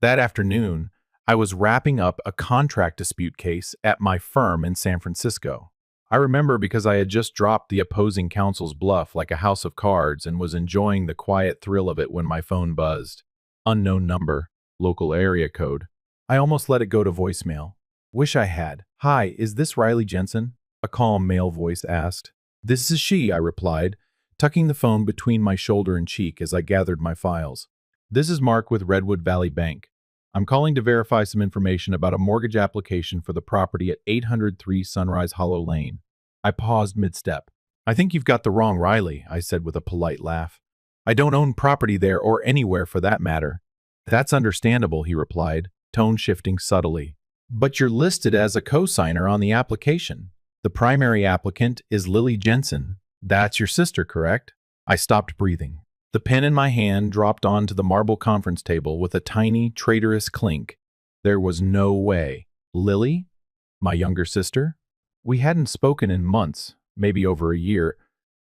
That afternoon, I was wrapping up a contract dispute case at my firm in San Francisco. I remember because I had just dropped the opposing counsel's bluff like a house of cards and was enjoying the quiet thrill of it when my phone buzzed. Unknown number, local area code. I almost let it go to voicemail. Wish I had. Hi, is this Riley Jensen? A calm male voice asked. This is she, I replied, tucking the phone between my shoulder and cheek as I gathered my files. This is Mark with Redwood Valley Bank. I'm calling to verify some information about a mortgage application for the property at 803 Sunrise Hollow Lane. I paused mid-step. I think you've got the wrong Riley, I said with a polite laugh. I don't own property there or anywhere for that matter. That's understandable, he replied, tone shifting subtly. But you're listed as a co-signer on the application. The primary applicant is Lily Jensen. That's your sister, correct? I stopped breathing. The pen in my hand dropped onto the marble conference table with a tiny, traitorous clink. There was no way. Lily? My younger sister? We hadn't spoken in months, maybe over a year,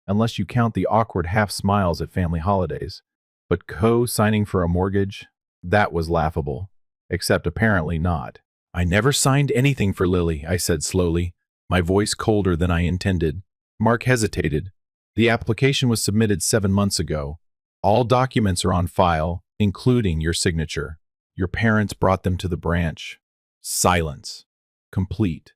unless you count the awkward half-smiles at family holidays. But co-signing for a mortgage? That was laughable. Except apparently not. I never signed anything for Lily, I said slowly, my voice colder than I intended. Mark hesitated. The application was submitted 7 months ago. All documents are on file, including your signature. Your parents brought them to the branch. Silence. Complete.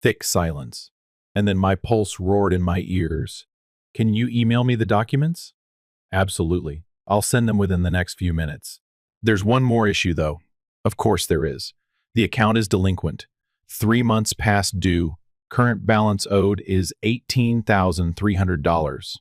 Thick silence. And then my pulse roared in my ears. Can you email me the documents? Absolutely. I'll send them within the next few minutes. There's one more issue, though. Of course there is. The account is delinquent. 3 months past due. Current balance owed is $18,300.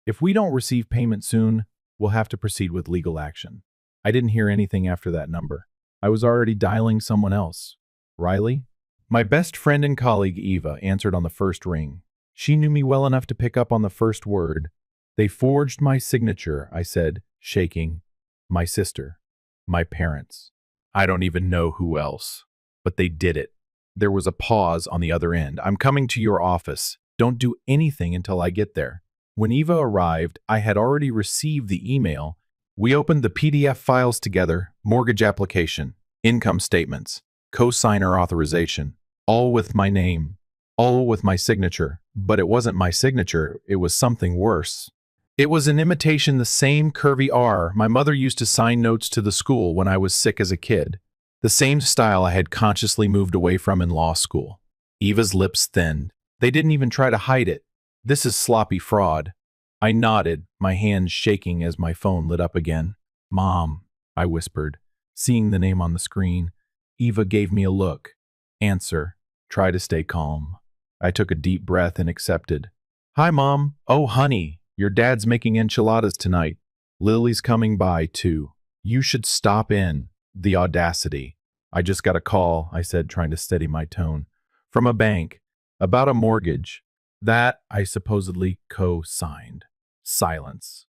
If we don't receive payment soon, we'll have to proceed with legal action. I didn't hear anything after that number. I was already dialing someone else. Riley? My best friend and colleague Eva answered on the first ring. She knew me well enough to pick up on the first word. They forged my signature, I said, shaking. My sister. My parents. I don't even know who else. But they did it. There was a pause on the other end. I'm coming to your office. Don't do anything until I get there. When Eva arrived, I had already received the email. We opened the PDF files together, mortgage application, income statements, co-signer authorization, all with my name, all with my signature. But it wasn't my signature, it was something worse. It was an imitation the same curvy R my mother used to sign notes to the school when I was sick as a kid. The same style I had consciously moved away from in law school. Eva's lips thinned. They didn't even try to hide it. This is sloppy fraud. I nodded, my hands shaking as my phone lit up again. Mom, I whispered, seeing the name on the screen. Eva gave me a look. Answer. Try to stay calm. I took a deep breath and accepted. Hi, Mom. Oh, honey, your dad's making enchiladas tonight. Lily's coming by, too. You should stop in. The audacity. I just got a call, I said, trying to steady my tone. From a bank. About a mortgage. That I supposedly co-signed. Silence.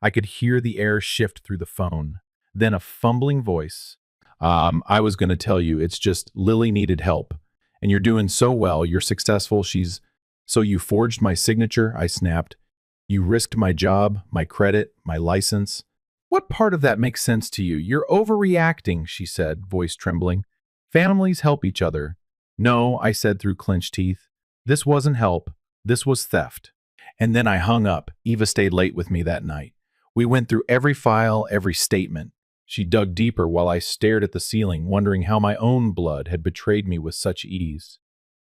I could hear the air shift through the phone. Then a fumbling voice. I was going to tell you, it's just Lily needed help. And you're doing so well, you're successful, So you forged my signature, I snapped. You risked my job, my credit, my license. What part of that makes sense to you? You're overreacting, she said, voice trembling. Families help each other. No, I said through clenched teeth. This wasn't help. This was theft. And then I hung up. Eva stayed late with me that night. We went through every file, every statement. She dug deeper while I stared at the ceiling, wondering how my own blood had betrayed me with such ease.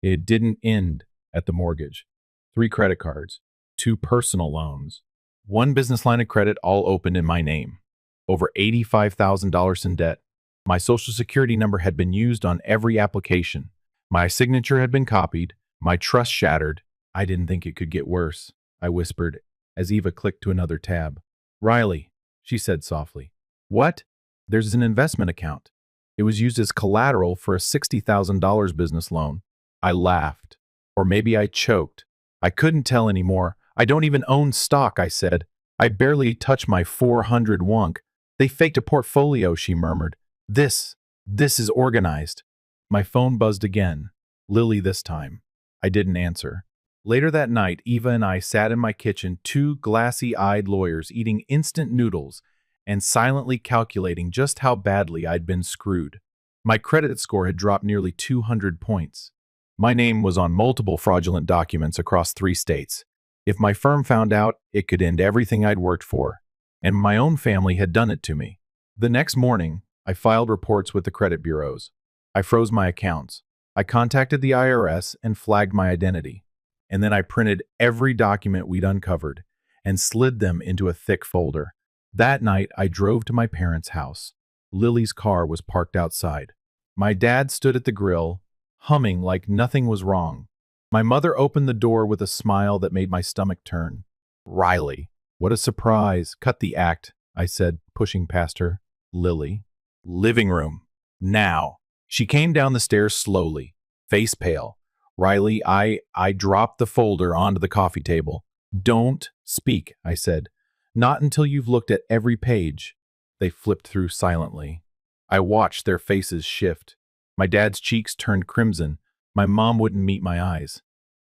It didn't end at the mortgage. 3 credit cards, 2 personal loans, 1 business line of credit all opened in my name. Over $85,000 in debt. My social security number had been used on every application. My signature had been copied. My trust shattered. I didn't think it could get worse, I whispered as Eva clicked to another tab. Riley, she said softly. What? There's an investment account. It was used as collateral for a $60,000 business loan. I laughed. Or maybe I choked. I couldn't tell anymore. I don't even own stock, I said. I barely touch my 400 wonk. They faked a portfolio, she murmured. This is organized. My phone buzzed again. Lily this time. I didn't answer. Later that night, Eva and I sat in my kitchen, 2 glassy-eyed lawyers eating instant noodles and silently calculating just how badly I'd been screwed. My credit score had dropped nearly 200 points. My name was on multiple fraudulent documents across 3 states. If my firm found out, it could end everything I'd worked for. And my own family had done it to me. The next morning, I filed reports with the credit bureaus. I froze my accounts. I contacted the IRS and flagged my identity. And then I printed every document we'd uncovered and slid them into a thick folder. That night, I drove to my parents' house. Lily's car was parked outside. My dad stood at the grill, humming like nothing was wrong. My mother opened the door with a smile that made my stomach turn. "Riley, what a surprise. Cut the act," I said, pushing past her. "Lily." "Living room. Now." She came down the stairs slowly, face pale. "Riley, I dropped the folder onto the coffee table." "Don't speak," I said. "Not until you've looked at every page." They flipped through silently. I watched their faces shift. My dad's cheeks turned crimson. My mom wouldn't meet my eyes.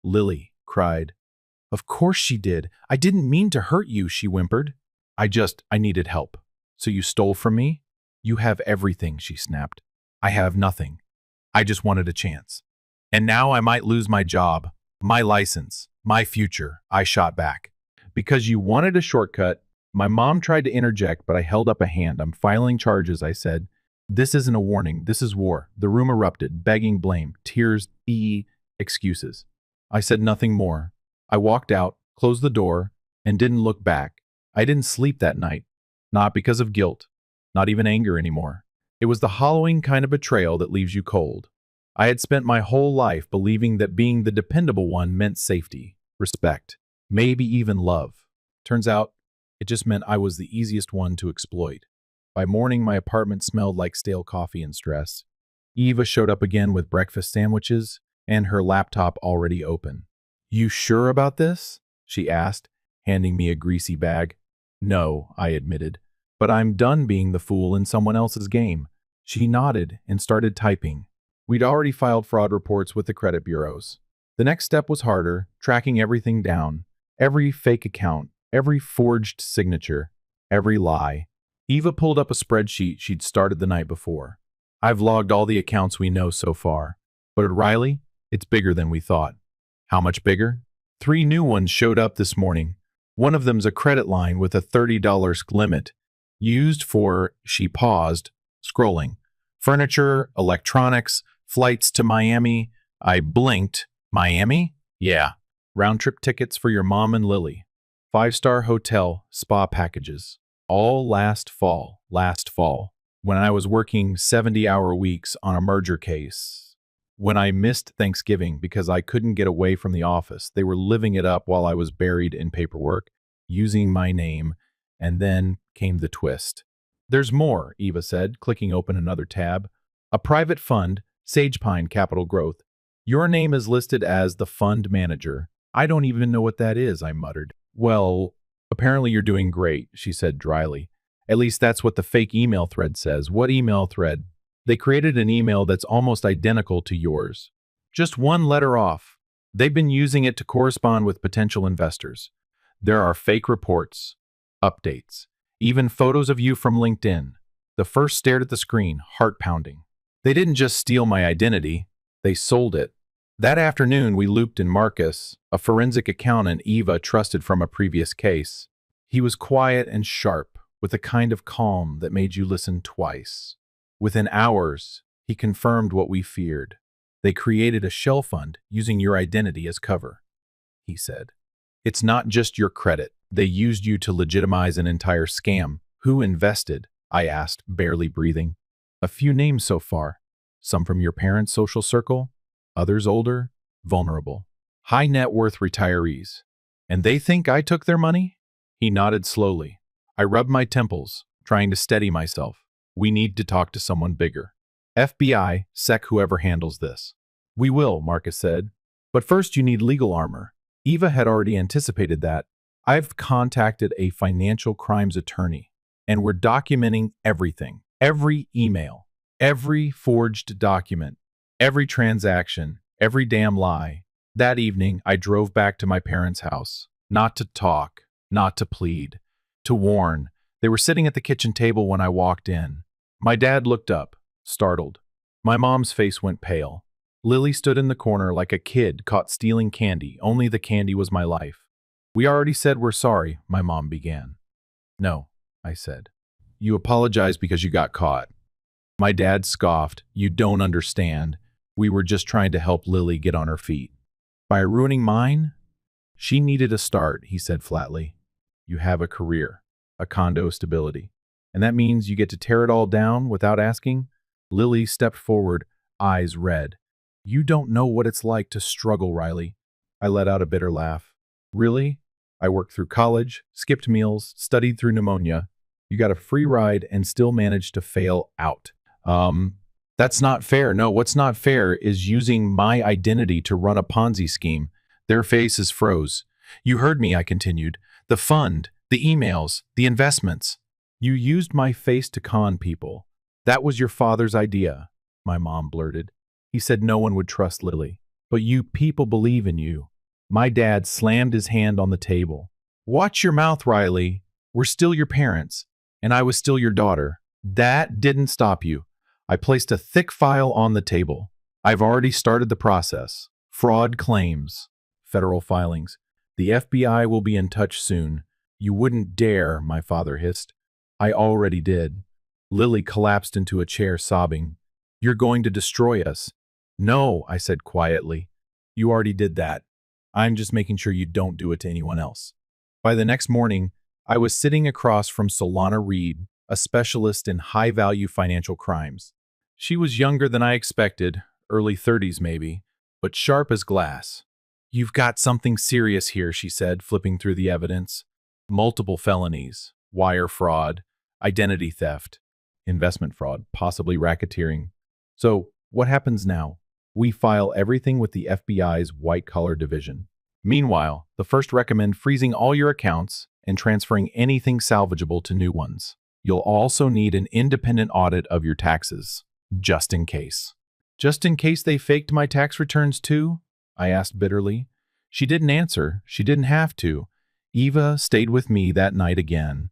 "Lily," cried. "Of course she did. I didn't mean to hurt you," she whimpered. I needed help." "So you stole from me?" "You have everything," she snapped. "I have nothing. I just wanted a chance. And now I might lose my job, my license, my future," I shot back. "Because you wanted a shortcut." My mom tried to interject, but I held up a hand. "I'm filing charges," I said. "This isn't a warning. This is war." The room erupted, begging, blame, tears, excuses. I said nothing more. I walked out, closed the door, and didn't look back. I didn't sleep that night. Not because of guilt. Not even anger anymore. It was the hollowing kind of betrayal that leaves you cold. I had spent my whole life believing that being the dependable one meant safety, respect, maybe even love. Turns out, it just meant I was the easiest one to exploit. By morning, my apartment smelled like stale coffee and stress. Eva showed up again with breakfast sandwiches and her laptop already open. "You sure about this?" she asked, handing me a greasy bag. "No," I admitted, "but I'm done being the fool in someone else's game." She nodded and started typing. We'd already filed fraud reports with the credit bureaus. The next step was harder, tracking everything down. Every fake account, every forged signature, every lie. Eva pulled up a spreadsheet she'd started the night before. "I've logged all the accounts we know so far. But at Riley, it's bigger than we thought." "How much bigger?" 3 new ones showed up this morning. One of them's a credit line with a $30 limit, used for," she paused, scrolling, "furniture, electronics, flights to Miami." I blinked. "Miami?" "Yeah. Round-trip tickets for your mom and Lily. 5-star hotel, spa packages. All last fall, when I was working 70-hour weeks on a merger case. When I missed Thanksgiving because I couldn't get away from the office, they were living it up while I was buried in paperwork, using my name, and then came the twist. "There's more," Eva said, clicking open another tab. "A private fund, Sagepine Capital Growth. Your name is listed as the fund manager." "I don't even know what that is," I muttered. "Well, apparently you're doing great," she said dryly. "At least that's what the fake email thread says." "What email thread?" "They created an email that's almost identical to yours. Just one letter off. They've been using it to correspond with potential investors. There are fake reports, updates, even photos of you from LinkedIn." The first stared at the screen, heart pounding. "They didn't just steal my identity, they sold it." That afternoon, we looped in Marcus, a forensic accountant Eva trusted from a previous case. He was quiet and sharp, with a kind of calm that made you listen twice. Within hours, he confirmed what we feared. "They created a shell fund using your identity as cover," he said. "It's not just your credit. They used you to legitimize an entire scam." "Who invested?" I asked, barely breathing. "A few names so far. Some from your parents' social circle, others older, vulnerable. High net worth retirees. And they think I took their money?" He nodded slowly. I rubbed my temples, trying to steady myself. "We need to talk to someone bigger. FBI, SEC, whoever handles this." "We will," Marcus said. "But first you need legal armor." Eva had already anticipated that. "I've contacted a financial crimes attorney, and we're documenting everything. Every email, every forged document, every transaction, every damn lie." That evening, I drove back to my parents' house. Not to talk, not to plead, to warn They were sitting at the kitchen table when I walked in. My dad looked up, startled. My mom's face went pale. Lily stood in the corner like a kid caught stealing candy, only the candy was my life. We already said we're sorry, my mom began. No, I said. You apologized because you got caught. My dad scoffed. You don't understand. We were just trying to help Lily get on her feet. By ruining mine? She needed a start, he said flatly. You have a career, a condo stability. And that means you get to tear it all down without asking? Lily stepped forward, eyes red. You don't know what it's like to struggle, Riley. I let out a bitter laugh. Really? I worked through college, skipped meals, studied through pneumonia. You got a free ride and still managed to fail out. That's not fair. No, what's not fair is using my identity to run a Ponzi scheme. Their faces froze. You heard me, I continued. The fund, the emails, the investments. You used my face to con people. That was your father's idea, my mom blurted. He said no one would trust Lily. But you people believe in you. My dad slammed his hand on the table. Watch your mouth, Riley. We're still your parents, and I was still your daughter. That didn't stop you. I placed a thick file on the table. I've already started the process. Fraud claims. Federal filings. The FBI will be in touch soon. You wouldn't dare, my father hissed. I already did. Lily collapsed into a chair, sobbing. You're going to destroy us. No, I said quietly. You already did that. I'm just making sure you don't do it to anyone else. By the next morning, I was sitting across from Solana Reed, a specialist in high-value financial crimes. She was younger than I expected, early 30s maybe, but sharp as glass. You've got something serious here, she said, flipping through the evidence. Multiple felonies, wire fraud, identity theft, investment fraud, possibly racketeering. So, what happens now? We file everything with the FBI's white-collar division. Meanwhile, the first recommend freezing all your accounts and transferring anything salvageable to new ones. You'll also need an independent audit of your taxes, just in case. Just in case they faked my tax returns too? I asked bitterly. She didn't answer. She didn't have to. Eva stayed with me that night again.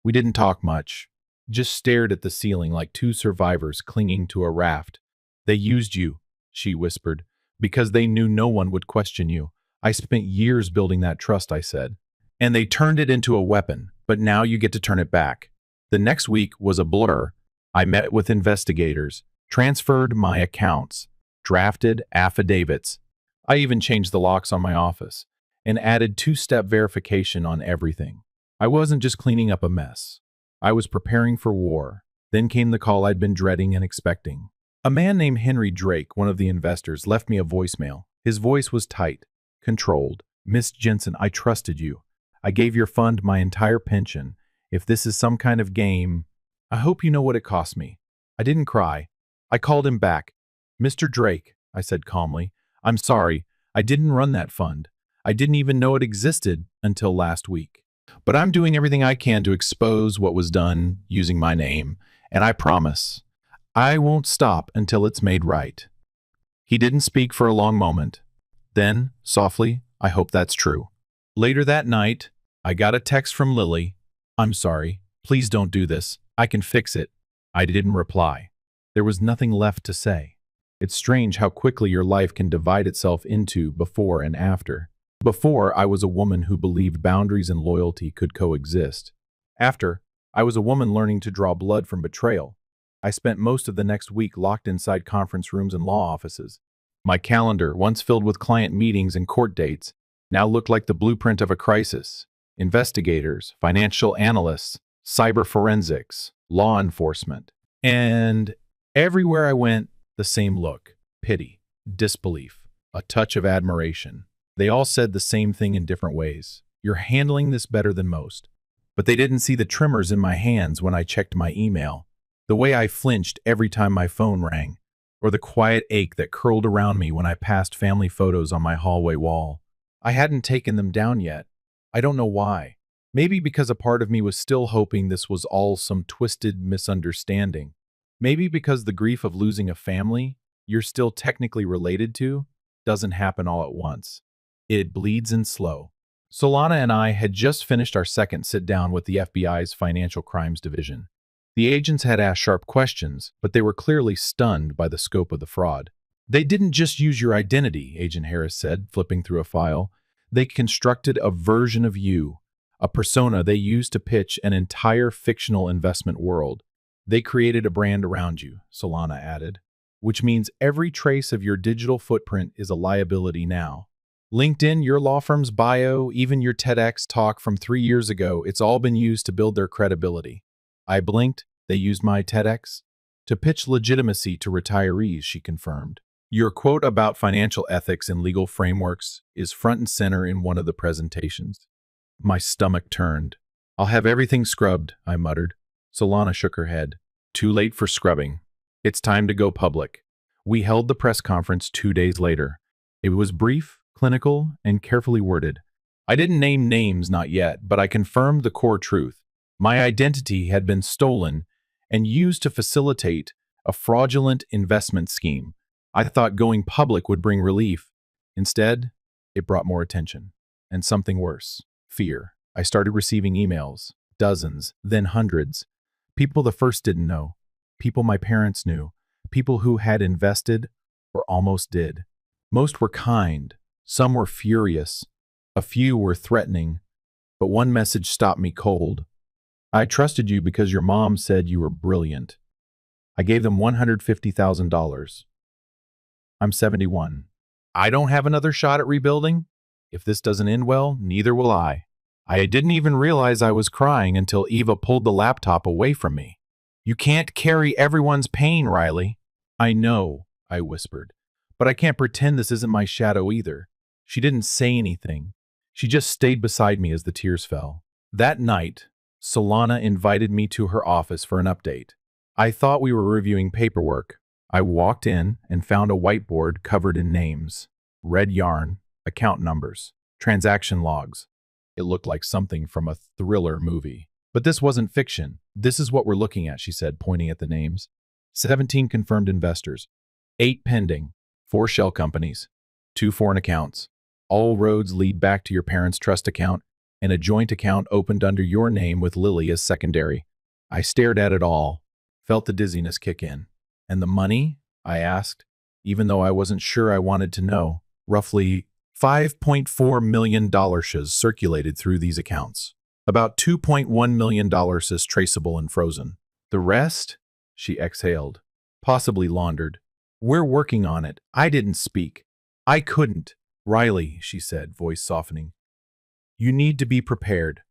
We didn't talk much, just stared at the ceiling like two survivors clinging to a raft. They used you, she whispered, because they knew no one would question you. I spent years building that trust, I said. And they turned it into a weapon, but now you get to turn it back. The next week was a blur. I met with investigators, transferred my accounts, drafted affidavits. I even changed the locks on my office and added two-step verification on everything. I wasn't just cleaning up a mess. I was preparing for war. Then came the call I'd been dreading and expecting. A man named Henry Drake, one of the investors, left me a voicemail. His voice was tight, controlled. Miss Jensen, I trusted you. I gave your fund my entire pension. If this is some kind of game, I hope you know what it cost me. I didn't cry. I called him back. Mr. Drake, I said calmly, I'm sorry. I didn't run that fund. I didn't even know it existed until last week. But I'm doing everything I can to expose what was done using my name, and I promise, I won't stop until it's made right. He didn't speak for a long moment. Then, softly, I hope that's true. Later that night, I got a text from Lily. I'm sorry. Please don't do this. I can fix it. I didn't reply. There was nothing left to say. It's strange how quickly your life can divide itself into before and after. Before, I was a woman who believed boundaries and loyalty could coexist. After, I was a woman learning to draw blood from betrayal. I spent most of the next week locked inside conference rooms and law offices. My calendar, once filled with client meetings and court dates, now looked like the blueprint of a crisis. Investigators, financial analysts, cyber forensics, law enforcement. And everywhere I went, the same look: pity, disbelief, a touch of admiration. They all said the same thing in different ways. You're handling this better than most. But they didn't see the tremors in my hands when I checked my email, the way I flinched every time my phone rang, or the quiet ache that curled around me when I passed family photos on my hallway wall. I hadn't taken them down yet. I don't know why. Maybe because a part of me was still hoping this was all some twisted misunderstanding. Maybe because the grief of losing a family you're still technically related to doesn't happen all at once. It bleeds in slow. Solana and I had just finished our second sit-down with the FBI's Financial Crimes Division. The agents had asked sharp questions, but they were clearly stunned by the scope of the fraud. They didn't just use your identity, Agent Harris said, flipping through a file. They constructed a version of you, a persona they used to pitch an entire fictional investment world. They created a brand around you, Solana added, which means every trace of your digital footprint is a liability now. LinkedIn, your law firm's bio, even your TEDx talk from 3 years ago, it's all been used to build their credibility. I blinked. They used my TEDx to pitch legitimacy to retirees, she confirmed. Your quote about financial ethics and legal frameworks is front and center in one of the presentations. My stomach turned. I'll have everything scrubbed, I muttered. Solana shook her head. Too late for scrubbing. It's time to go public. We held the press conference 2 days later. It was brief, clinical, and carefully worded. I didn't name names, not yet, but I confirmed the core truth. My identity had been stolen and used to facilitate a fraudulent investment scheme. I thought going public would bring relief. Instead, it brought more attention. And something worse, fear. I started receiving emails, dozens, then hundreds. People the first didn't know. People my parents knew. People who had invested or almost did. Most were kind. Some were furious. A few were threatening. But one message stopped me cold. I trusted you because your mom said you were brilliant. I gave them $150,000. I'm 71. I don't have another shot at rebuilding. If this doesn't end well, neither will I. I didn't even realize I was crying until Eva pulled the laptop away from me. You can't carry everyone's pain, Riley. I know, I whispered. But I can't pretend this isn't my shadow either. She didn't say anything. She just stayed beside me as the tears fell. That night, Solana invited me to her office for an update. I thought we were reviewing paperwork. I walked in and found a whiteboard covered in names, red yarn, account numbers, transaction logs. It looked like something from a thriller movie. But this wasn't fiction. This is what we're looking at, she said, pointing at the names. 17 confirmed investors, 8 pending, 4 shell companies, 2 foreign accounts. All roads lead back to your parents' trust account and a joint account opened under your name with Lily as secondary. I stared at it all, felt the dizziness kick in. And the money? I asked, even though I wasn't sure I wanted to know. Roughly $5.4 million circulated through these accounts. About $2.1 million is traceable and frozen. The rest? She exhaled, possibly laundered. We're working on it. I didn't speak. I couldn't. Riley, she said, voice softening. You need to be prepared.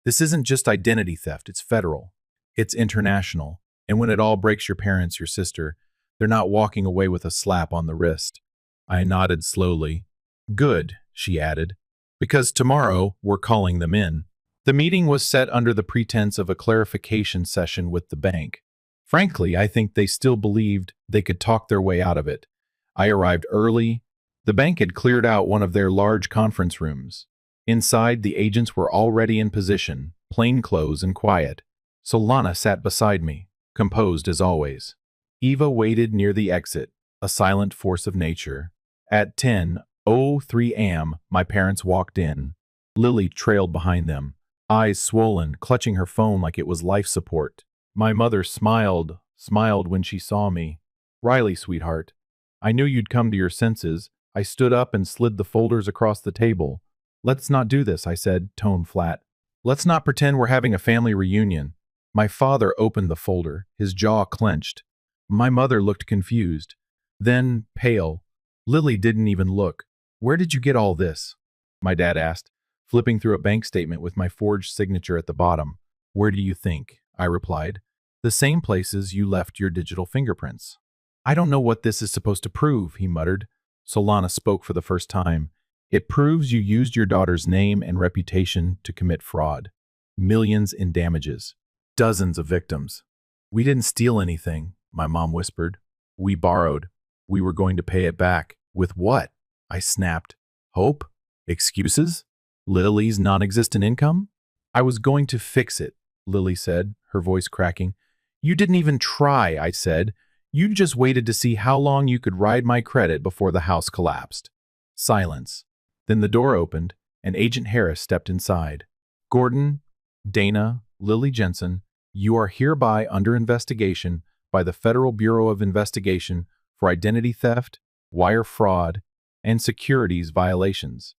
This isn't just identity theft, it's federal. It's international. And when it all breaks your parents, your sister, they're not walking away with a slap on the wrist. I nodded slowly. Good, she added, because tomorrow we're calling them in. The meeting was set under the pretense of a clarification session with the bank. Frankly, I think they still believed they could talk their way out of it. I arrived early. The bank had cleared out one of their large conference rooms. Inside, the agents were already in position, plain clothes and quiet. Solana sat beside me, composed as always. Eva waited near the exit, a silent force of nature. At 10:03 a.m., my parents walked in. Lily trailed behind them, eyes swollen, clutching her phone like it was life support. My mother smiled when she saw me. Riley, sweetheart, I knew you'd come to your senses. I stood up and slid the folders across the table. Let's not do this, I said, tone flat. Let's not pretend we're having a family reunion. My father opened the folder, his jaw clenched. My mother looked confused, then pale. Lily didn't even look. Where did you get all this? My dad asked, flipping through a bank statement with my forged signature at the bottom. Where do you think? I replied. The same places you left your digital fingerprints. I don't know what this is supposed to prove, he muttered. Solana spoke for the first time. It proves you used your daughter's name and reputation to commit fraud. Millions in damages. Dozens of victims. We didn't steal anything, my mom whispered. We borrowed. We were going to pay it back. With what? I snapped. Hope? Excuses? Lily's non-existent income? I was going to fix it, Lily said, her voice cracking. You didn't even try, I said. You just waited to see how long you could ride my credit before the house collapsed. Silence. Then the door opened, and Agent Harris stepped inside. "Gordon, Dana, Lily Jensen, you are hereby under investigation by the Federal Bureau of Investigation for identity theft, wire fraud, and securities violations."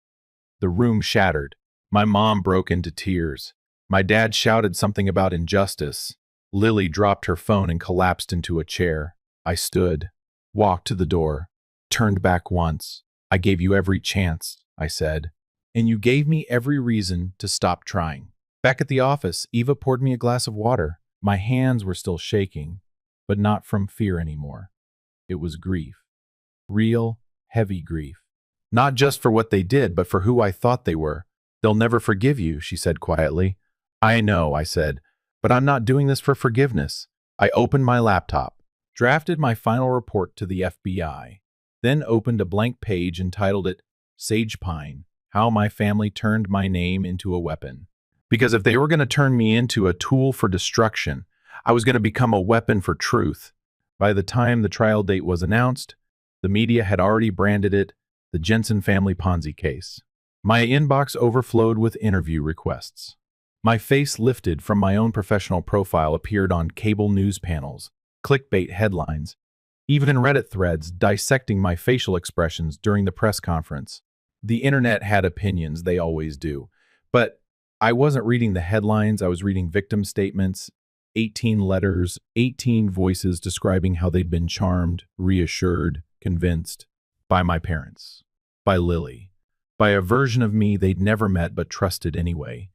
The room shattered. My mom broke into tears. My dad shouted something about injustice. Lily dropped her phone and collapsed into a chair. I stood, walked to the door, turned back once. "I gave you every chance," I said, "and you gave me every reason to stop trying." Back at the office, Eva poured me a glass of water. My hands were still shaking, but not from fear anymore. It was grief. Real, heavy grief. "Not just for what they did, but for who I thought they were. They'll never forgive you," she said quietly. "I know," I said, "but I'm not doing this for forgiveness." I opened my laptop, drafted my final report to the FBI, then opened a blank page and titled it Sage Pine: How My Family Turned My Name into a Weapon. Because if they were going to turn me into a tool for destruction, I was going to become a weapon for truth. By the time the trial date was announced, the media had already branded it the Jensen family Ponzi case. My inbox overflowed with interview requests. My face lifted from my own professional profile appeared on cable news panels, clickbait headlines, even in Reddit threads dissecting my facial expressions during the press conference. The internet had opinions, they always do. But I wasn't reading the headlines, I was reading victim statements, 18 letters, 18 voices describing how they'd been charmed, reassured, convinced by my parents, by Lily, by a version of me they'd never met but trusted anyway.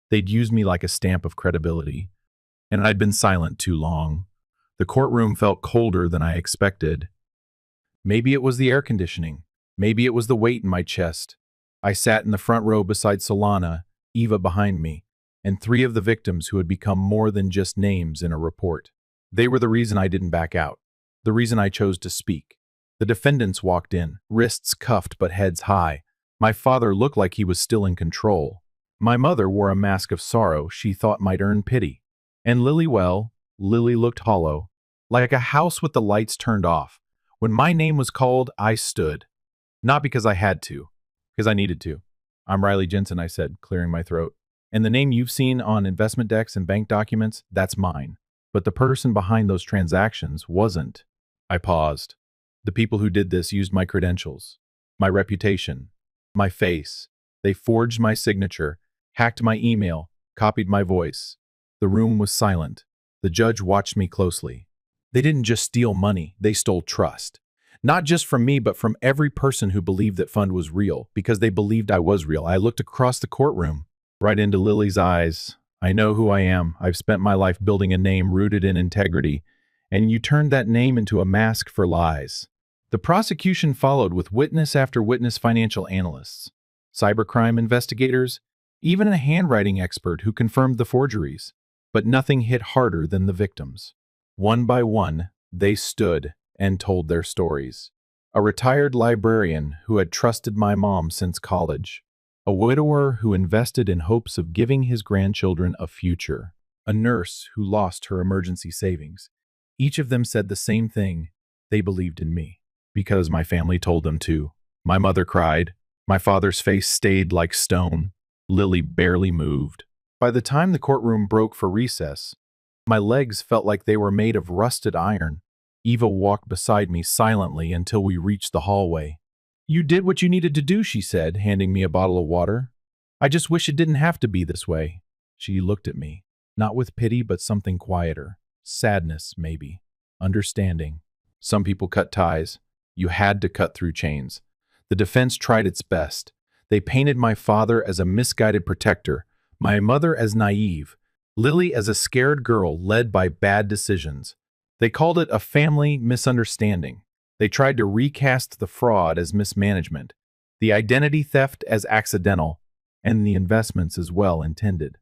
They'd used me like a stamp of credibility, and I'd been silent too long. The courtroom felt colder than I expected. Maybe it was the air conditioning. Maybe it was the weight in my chest. I sat in the front row beside Solana, Eva behind me, and 3 of the victims who had become more than just names in a report. They were the reason I didn't back out, the reason I chose to speak. The defendants walked in, wrists cuffed but heads high. My father looked like he was still in control. My mother wore a mask of sorrow she thought might earn pity. And Lily looked hollow, like a house with the lights turned off. When my name was called, I stood. Not because I had to, because I needed to. "I'm Riley Jensen," I said, clearing my throat. "And the name you've seen on investment decks and bank documents, that's mine. But the person behind those transactions wasn't." I paused. The people who did this used my credentials, my reputation, my face. They forged my signature, hacked my email, copied my voice. The room was silent. The judge watched me closely. They didn't just steal money, they stole trust. Not just from me, but from every person who believed that fund was real, because they believed I was real. I looked across the courtroom, right into Lily's eyes. "I know who I am. I've spent my life building a name rooted in integrity, and you turned that name into a mask for lies." The prosecution followed with witness after witness, financial analysts, cybercrime investigators, even a handwriting expert who confirmed the forgeries. But nothing hit harder than the victims. One by one, they stood and told their stories. A retired librarian who had trusted my mom since college. A widower who invested in hopes of giving his grandchildren a future. A nurse who lost her emergency savings. Each of them said the same thing: they believed in me. Because my family told them to. My mother cried. My father's face stayed like stone. Lily barely moved. By the time the courtroom broke for recess, my legs felt like they were made of rusted iron. Eva walked beside me silently until we reached the hallway. "You did what you needed to do," she said, handing me a bottle of water. "I just wish it didn't have to be this way." She looked at me, not with pity, but something quieter. Sadness, maybe. Understanding. Some people cut ties. You had to cut through chains. The defense tried its best. They painted my father as a misguided protector, my mother as naive, Lily as a scared girl led by bad decisions. They called it a family misunderstanding. They tried to recast the fraud as mismanagement, the identity theft as accidental, and the investments as well-intended.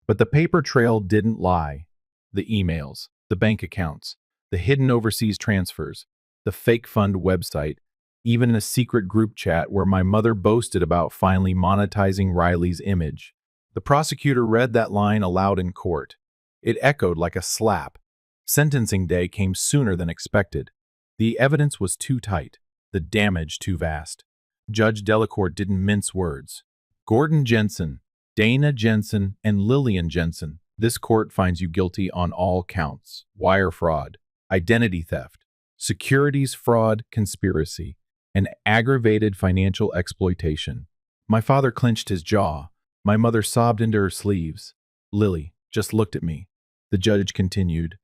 But the paper trail didn't lie. The emails, the bank accounts, the hidden overseas transfers, the fake fund website, even a secret group chat where my mother boasted about finally monetizing Riley's image. The prosecutor read that line aloud in court. It echoed like a slap. Sentencing day came sooner than expected. The evidence was too tight, the damage too vast. Judge Delacourt didn't mince words. Gordon Jensen, Dana Jensen, and Lillian Jensen. This court finds you guilty on all counts: wire fraud, identity theft, securities fraud, conspiracy, and aggravated financial exploitation. My father clenched his jaw. My mother sobbed into her sleeves. Lily just looked at me. The judge continued,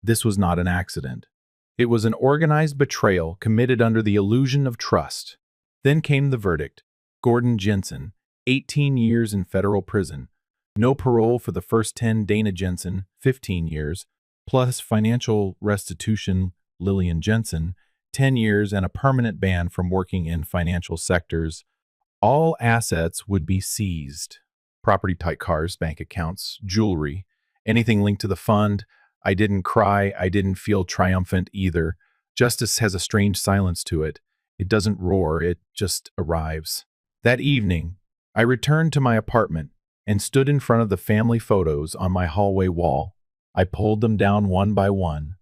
"This was not an accident. It was an organized betrayal committed under the illusion of trust." Then came the verdict. Gordon Jensen, 18 years in federal prison. No parole for the first 10. Dana Jensen, 15 years, plus financial restitution. Lillian Jensen, 10 years and a permanent ban from working in financial sectors. All assets would be seized. Property type cars, bank accounts, jewelry, anything linked to the fund. I didn't cry. I didn't feel triumphant either. Justice has a strange silence to it. It doesn't roar. It just arrives. That evening, I returned to my apartment and stood in front of the family photos on my hallway wall. I pulled them down one by one,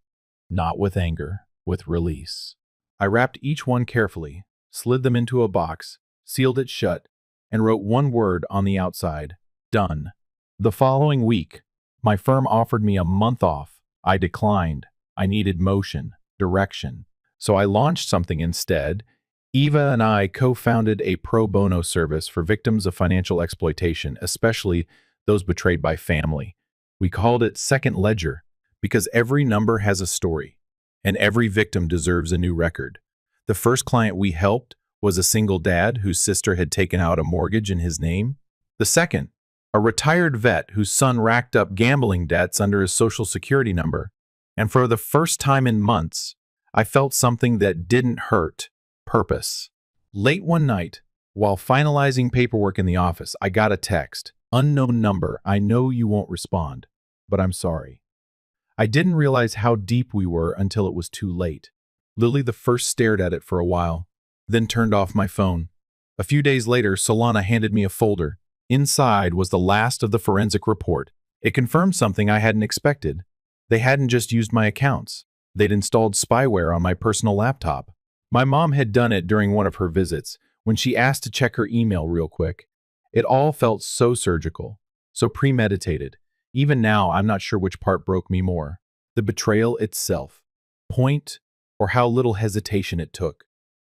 not with anger, with release. I wrapped each one carefully, slid them into a box, sealed it shut, and wrote one word on the outside: done. The following week, my firm offered me a month off. I declined. I needed motion, direction. So I launched something instead. Eva and I co-founded a pro bono service for victims of financial exploitation, especially those betrayed by family. We called it Second Ledger because every number has a story, and every victim deserves a new record. The first client we helped was a single dad whose sister had taken out a mortgage in his name. The second, a retired vet whose son racked up gambling debts under his social security number. And for the first time in months, I felt something that didn't hurt: purpose. Late one night, while finalizing paperwork in the office, I got a text. "Unknown number. I know you won't respond, but I'm sorry." I didn't realize how deep we were until it was too late. Lily the first stared at it for a while, then turned off my phone. A few days later, Solana handed me a folder. Inside was the last of the forensic report. It confirmed something I hadn't expected. They hadn't just used my accounts. They'd installed spyware on my personal laptop. My mom had done it during one of her visits, when she asked to check her email real quick. It all felt so surgical, so premeditated. Even now, I'm not sure which part broke me more: the betrayal itself, point, or how little hesitation it took.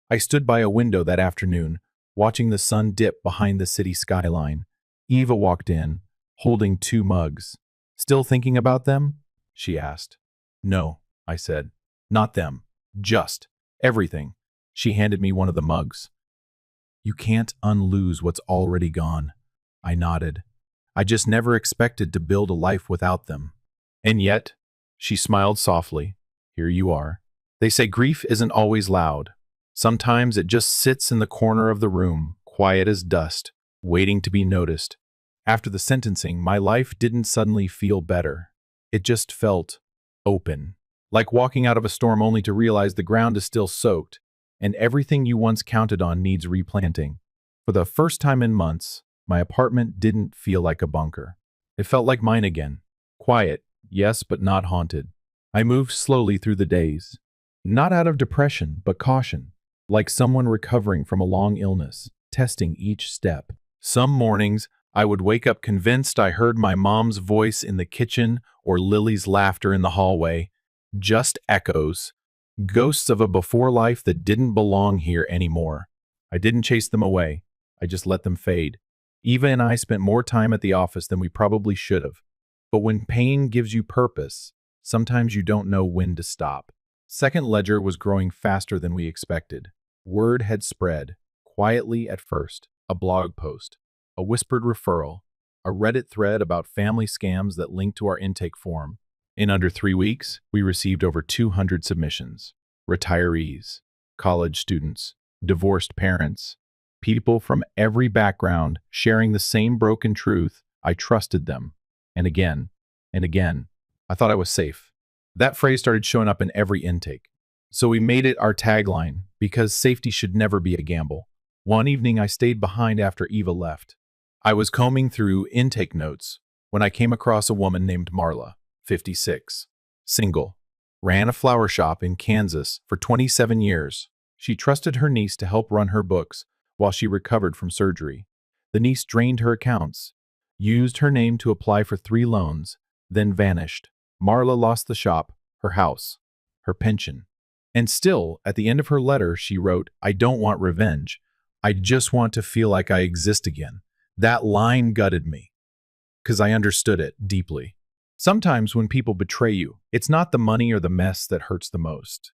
I stood by a window that afternoon, watching the sun dip behind the city skyline. Eva walked in, holding 2 mugs. "Still thinking about them?" she asked. "No," I said. "Not them. Just everything." She handed me one of the mugs. "You can't unlose what's already gone." I nodded. I just never expected to build a life without them. "And yet," she smiled softly, "here you are." They say grief isn't always loud. Sometimes it just sits in the corner of the room, quiet as dust, waiting to be noticed. After the sentencing, my life didn't suddenly feel better. It just felt open, like walking out of a storm only to realize the ground is still soaked, and everything you once counted on needs replanting. For the first time in months, my apartment didn't feel like a bunker. It felt like mine again. Quiet, yes, but not haunted. I moved slowly through the days. Not out of depression, but caution, like someone recovering from a long illness, testing each step. Some mornings, I would wake up convinced I heard my mom's voice in the kitchen or Lily's laughter in the hallway. Just echoes, ghosts of a before life that didn't belong here anymore. I didn't chase them away. I just let them fade. Eva and I spent more time at the office than we probably should have. But when pain gives you purpose, sometimes you don't know when to stop. Second Ledger was growing faster than we expected. Word had spread, quietly at first: a blog post, a whispered referral, a Reddit thread about family scams that linked to our intake form. In under 3 weeks, we received over 200 submissions. Retirees, college students, divorced parents, people from every background sharing the same broken truth. I trusted them. And again, I thought I was safe. That phrase started showing up in every intake. So we made it our tagline, because safety should never be a gamble. One evening, I stayed behind after Eva left. I was combing through intake notes when I came across a woman named Marla, 56, single, ran a flower shop in Kansas for 27 years. She trusted her niece to help run her books while she recovered from surgery. The niece drained her accounts, used her name to apply for 3 loans, then vanished. Marla lost the shop, her house, her pension. And still, at the end of her letter, she wrote, "I don't want revenge. I just want to feel like I exist again." That line gutted me, because I understood it deeply. Sometimes when people betray you, it's not the money or the mess that hurts the most.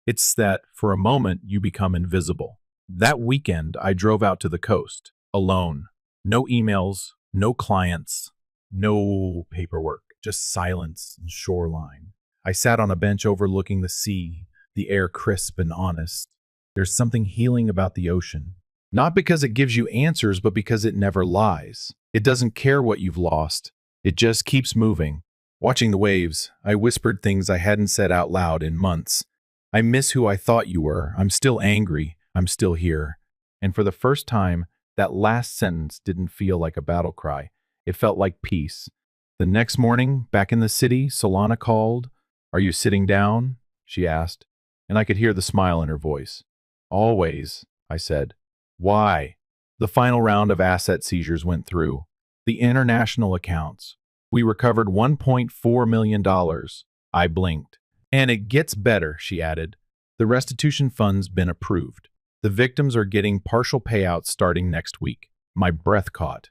It's that, for a moment, you become invisible. That weekend, I drove out to the coast, alone. No emails, no clients, no paperwork, just silence and shoreline. I sat on a bench overlooking the sea, the air crisp and honest. There's something healing about the ocean. Not because it gives you answers, but because it never lies. It doesn't care what you've lost. It just keeps moving. Watching the waves, I whispered things I hadn't said out loud in months. I miss who I thought you were. I'm still angry. I'm still here. And for the first time, that last sentence didn't feel like a battle cry. It felt like peace. The next morning, back in the city, Solana called. "Are you sitting down?" she asked, and I could hear the smile in her voice. "Always," I said. "Why?" The final round of asset seizures went through. The international accounts. We recovered $1.4 million. I blinked. "And it gets better," she added. "The restitution fund's been approved. The victims are getting partial payouts starting next week." My breath caught.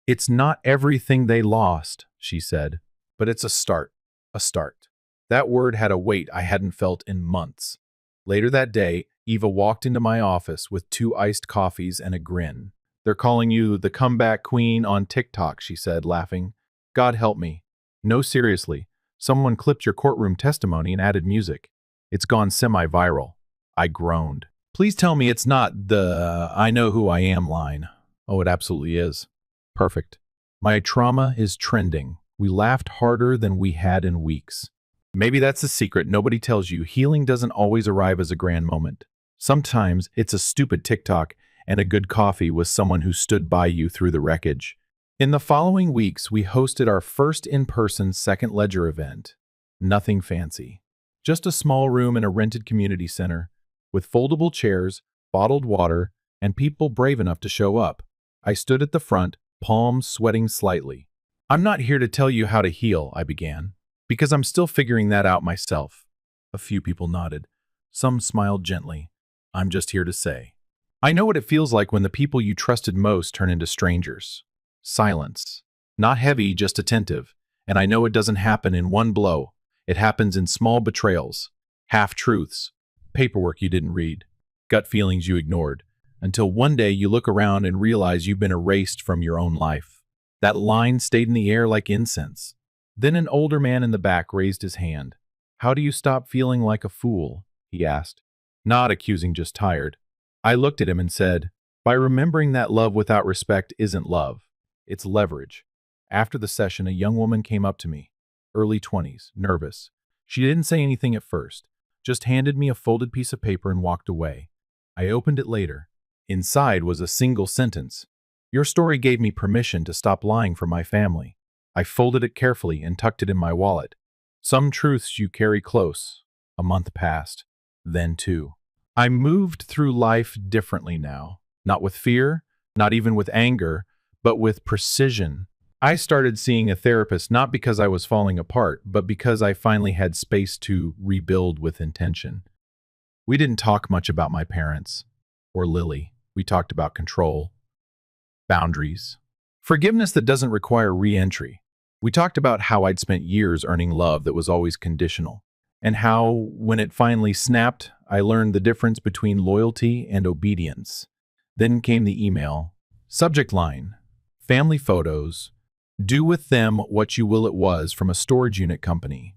"It's not everything they lost," she said, "but it's a start. A start." That word had a weight I hadn't felt in months. Later that day, Eva walked into my office with 2 iced coffees and a grin. "They're calling you the comeback queen on TikTok," she said, laughing. "God help me. No, seriously. Someone clipped your courtroom testimony and added music. It's gone semi-viral." I groaned. "Please tell me it's not the 'I know who I am' line." "Oh, it absolutely is." "Perfect. My trauma is trending. We laughed harder than we had in weeks." Maybe that's the secret nobody tells you. Healing doesn't always arrive as a grand moment. Sometimes it's a stupid TikTok and a good coffee with someone who stood by you through the wreckage. In the following weeks, we hosted our first in-person Second Ledger event. Nothing fancy. Just a small room in a rented community center with foldable chairs, bottled water, and people brave enough to show up. I stood at the front, palms sweating slightly. "I'm not here to tell you how to heal," I began, "because I'm still figuring that out myself." A few people nodded. Some smiled gently. "I'm just here to say, I know what it feels like when the people you trusted most turn into strangers." Silence. Not heavy, just attentive. "And I know it doesn't happen in one blow. It happens in small betrayals, half-truths, paperwork you didn't read, gut feelings you ignored, until one day you look around and realize you've been erased from your own life." That line stayed in the air like incense. Then an older man in the back raised his hand. "How do you stop feeling like a fool?" he asked. Not accusing, just tired. I looked at him and said, "By remembering that love without respect isn't love. It's leverage." After the session, a young woman came up to me, early 20s, nervous. She didn't say anything at first, just handed me a folded piece of paper and walked away. I opened it later. Inside was a single sentence. "Your story gave me permission to stop lying for my family." I folded it carefully and tucked it in my wallet. Some truths you carry close. A month passed. Then 2. I moved through life differently now. Not with fear, not even with anger, but with precision. I started seeing a therapist not because I was falling apart, but because I finally had space to rebuild with intention. We didn't talk much about my parents or Lily. We talked about control, boundaries, forgiveness that doesn't require re-entry. We talked about how I'd spent years earning love that was always conditional, and how, when it finally snapped, I learned the difference between loyalty and obedience. Then came the email. Subject line: family photos. Do with them what you will. It was from a storage unit company.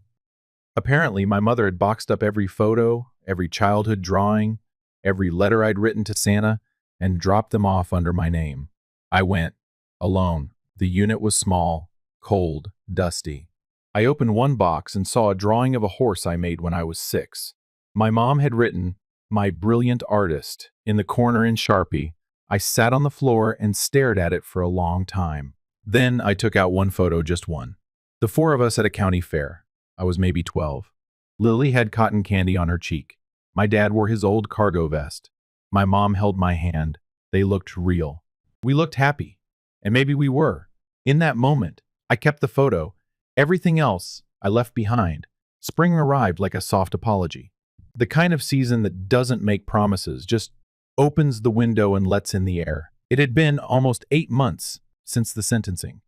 Apparently, my mother had boxed up every photo, every childhood drawing, every letter I'd written to Santa, and dropped them off under my name. I went, alone. The unit was small, cold, dusty. I opened one box and saw a drawing of a horse I made when I was 6. My mom had written, "My brilliant artist," in the corner in Sharpie. I sat on the floor and stared at it for a long time. Then I took out one photo, just one. The 4 of us at a county fair. I was maybe 12. Lily had cotton candy on her cheek. My dad wore his old cargo vest. My mom held my hand. They looked real. We looked happy. And maybe we were. In that moment, I kept the photo. Everything else I left behind. Spring arrived like a soft apology. The kind of season that doesn't make promises, just opens the window and lets in the air. It had been almost 8 months since the sentencing.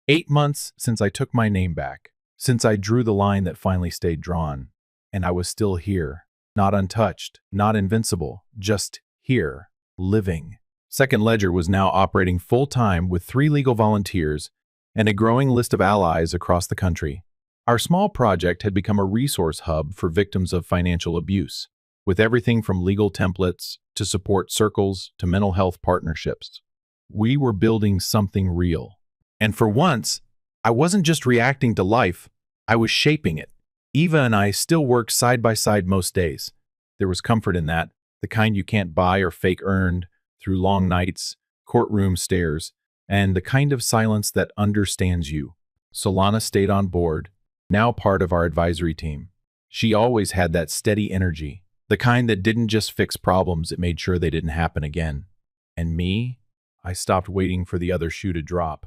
8 months since I took my name back. Since I drew the line that finally stayed drawn. And I was still here. Not untouched, not invincible, just here, living. Second Ledger was now operating full-time with 3 legal volunteers and a growing list of allies across the country. Our small project had become a resource hub for victims of financial abuse, with everything from legal templates to support circles to mental health partnerships. We were building something real. And for once, I wasn't just reacting to life, I was shaping it. Eva and I still worked side by side most days. There was comfort in that, the kind you can't buy or fake earned through long nights, courtroom stares, and the kind of silence that understands you. Solana stayed on board, now part of our advisory team. She always had that steady energy, the kind that didn't just fix problems, it made sure they didn't happen again. And me? I stopped waiting for the other shoe to drop.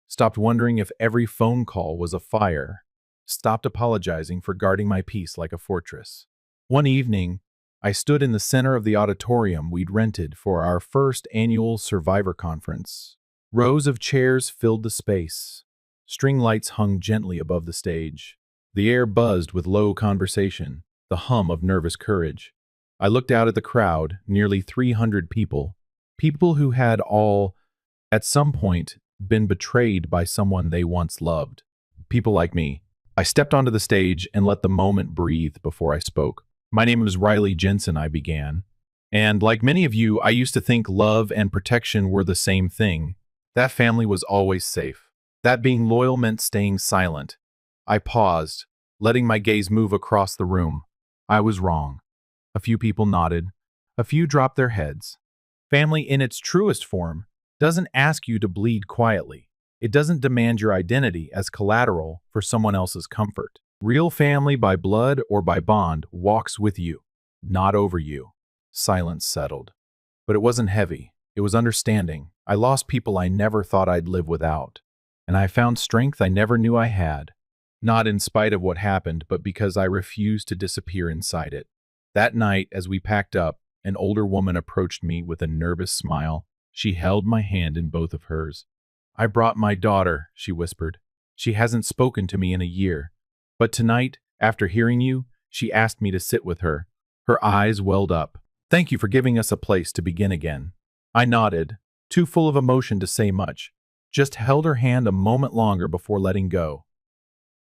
Stopped wondering if every phone call was a fire. Stopped apologizing for guarding my peace like a fortress. One evening, I stood in the center of the auditorium we'd rented for our first annual Survivor Conference. Rows of chairs filled the space. String lights hung gently above the stage. The air buzzed with low conversation, the hum of nervous courage. I looked out at the crowd, nearly 300 people. People who had all, at some point, been betrayed by someone they once loved. People like me. I stepped onto the stage and let the moment breathe before I spoke. My name is Riley Jensen, I began. And like many of you, I used to think love and protection were the same thing. That family was always safe. That being loyal meant staying silent. I paused, letting my gaze move across the room. I was wrong. A few people nodded. A few dropped their heads. Family in its truest form doesn't ask you to bleed quietly. It doesn't demand your identity as collateral for someone else's comfort. Real family by blood or by bond walks with you, not over you. Silence settled. But it wasn't heavy. It was understanding. I lost people I never thought I'd live without. And I found strength I never knew I had. Not in spite of what happened, but because I refused to disappear inside it. That night, as we packed up, an older woman approached me with a nervous smile. She held my hand in both of hers. "I brought my daughter," she whispered. "She hasn't spoken to me in a year. But tonight, after hearing you, she asked me to sit with her." Her eyes welled up. "Thank you for giving us a place to begin again." I nodded, too full of emotion to say much. Just held her hand a moment longer before letting go.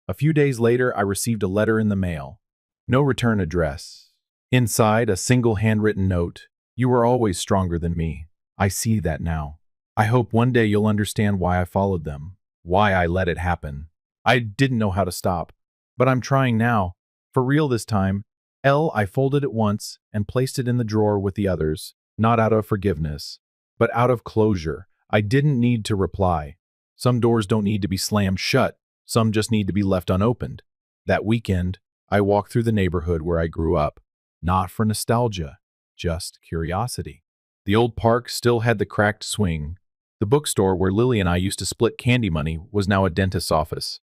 A few days later, I received a letter in the mail. No return address. Inside, a single handwritten note. "You were always stronger than me. I see that now. I hope one day you'll understand why I followed them, why I let it happen. I didn't know how to stop, but I'm trying now. For real this time." I folded it once and placed it in the drawer with the others, not out of forgiveness, but out of closure. I didn't need to reply. Some doors don't need to be slammed shut. Some just need to be left unopened. That weekend, I walked through the neighborhood where I grew up, not for nostalgia, just curiosity. The old park still had the cracked swing. The bookstore where Lily and I used to split candy money was now a dentist's office.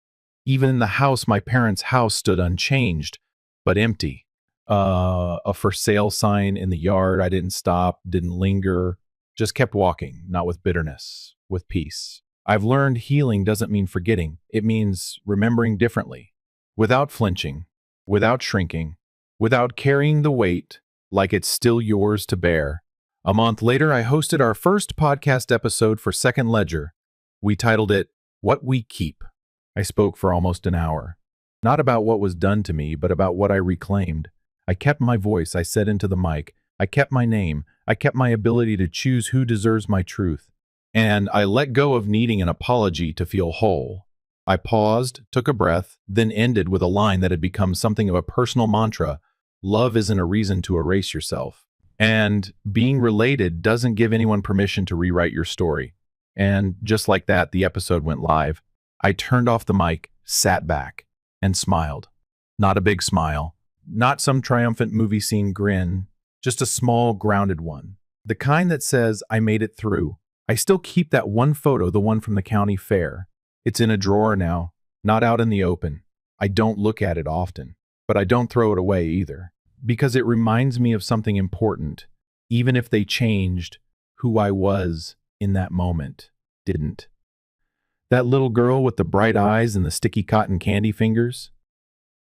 Even in the house, my parents' house stood unchanged, but empty. A for sale sign in the yard. I didn't stop, didn't linger, just kept walking, not with bitterness, with peace. I've learned healing doesn't mean forgetting. It means remembering differently, without flinching, without shrinking, without carrying the weight like it's still yours to bear. A month later, I hosted our first podcast episode for Second Ledger. We titled it, What We Keep. I spoke for almost an hour. Not about what was done to me, but about what I reclaimed. I kept my voice, I said into the mic. I kept my name. I kept my ability to choose who deserves my truth. And I let go of needing an apology to feel whole. I paused, took a breath, then ended with a line that had become something of a personal mantra. Love isn't a reason to erase yourself. And being related doesn't give anyone permission to rewrite your story. And just like that, the episode went live. I turned off the mic, sat back, and smiled. Not a big smile. Not some triumphant movie scene grin. Just a small, grounded one. The kind that says, I made it through. I still keep that one photo, the one from the county fair. It's in a drawer now, not out in the open. I don't look at it often, but I don't throw it away either, because it reminds me of something important, even if they changed who I was in that moment. Didn't. That little girl with the bright eyes and the sticky cotton candy fingers,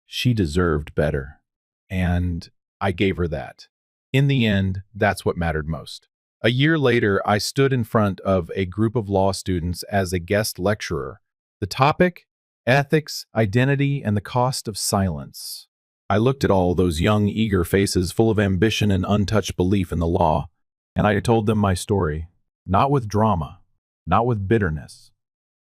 she deserved better. And I gave her that. In the end, that's what mattered most. A year later, I stood in front of a group of law students as a guest lecturer. The topic: ethics, identity, and the cost of silence. I looked at all those young, eager faces full of ambition and untouched belief in the law, and I told them my story, not with drama, not with bitterness,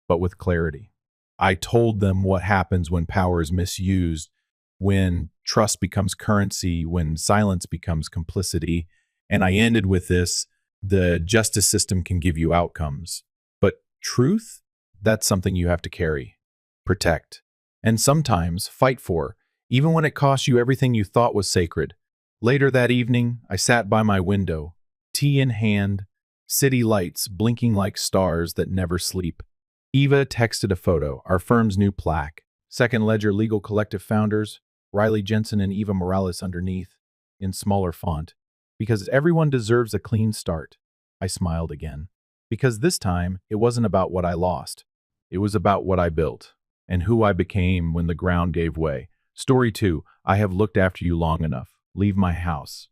but with clarity. I told them what happens when power is misused, when trust becomes currency, when silence becomes complicity, and I ended with this: the justice system can give you outcomes, but truth, that's something you have to carry, protect, and sometimes fight for, even when it costs you everything you thought was sacred. Later that evening, I sat by my window, tea in hand, city lights blinking like stars that never sleep. Eva texted a photo, our firm's new plaque, Second Ledger Legal Collective founders, Riley Jensen and Eva Morales underneath, in smaller font. Because everyone deserves a clean start. I smiled again. Because this time, it wasn't about what I lost. It was about what I built, and who I became when the ground gave way. Story 2, I have looked after you long enough. Leave my house.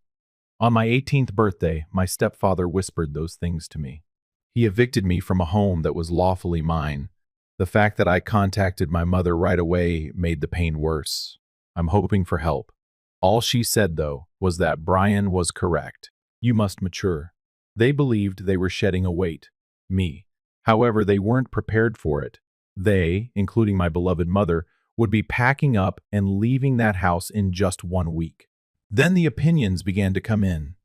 On my 18th birthday, my stepfather whispered those things to me. He evicted me from a home that was lawfully mine. The fact that I contacted my mother right away made the pain worse. I'm hoping for help. All she said, though, was that Brian was correct. You must mature. They believed they were shedding a weight. Me. However, they weren't prepared for it. They, including my beloved mother, would be packing up and leaving that house in just 1 week. Then the opinions began to come in.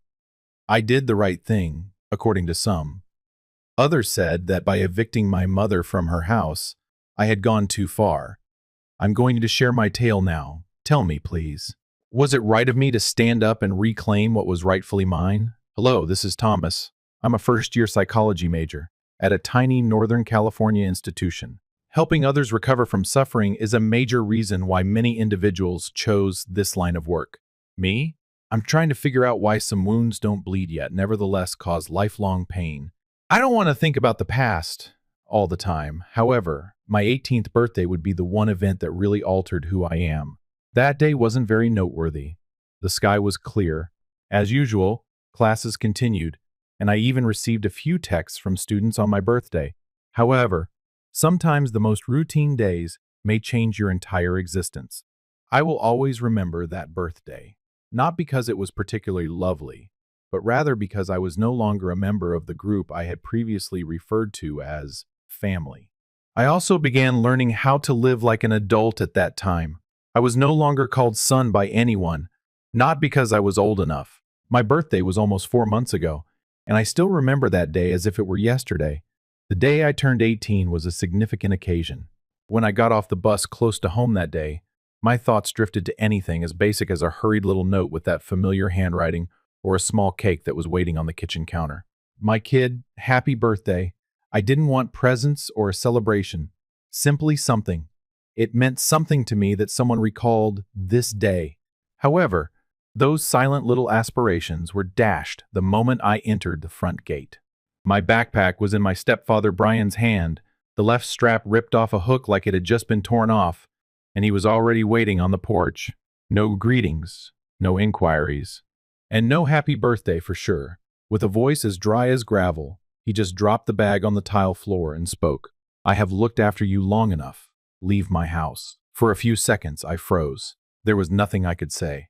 I did the right thing, according to some. Others said that by evicting my mother from her house, I had gone too far. I'm going to share my tale now. Tell me, please. Was it right of me to stand up and reclaim what was rightfully mine? Hello, this is Thomas. I'm a first-year psychology major at a tiny Northern California institution. Helping others recover from suffering is a major reason why many individuals chose this line of work. Me? I'm trying to figure out why some wounds don't bleed yet, nevertheless cause lifelong pain. I don't want to think about the past all the time. However, my 18th birthday would be the one event that really altered who I am. That day wasn't very noteworthy. The sky was clear. As usual, classes continued, and I even received a few texts from students on my birthday. However, sometimes the most routine days may change your entire existence. I will always remember that birthday, not because it was particularly lovely, but rather because I was no longer a member of the group I had previously referred to as family. I also began learning how to live like an adult at that time. I was no longer called son by anyone, not because I was old enough. My birthday was almost 4 months ago, and I still remember that day as if it were yesterday. The day I turned 18 was a significant occasion. When I got off the bus close to home that day, my thoughts drifted to anything as basic as a hurried little note with that familiar handwriting or a small cake that was waiting on the kitchen counter. My kid, happy birthday. I didn't want presents or a celebration, simply something. It meant something to me that someone recalled this day. However, those silent little aspirations were dashed the moment I entered the front gate. My backpack was in my stepfather Brian's hand, the left strap ripped off a hook like it had just been torn off, and he was already waiting on the porch. No greetings, no inquiries, and no happy birthday for sure. With a voice as dry as gravel, he just dropped the bag on the tile floor and spoke. I have looked after you long enough. Leave my house. For a few seconds, I froze. There was nothing I could say.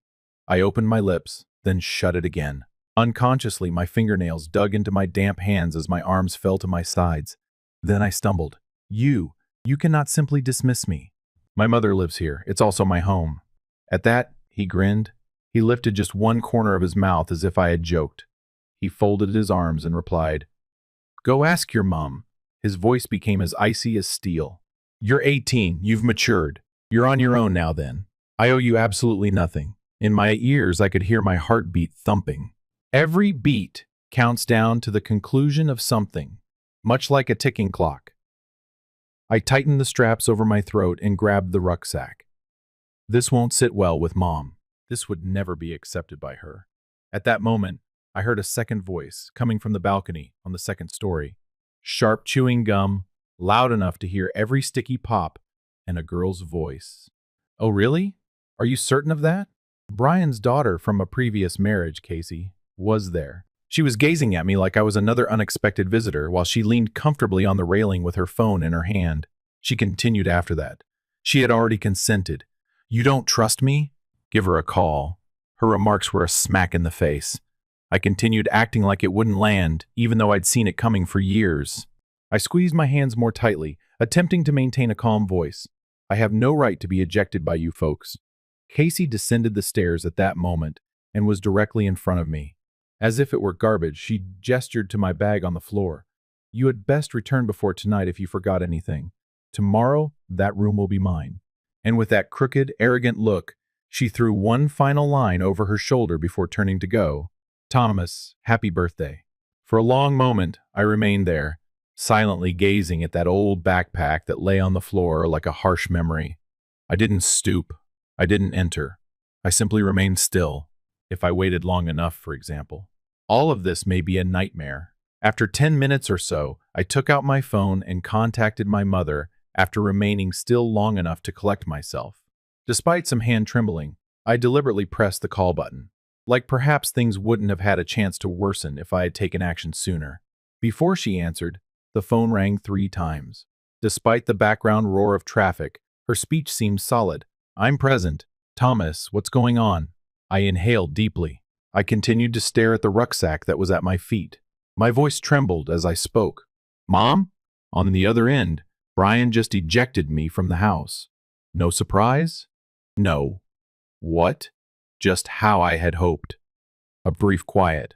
I opened my lips, then shut it again. Unconsciously, my fingernails dug into my damp hands as my arms fell to my sides. Then I stumbled. You cannot simply dismiss me. My mother lives here. It's also my home. At that, he grinned. He lifted just one corner of his mouth as if I had joked. He folded his arms and replied, Go ask your mom. His voice became as icy as steel. You're 18. You've matured. You're on your own now then. I owe you absolutely nothing. In my ears, I could hear my heartbeat thumping. Every beat counts down to the conclusion of something. much like a ticking clock. I tightened the straps over my throat and grabbed the rucksack. This won't sit well with Mom. This would never be accepted by her. At that moment, I heard a second voice coming from the balcony on the second story. Sharp chewing gum, loud enough to hear every sticky pop, and a girl's voice. Oh, really? Are you certain of that? Brian's daughter from a previous marriage, Casey, was there. She was gazing at me like I was another unexpected visitor while she leaned comfortably on the railing with her phone in her hand. She continued after that. She had already consented. You don't trust me? Give her a call. Her remarks were a smack in the face. I continued acting like it wouldn't land, even though I'd seen it coming for years. I squeezed my hands more tightly, attempting to maintain a calm voice. I have no right to be ejected by you folks. Casey descended the stairs at that moment and was directly in front of me. As if it were garbage, she gestured to my bag on the floor. You had best return before tonight if you forgot anything. Tomorrow, that room will be mine. And with that crooked, arrogant look, she threw one final line over her shoulder before turning to go. Thomas, happy birthday. For a long moment, I remained there, silently gazing at that old backpack that lay on the floor like a harsh memory. I didn't stoop. I didn't enter. I simply remained still. If I waited long enough, for example. All of this may be a nightmare. After 10 minutes or so, I took out my phone and contacted my mother after remaining still long enough to collect myself. Despite some hand trembling, I deliberately pressed the call button. Like perhaps things wouldn't have had a chance to worsen if I had taken action sooner. Before she answered, the phone rang 3 times. Despite the background roar of traffic, her speech seemed solid. I'm present. Thomas, what's going on? I inhaled deeply. I continued to stare at the rucksack that was at my feet. My voice trembled as I spoke. Mom? On the other end, Brian just ejected me from the house. No surprise? No. What? Just how I had hoped. A brief quiet.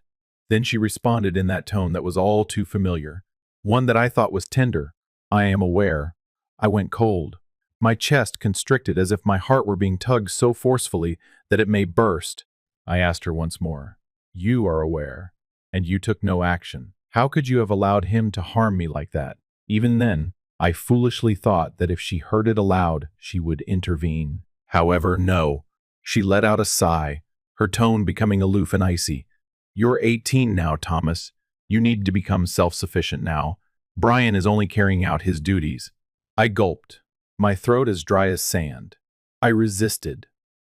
Then she responded in that tone that was all too familiar. One that I thought was tender. I am aware. I went cold. My chest constricted as if my heart were being tugged so forcefully that it may burst. I asked her once more. You are aware, and you took no action. How could you have allowed him to harm me like that? Even then, I foolishly thought that if she heard it aloud, she would intervene. However, no. She let out a sigh, her tone becoming aloof and icy. You're 18 now, Thomas. You need to become self-sufficient now. Brian is only carrying out his duties. I gulped, my throat as dry as sand. I resisted.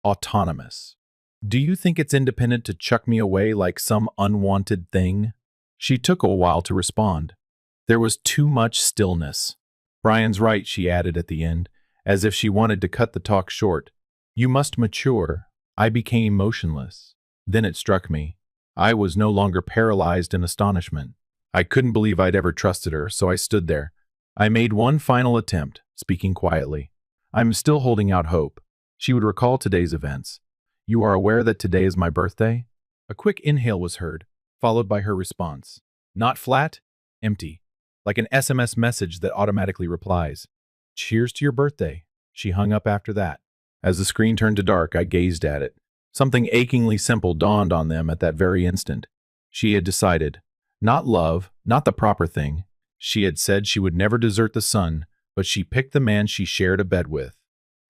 Autonomous. Do you think it's independent to chuck me away like some unwanted thing? She took a while to respond. There was too much stillness. Brian's right, she added at the end, as if she wanted to cut the talk short. You must mature. I became motionless. Then it struck me. I was no longer paralyzed in astonishment. I couldn't believe I'd ever trusted her, so I stood there. I made one final attempt, speaking quietly. I'm still holding out hope. She would recall today's events. You are aware that today is my birthday? A quick inhale was heard, followed by her response. Not flat, empty, like an SMS message that automatically replies. Cheers to your birthday. She hung up after that. As the screen turned to dark, I gazed at it. Something achingly simple dawned on them at that very instant. She had decided. Not love, not the proper thing. She had said she would never desert the son, but she picked the man she shared a bed with.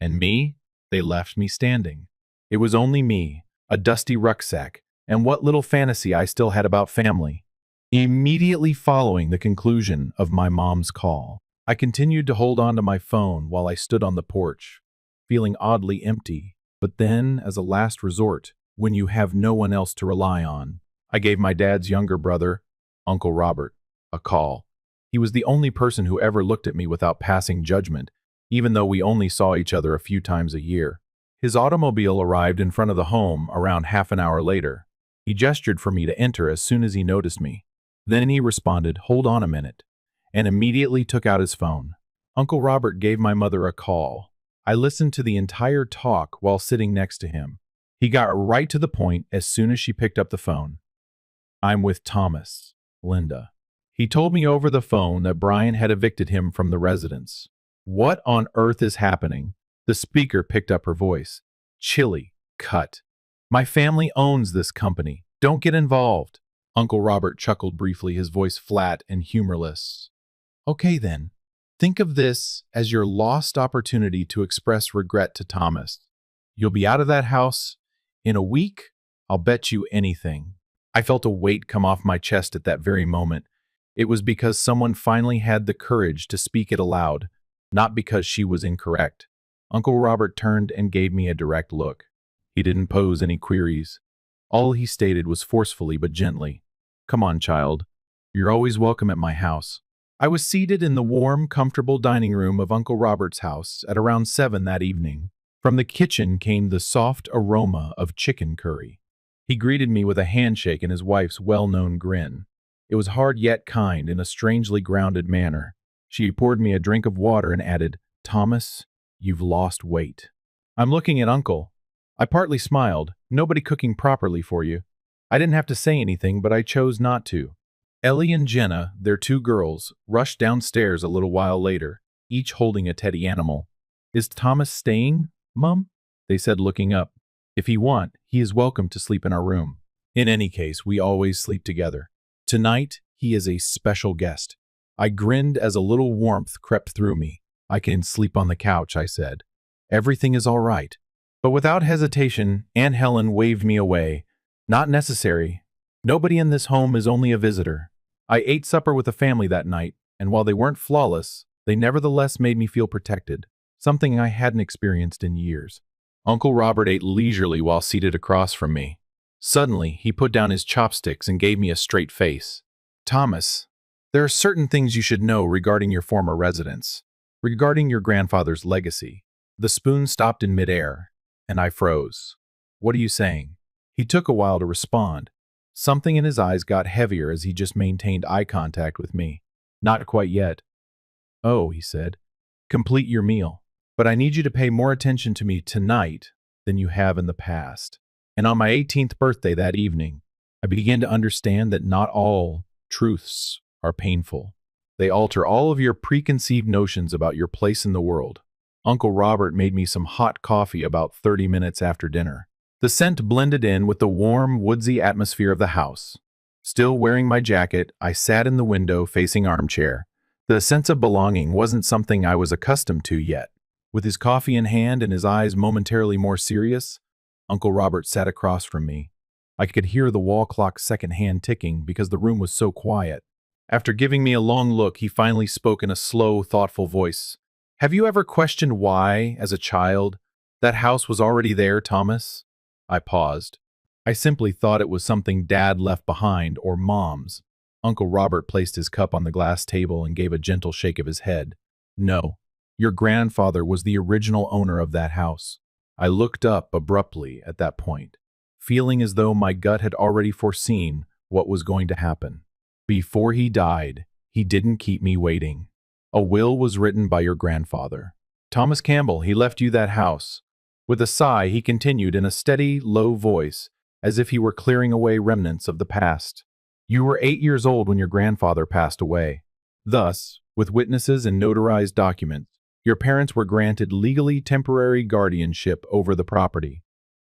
And me? They left me standing. It was only me, a dusty rucksack, and what little fantasy I still had about family. Immediately following the conclusion of my mom's call, I continued to hold on to my phone while I stood on the porch, feeling oddly empty. But then, as a last resort, when you have no one else to rely on, I gave my dad's younger brother, Uncle Robert, a call. He was the only person who ever looked at me without passing judgment, even though we only saw each other a few times a year. His automobile arrived in front of the home around half an hour later. He gestured for me to enter as soon as he noticed me. Then he responded, "Hold on a minute," and immediately took out his phone. Uncle Robert gave my mother a call. I listened to the entire talk while sitting next to him. He got right to the point as soon as she picked up the phone. I'm with Thomas, Linda. He told me over the phone that Brian had evicted him from the residence. What on earth is happening? The speaker picked up her voice. Chilly. Cut. My family owns this company. Don't get involved. Uncle Robert chuckled briefly, his voice flat and humorless. Okay then. Think of this as your lost opportunity to express regret to Thomas. You'll be out of that house in a week. I'll bet you anything. I felt a weight come off my chest at that very moment. It was because someone finally had the courage to speak it aloud, not because she was incorrect. Uncle Robert turned and gave me a direct look. He didn't pose any queries. All he stated was forcefully but gently, "Come on, child. You're always welcome at my house." I was seated in the warm, comfortable dining room of Uncle Robert's house at around 7 that evening. From the kitchen came the soft aroma of chicken curry. He greeted me with a handshake and his wife's well-known grin. It was hard yet kind in a strangely grounded manner. She poured me a drink of water and added, "Thomas, you've lost weight." I'm looking at Uncle. I partly smiled. Nobody cooking properly for you. I didn't have to say anything, but I chose not to. Ellie and Jenna, their 2 girls, rushed downstairs a little while later, each holding a teddy animal. "Is Thomas staying, Mum?" they said, looking up. "If he want, he is welcome to sleep in our room. In any case, we always sleep together. Tonight, he is a special guest." I grinned as a little warmth crept through me. "I can sleep on the couch," I said. "Everything is all right." But without hesitation, Aunt Helen waved me away. "Not necessary. Nobody in this home is only a visitor." I ate supper with the family that night, and while they weren't flawless, they nevertheless made me feel protected, something I hadn't experienced in years. Uncle Robert ate leisurely while seated across from me. Suddenly, he put down his chopsticks and gave me a straight face. "Thomas, there are certain things you should know regarding your former residence, regarding your grandfather's legacy." The spoon stopped in midair, and I froze. "What are you saying?" He took a while to respond. Something in his eyes got heavier as he just maintained eye contact with me. "Not quite yet." "Oh," he said, "complete your meal. But I need you to pay more attention to me tonight than you have in the past." And on my 18th birthday that evening, I began to understand that not all truths are painful. They alter all of your preconceived notions about your place in the world. Uncle Robert made me some hot coffee about 30 minutes after dinner. The scent blended in with the warm, woodsy atmosphere of the house. Still wearing my jacket, I sat in the window facing armchair. The sense of belonging wasn't something I was accustomed to yet. With his coffee in hand and his eyes momentarily more serious, Uncle Robert sat across from me. I could hear the wall clock's second hand ticking because the room was so quiet. After giving me a long look, he finally spoke in a slow, thoughtful voice. "Have you ever questioned why, as a child, that house was already there, Thomas?" I paused. "I simply thought it was something Dad left behind, or Mom's." Uncle Robert placed his cup on the glass table and gave a gentle shake of his head. "No, your grandfather was the original owner of that house." I looked up abruptly at that point, feeling as though my gut had already foreseen what was going to happen. "Before he died, he didn't keep me waiting. A will was written by your grandfather. Thomas Campbell, he left you that house." With a sigh, he continued in a steady, low voice, as if he were clearing away remnants of the past. "You were 8 years old when your grandfather passed away. Thus, with witnesses and notarized documents, your parents were granted legally temporary guardianship over the property."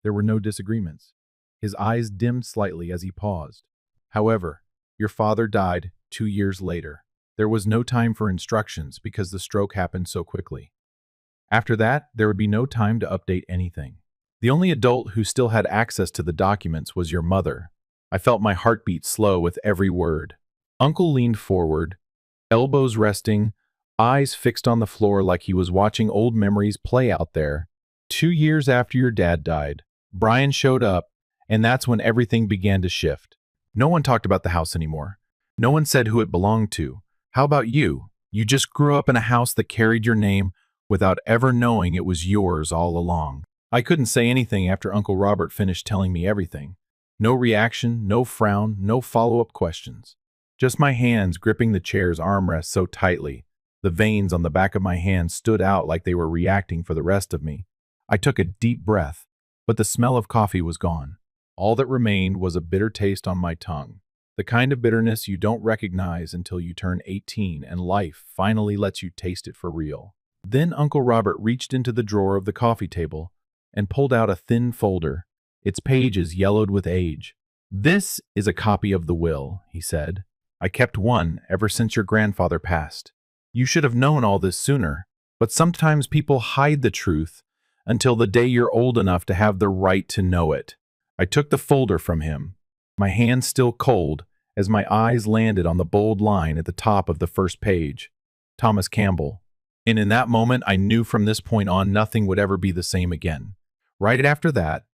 There were no disagreements. His eyes dimmed slightly as he paused. "However, your father died 2 years later. There was no time for instructions because the stroke happened so quickly. After that, there would be no time to update anything. The only adult who still had access to the documents was your mother." I felt my heartbeat slow with every word. Uncle leaned forward, elbows resting, eyes fixed on the floor like he was watching old memories play out there. 2 years after your dad died, Brian showed up, and that's when everything began to shift. No one talked about the house anymore. No one said who it belonged to. How about you? You just grew up in a house that carried your name without ever knowing it was yours all along. I couldn't say anything after Uncle Robert finished telling me everything. No reaction, no frown, no follow-up questions. Just my hands gripping the chair's armrest so tightly. The veins on the back of my hands stood out like they were reacting for the rest of me. I took a deep breath, but the smell of coffee was gone. All that remained was a bitter taste on my tongue. The kind of bitterness you don't recognize until you turn 18 and life finally lets you taste it for real. Then Uncle Robert reached into the drawer of the coffee table and pulled out a thin folder, its pages yellowed with age. "This is a copy of the will," he said. "I kept one ever since your grandfather passed. You should have known all this sooner, but sometimes people hide the truth until the day you're old enough to have the right to know it. I took the folder from him, my hand still cold, as my eyes landed on the bold line at the top of the first page. Thomas Campbell. And in that moment, I knew from this point on nothing would ever be the same again. Right after that,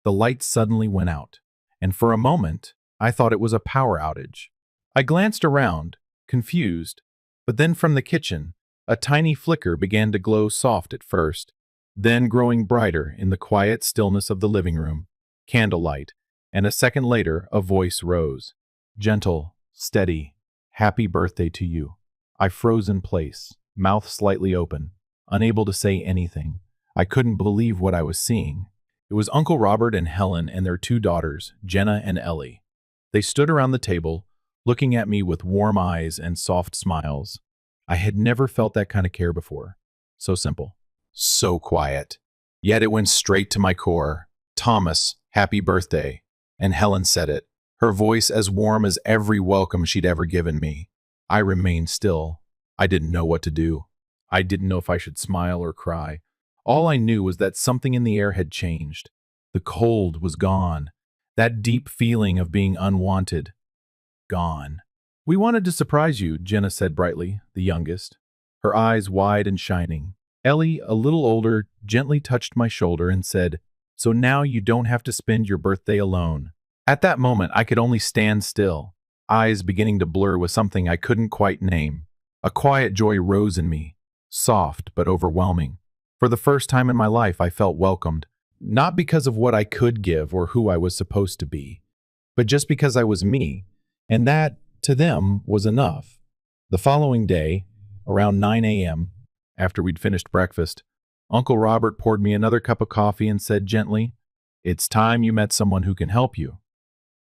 the light suddenly went out, and for a moment, I thought it was a power outage. I glanced around, confused, but then from the kitchen, a tiny flicker began to glow soft at first, then growing brighter in the quiet stillness of the living room. Candlelight, and a second later, a voice rose. Gentle, steady, happy birthday to you. I froze in place, mouth slightly open, unable to say anything. I couldn't believe what I was seeing. It was Uncle Robert and Helen and their two daughters, Jenna and Ellie. They stood around the table, looking at me with warm eyes and soft smiles. I had never felt that kind of care before. So simple, so quiet. Yet it went straight to my core. Thomas, happy birthday. And Helen said it, her voice as warm as every welcome she'd ever given me. I remained still. I didn't know what to do. I didn't know if I should smile or cry. All I knew was that something in the air had changed. The cold was gone. That deep feeling of being unwanted. Gone. We wanted to surprise you, Jenna said brightly, the youngest, her eyes wide and shining. Ellie, a little older, gently touched my shoulder and said, "So now you don't have to spend your birthday alone." At that moment, I could only stand still, eyes beginning to blur with something I couldn't quite name. A quiet joy rose in me, soft but overwhelming. For the first time in my life, I felt welcomed, not because of what I could give or who I was supposed to be, but just because I was me, and that, to them, was enough. The following day, around 9 a.m., after we'd finished breakfast, Uncle Robert poured me another cup of coffee and said gently, "It's time you met someone who can help you."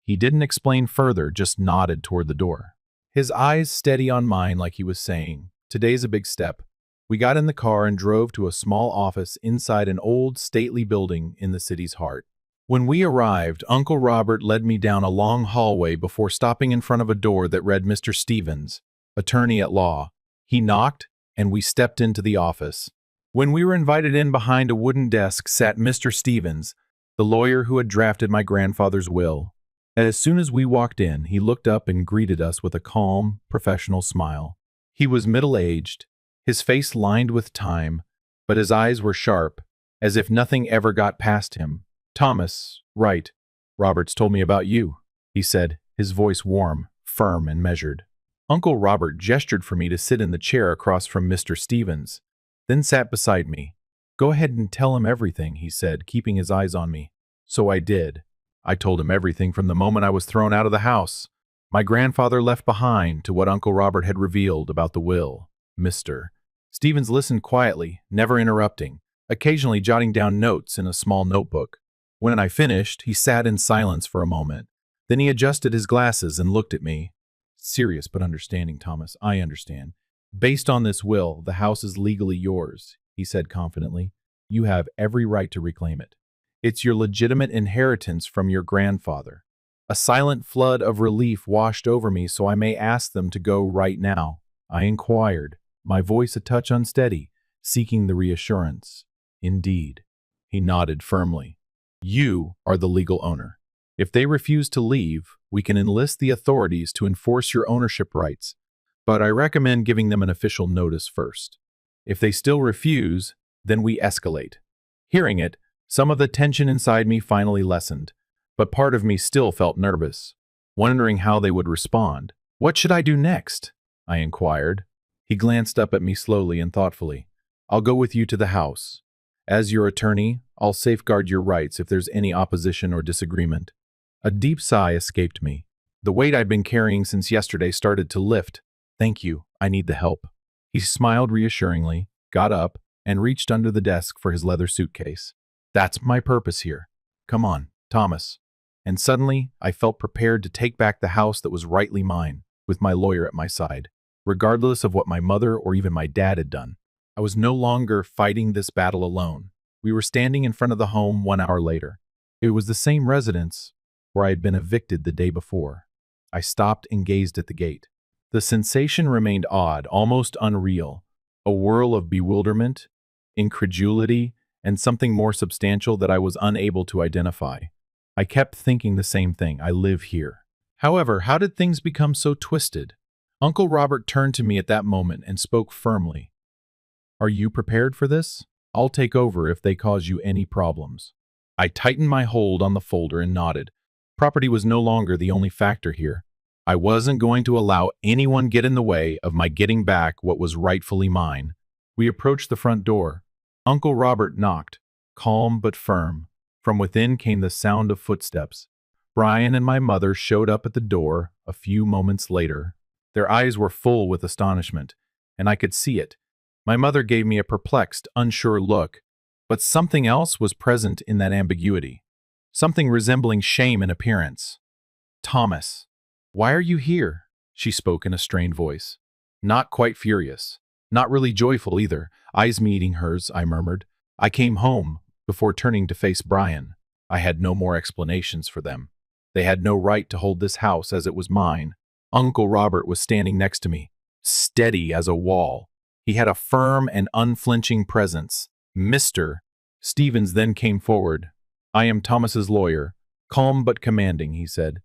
He didn't explain further, just nodded toward the door. His eyes steady on mine like he was saying, "Today's a big step." We got in the car and drove to a small office inside an old, stately building in the city's heart. When we arrived, Uncle Robert led me down a long hallway before stopping in front of a door that read Mr. Stevens, attorney at law. He knocked, and we stepped into the office. When we were invited in, behind a wooden desk sat Mr. Stevens, the lawyer who had drafted my grandfather's will. And as soon as we walked in, he looked up and greeted us with a calm, professional smile. He was middle-aged, his face lined with time, but his eyes were sharp, as if nothing ever got past him. "Thomas, right. Roberts told me about you," he said, his voice warm, firm, and measured. Uncle Robert gestured for me to sit in the chair across from Mr. Stevens, then sat beside me. "Go ahead and tell him everything," he said, keeping his eyes on me. So I did. I told him everything from the moment I was thrown out of the house, my grandfather left behind, to what Uncle Robert had revealed about the will. Mr. Stevens listened quietly, never interrupting, occasionally jotting down notes in a small notebook. When I finished, he sat in silence for a moment. Then he adjusted his glasses and looked at me. "Serious but understanding, Thomas. I understand. Based on this will, the house is legally yours," he said confidently. "You have every right to reclaim it. It's your legitimate inheritance from your grandfather." A silent flood of relief washed over me, "So I may ask them to go right now?" I inquired, my voice a touch unsteady, seeking the reassurance. "Indeed." He nodded firmly. "You are the legal owner. If they refuse to leave, we can enlist the authorities to enforce your ownership rights, but I recommend giving them an official notice first. If they still refuse, then we escalate." Hearing it, some of the tension inside me finally lessened, but part of me still felt nervous, wondering how they would respond. "What should I do next?" I inquired. He glanced up at me slowly and thoughtfully. "I'll go with you to the house. As your attorney, I'll safeguard your rights if there's any opposition or disagreement." A deep sigh escaped me. The weight I'd been carrying since yesterday started to lift. "Thank you. I need the help." He smiled reassuringly, got up, and reached under the desk for his leather suitcase. "That's my purpose here. Come on, Thomas." And suddenly, I felt prepared to take back the house that was rightly mine, with my lawyer at my side, regardless of what my mother or even my dad had done. I was no longer fighting this battle alone. We were standing in front of the home 1 hour later. It was the same residence where I had been evicted the day before. I stopped and gazed at the gate. The sensation remained odd, almost unreal, a whirl of bewilderment, incredulity, and something more substantial that I was unable to identify. I kept thinking the same thing. I live here. However, how did things become so twisted? Uncle Robert turned to me at that moment and spoke firmly. Are you prepared for this? I'll take over if they cause you any problems. I tightened my hold on the folder and nodded. Property was no longer the only factor here. I wasn't going to allow anyone get in the way of my getting back what was rightfully mine. We approached the front door. Uncle Robert knocked, calm but firm. From within came the sound of footsteps. Brian and my mother showed up at the door a few moments later. Their eyes were full with astonishment, and I could see it. My mother gave me a perplexed, unsure look, but something else was present in that ambiguity. Something resembling shame in appearance. Thomas, why are you here? She spoke in a strained voice. Not quite furious. Not really joyful either. Eyes meeting hers, I murmured. I came home, before turning to face Brian. I had no more explanations for them. They had no right to hold this house as it was mine. Uncle Robert was standing next to me, steady as a wall. He had a firm and unflinching presence. Mr. Stevens then came forward. I am Thomas's lawyer. Calm but commanding, he said.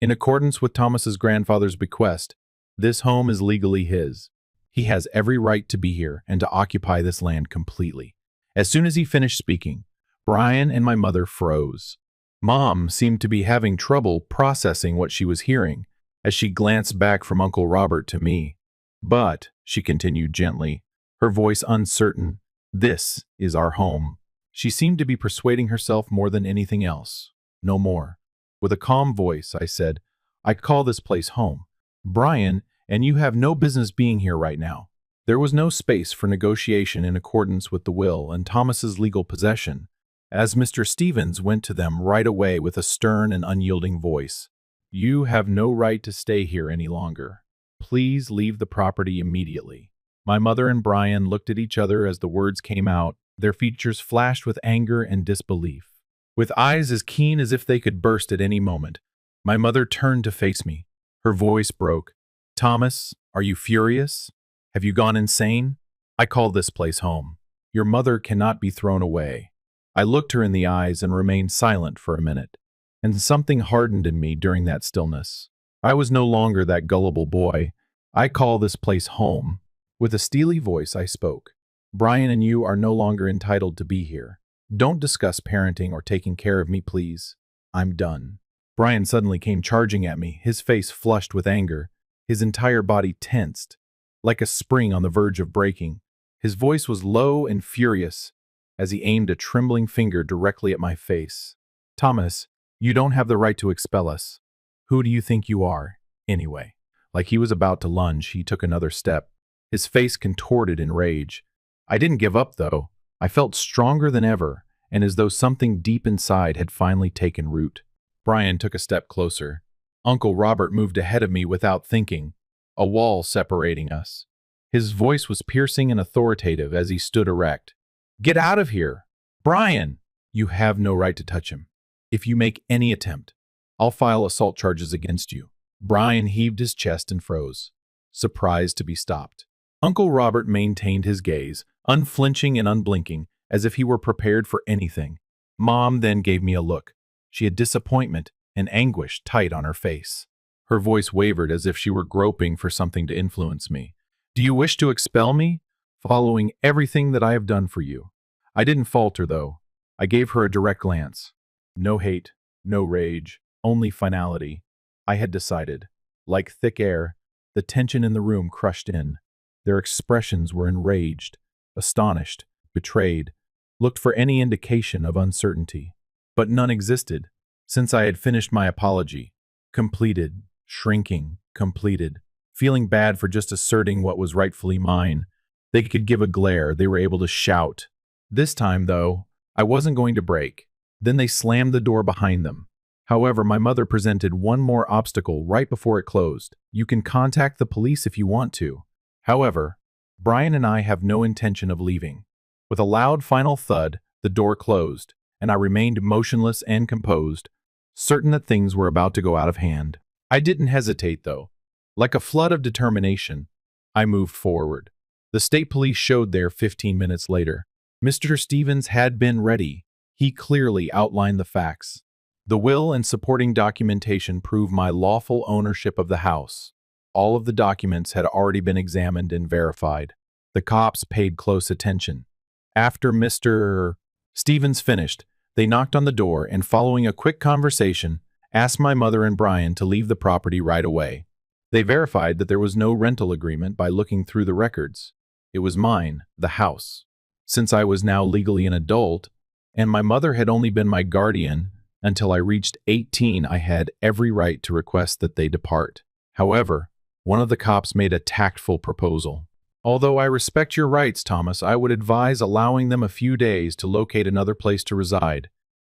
In accordance with Thomas's grandfather's bequest, this home is legally his. He has every right to be here and to occupy this land completely. As soon as he finished speaking, Brian and my mother froze. Mom seemed to be having trouble processing what she was hearing as she glanced back from Uncle Robert to me. But, she continued gently, her voice uncertain, this is our home. She seemed to be persuading herself more than anything else. No more. With a calm voice, I said, I call this place home. Brian, and you have no business being here right now. There was no space for negotiation in accordance with the will and Thomas's legal possession, as Mr. Stevens went to them right away with a stern and unyielding voice. You have no right to stay here any longer. Please leave the property immediately. My mother and Brian looked at each other as the words came out. Their features flashed with anger and disbelief. With eyes as keen as if they could burst at any moment, my mother turned to face me. Her voice broke. Thomas, are you furious? Have you gone insane? I call this place home. Your mother cannot be thrown away. I looked her in the eyes and remained silent for a minute, and something hardened in me during that stillness. I was no longer that gullible boy. I call this place home. With a steely voice, I spoke. Brian and you are no longer entitled to be here. Don't discuss parenting or taking care of me, please. I'm done. Brian suddenly came charging at me, his face flushed with anger, his entire body tensed, like a spring on the verge of breaking. His voice was low and furious as he aimed a trembling finger directly at my face. Thomas, you don't have the right to expel us. Who do you think you are, anyway? Like he was about to lunge, he took another step, his face contorted in rage. I didn't give up, though. I felt stronger than ever, and as though something deep inside had finally taken root. Brian took a step closer. Uncle Robert moved ahead of me without thinking, a wall separating us. His voice was piercing and authoritative as he stood erect. Get out of here! Brian! You have no right to touch him. If you make any attempt, I'll file assault charges against you. Brian heaved his chest and froze, surprised to be stopped. Uncle Robert maintained his gaze, unflinching and unblinking, as if he were prepared for anything. Mom then gave me a look. She had disappointment and anguish tight on her face. Her voice wavered as if she were groping for something to influence me. Do you wish to expel me? Following everything that I have done for you. I didn't falter, though. I gave her a direct glance. No hate, no rage, only finality. I had decided. Like thick air, the tension in the room crushed in. Their expressions were enraged, astonished, betrayed, looked for any indication of uncertainty. But none existed, since I had finished my apology. Completed, shrinking, completed, feeling bad for just asserting what was rightfully mine. They could give a glare, they were able to shout. This time, though, I wasn't going to break. Then they slammed the door behind them. However, my mother presented one more obstacle right before it closed. You can contact the police if you want to. However, Brian and I have no intention of leaving. With a loud final thud, the door closed, and I remained motionless and composed, certain that things were about to go out of hand. I didn't hesitate, though. Like a flood of determination, I moved forward. The state police showed there 15 minutes later. Mr. Stevens had been ready. He clearly outlined the facts. The will and supporting documentation prove my lawful ownership of the house. All of the documents had already been examined and verified. The cops paid close attention. After Mr. Stevens finished, they knocked on the door and, following a quick conversation, asked my mother and Brian to leave the property right away. They verified that there was no rental agreement by looking through the records. It was mine, the house. Since I was now legally an adult, and my mother had only been my guardian until I reached 18, I had every right to request that they depart. However, one of the cops made a tactful proposal. Although I respect your rights, Thomas, I would advise allowing them a few days to locate another place to reside.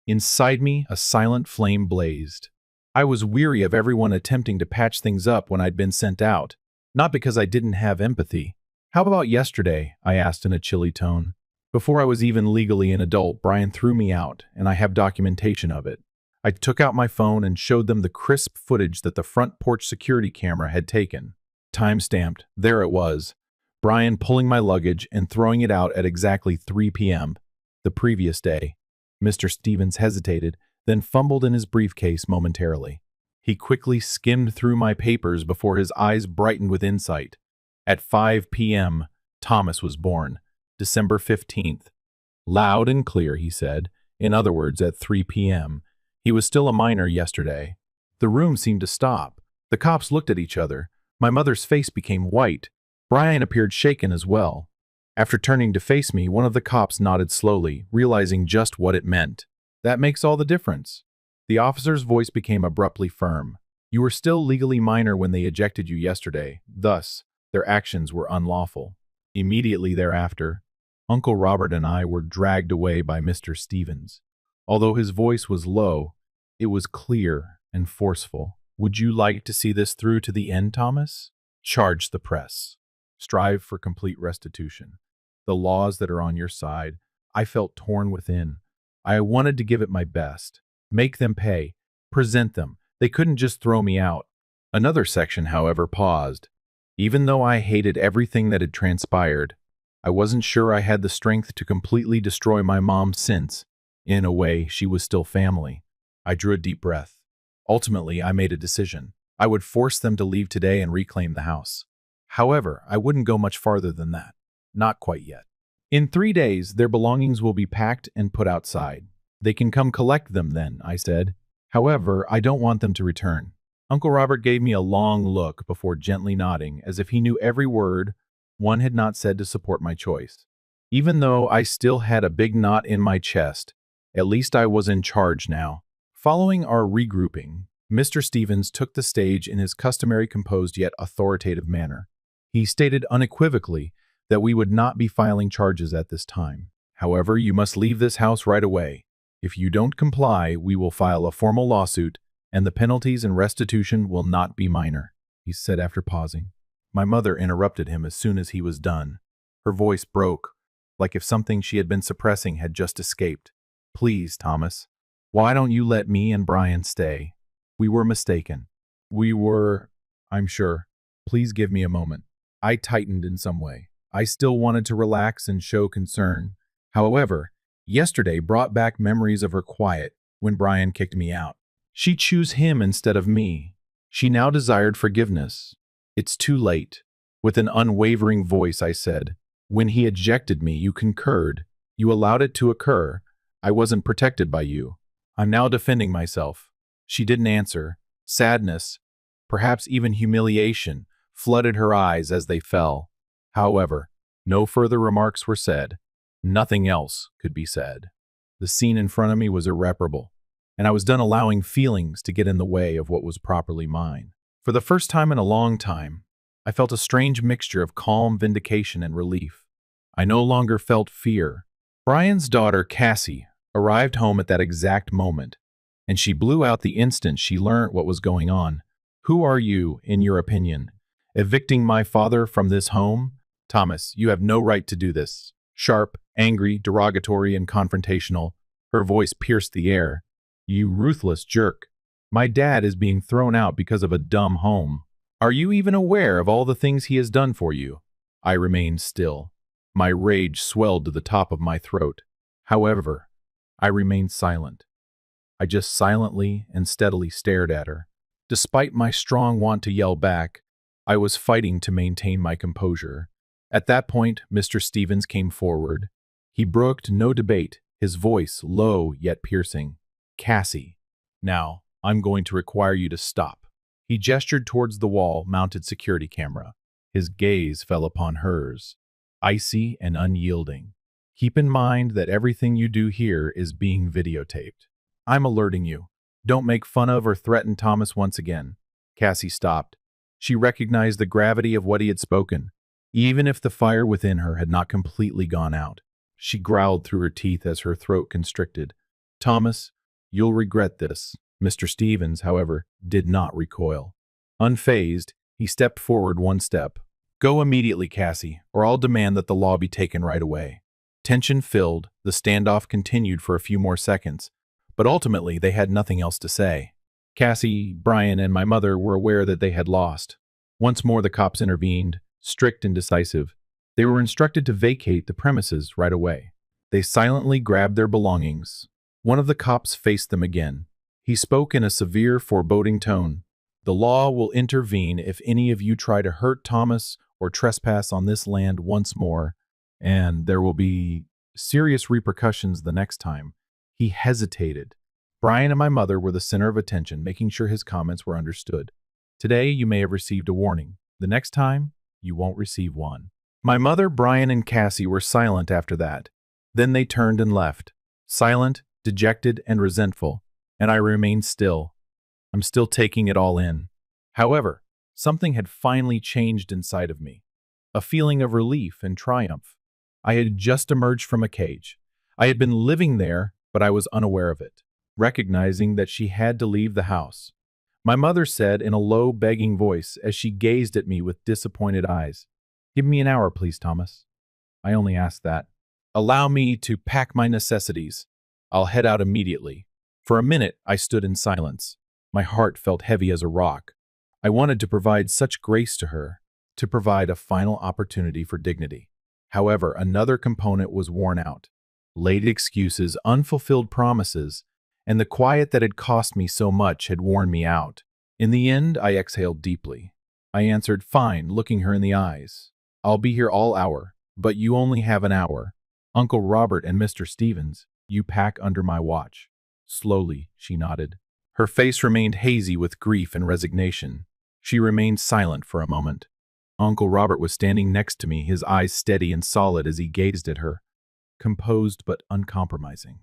Inside me, a silent flame blazed. I was weary of everyone attempting to patch things up when I'd been sent out, not because I didn't have empathy. How about yesterday? I asked in a chilly tone. Before I was even legally an adult, Brian threw me out, and I have documentation of it. I took out my phone and showed them the crisp footage that the front porch security camera had taken. Time-stamped, there it was. Brian pulling my luggage and throwing it out at exactly 3 p.m. the previous day. Mr. Stevens hesitated, then fumbled in his briefcase momentarily. He quickly skimmed through my papers before his eyes brightened with insight. At 5 p.m., Thomas was born, December 15th. Loud and clear, he said. In other words, at 3 p.m. He was still a minor yesterday. The room seemed to stop. The cops looked at each other. My mother's face became white. Brian appeared shaken as well. After turning to face me, one of the cops nodded slowly, realizing just what it meant. That makes all the difference. The officer's voice became abruptly firm. You were still legally minor when they ejected you yesterday. Thus, their actions were unlawful. Immediately thereafter, Uncle Robert and I were dragged away by Mr. Stevens. Although his voice was low, it was clear and forceful. Would you like to see this through to the end, Thomas? Charge the press. Strive for complete restitution. The laws that are on your side. I felt torn within. I wanted to give it my best. Make them pay. Present them. They couldn't just throw me out. Another section, however, paused. Even though I hated everything that had transpired, I wasn't sure I had the strength to completely destroy my mom since, in a way, she was still family. I drew a deep breath. Ultimately, I made a decision. I would force them to leave today and reclaim the house. However, I wouldn't go much farther than that. Not quite yet. In 3 days, their belongings will be packed and put outside. They can come collect them then, I said. However, I don't want them to return. Uncle Robert gave me a long look before gently nodding, as if he knew every word one had not said to support my choice. Even though I still had a big knot in my chest, at least I was in charge now. Following our regrouping, Mr. Stevens took the stage in his customary composed yet authoritative manner. He stated unequivocally that we would not be filing charges at this time. However, you must leave this house right away. If you don't comply, we will file a formal lawsuit, and the penalties and restitution will not be minor, he said after pausing. My mother interrupted him as soon as he was done. Her voice broke, like if something she had been suppressing had just escaped. Please, Thomas, why don't you let me and Brian stay? We were mistaken. We were, I'm sure. Please give me a moment. I tightened in some way. I still wanted to relax and show concern. However, yesterday brought back memories of her quiet when Brian kicked me out. She chose him instead of me. She now desired forgiveness. It's too late. With an unwavering voice, I said, when he ejected me, you concurred. You allowed it to occur. I wasn't protected by you. I'm now defending myself. She didn't answer. Sadness, perhaps even humiliation, flooded her eyes as they fell. However, no further remarks were said. Nothing else could be said. The scene in front of me was irreparable, and I was done allowing feelings to get in the way of what was properly mine. For the first time in a long time, I felt a strange mixture of calm vindication and relief. I no longer felt fear. Brian's daughter, Cassie, arrived home at that exact moment, and she blew out the instant she learned what was going on. Who are you, in your opinion, evicting my father from this home? Thomas, you have no right to do this. Sharp, angry, derogatory, and confrontational, her voice pierced the air. You ruthless jerk. My dad is being thrown out because of a dumb home. Are you even aware of all the things he has done for you? I remained still. My rage swelled to the top of my throat. However, I remained silent. I just silently and steadily stared at her. Despite my strong want to yell back, I was fighting to maintain my composure. At that point, Mr. Stevens came forward. He brooked no debate, his voice low yet piercing. Cassie, now, I'm going to require you to stop. He gestured towards the wall-mounted security camera. His gaze fell upon hers, icy and unyielding. Keep in mind that everything you do here is being videotaped. I'm alerting you. Don't make fun of or threaten Thomas once again. Cassie stopped. She recognized the gravity of what he had spoken, even if the fire within her had not completely gone out. She growled through her teeth as her throat constricted. Thomas, you'll regret this. Mr. Stevens, however, did not recoil. Unfazed, he stepped forward one step. Go immediately, Cassie, or I'll demand that the law be taken right away. Tension filled, the standoff continued for a few more seconds, but ultimately they had nothing else to say. Cassie, Brian, and my mother were aware that they had lost. Once more the cops intervened, strict and decisive. They were instructed to vacate the premises right away. They silently grabbed their belongings. One of the cops faced them again. He spoke in a severe, foreboding tone. The law will intervene if any of you try to hurt Thomas or trespass on this land once more, and there will be serious repercussions the next time. He hesitated. Brian and my mother were the center of attention, making sure his comments were understood. Today, you may have received a warning. The next time, you won't receive one. My mother, Brian, and Cassie were silent after that. Then they turned and left, silent, dejected, and resentful, and I remained still. I'm still taking it all in. However, something had finally changed inside of me. A feeling of relief and triumph. I had just emerged from a cage. I had been living there, but I was unaware of it, recognizing that she had to leave the house. My mother said in a low, begging voice as she gazed at me with disappointed eyes, "Give me an hour, please, Thomas." I only asked that. "Allow me to pack my necessities. I'll head out immediately." For a minute, I stood in silence. My heart felt heavy as a rock. I wanted to provide such grace to her, to provide a final opportunity for dignity. However, another component was worn out. Late excuses, unfulfilled promises, and the quiet that had cost me so much had worn me out. In the end, I exhaled deeply. I answered, "Fine," looking her in the eyes. "I'll be here all hour, but you only have an hour. Uncle Robert and Mr. Stevens, you pack under my watch." Slowly, she nodded. Her face remained hazy with grief and resignation. She remained silent for a moment. Uncle Robert was standing next to me, his eyes steady and solid as he gazed at her, composed but uncompromising.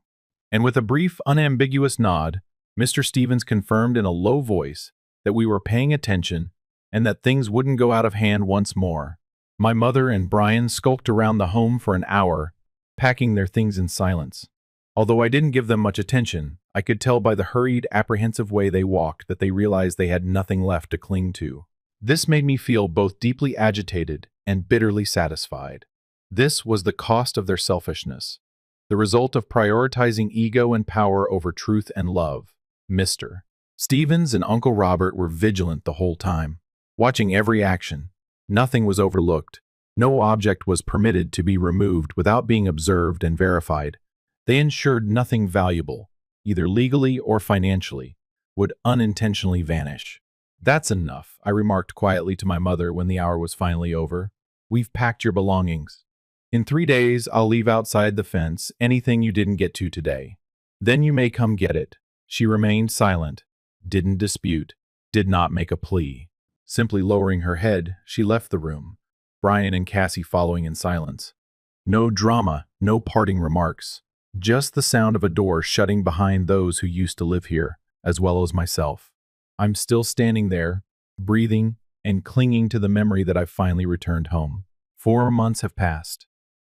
And with a brief, unambiguous nod, Mr. Stevens confirmed in a low voice that we were paying attention and that things wouldn't go out of hand once more. My mother and Brian skulked around the home for an hour, packing their things in silence. Although I didn't give them much attention, I could tell by the hurried, apprehensive way they walked that they realized they had nothing left to cling to. This made me feel both deeply agitated and bitterly satisfied. This was the cost of their selfishness, the result of prioritizing ego and power over truth and love. Mr. Stevens and Uncle Robert were vigilant the whole time, watching every action. Nothing was overlooked. No object was permitted to be removed without being observed and verified. They ensured nothing valuable, either legally or financially, would unintentionally vanish. "That's enough," I remarked quietly to my mother when the hour was finally over. "We've packed your belongings. In 3 days, I'll leave outside the fence anything you didn't get to today. Then you may come get it." She remained silent, didn't dispute, did not make a plea. Simply lowering her head, she left the room, Brian and Cassie following in silence. No drama, no parting remarks. Just the sound of a door shutting behind those who used to live here, as well as myself. I'm still standing there, breathing and clinging to the memory that I've finally returned home. 4 months have passed.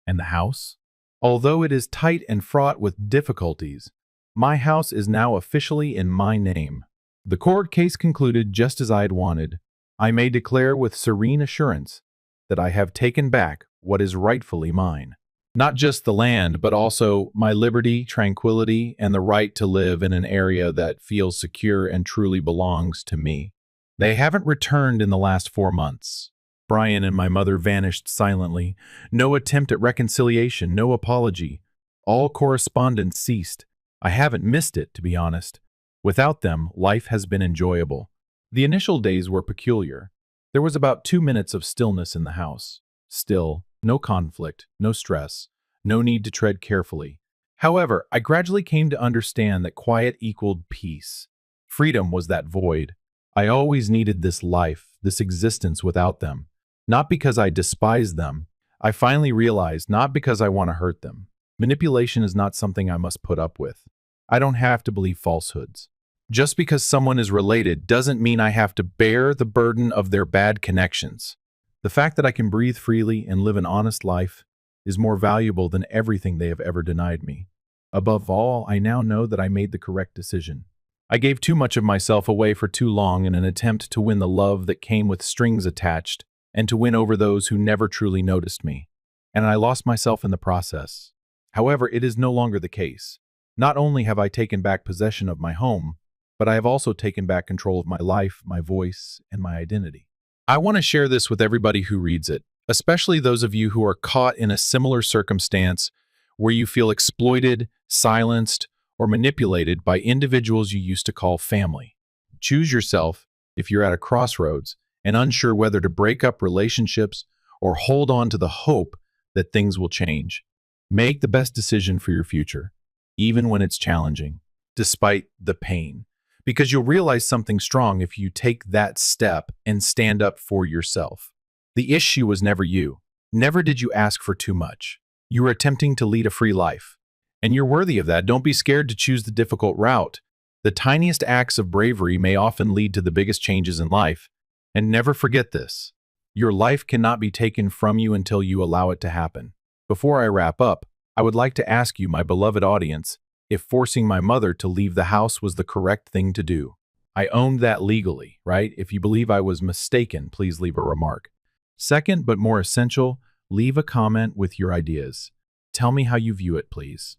And the house? Although it is tight and fraught with difficulties, my house is now officially in my name. The court case concluded just as I had wanted. I may declare with serene assurance that I have taken back what is rightfully mine. Not just the land, but also my liberty, tranquility, and the right to live in an area that feels secure and truly belongs to me. They haven't returned in the last 4 months. Brian and my mother vanished silently. No attempt at reconciliation, no apology. All correspondence ceased. I haven't missed it, to be honest. Without them, life has been enjoyable. The initial days were peculiar. There was about 2 minutes of stillness in the house. Still, no conflict, no stress, no need to tread carefully. However, I gradually came to understand that quiet equaled peace. Freedom was that void. I always needed this life, this existence without them. Not because I despised them. I finally realized not because I want to hurt them. Manipulation is not something I must put up with. I don't have to believe falsehoods. Just because someone is related doesn't mean I have to bear the burden of their bad connections. The fact that I can breathe freely and live an honest life is more valuable than everything they have ever denied me. Above all, I now know that I made the correct decision. I gave too much of myself away for too long in an attempt to win the love that came with strings attached and to win over those who never truly noticed me. And I lost myself in the process. However, it is no longer the case. Not only have I taken back possession of my home, but I have also taken back control of my life, my voice, and my identity. I want to share this with everybody who reads it, especially those of you who are caught in a similar circumstance where you feel exploited, silenced, or manipulated by individuals you used to call family. Choose yourself if you're at a crossroads and unsure whether to break up relationships or hold on to the hope that things will change. Make the best decision for your future, even when it's challenging, despite the pain, because you'll realize something strong if you take that step and stand up for yourself. The issue was never you. Never did you ask for too much. You were attempting to lead a free life. And you're worthy of that. Don't be scared to choose the difficult route. The tiniest acts of bravery may often lead to the biggest changes in life. And never forget this. Your life cannot be taken from you until you allow it to happen. Before I wrap up, I would like to ask you, my beloved audience, if forcing my mother to leave the house was the correct thing to do. I owned that legally, right? If you believe I was mistaken, please leave a remark. Second, but more essential, leave a comment with your ideas. Tell me how you view it, please.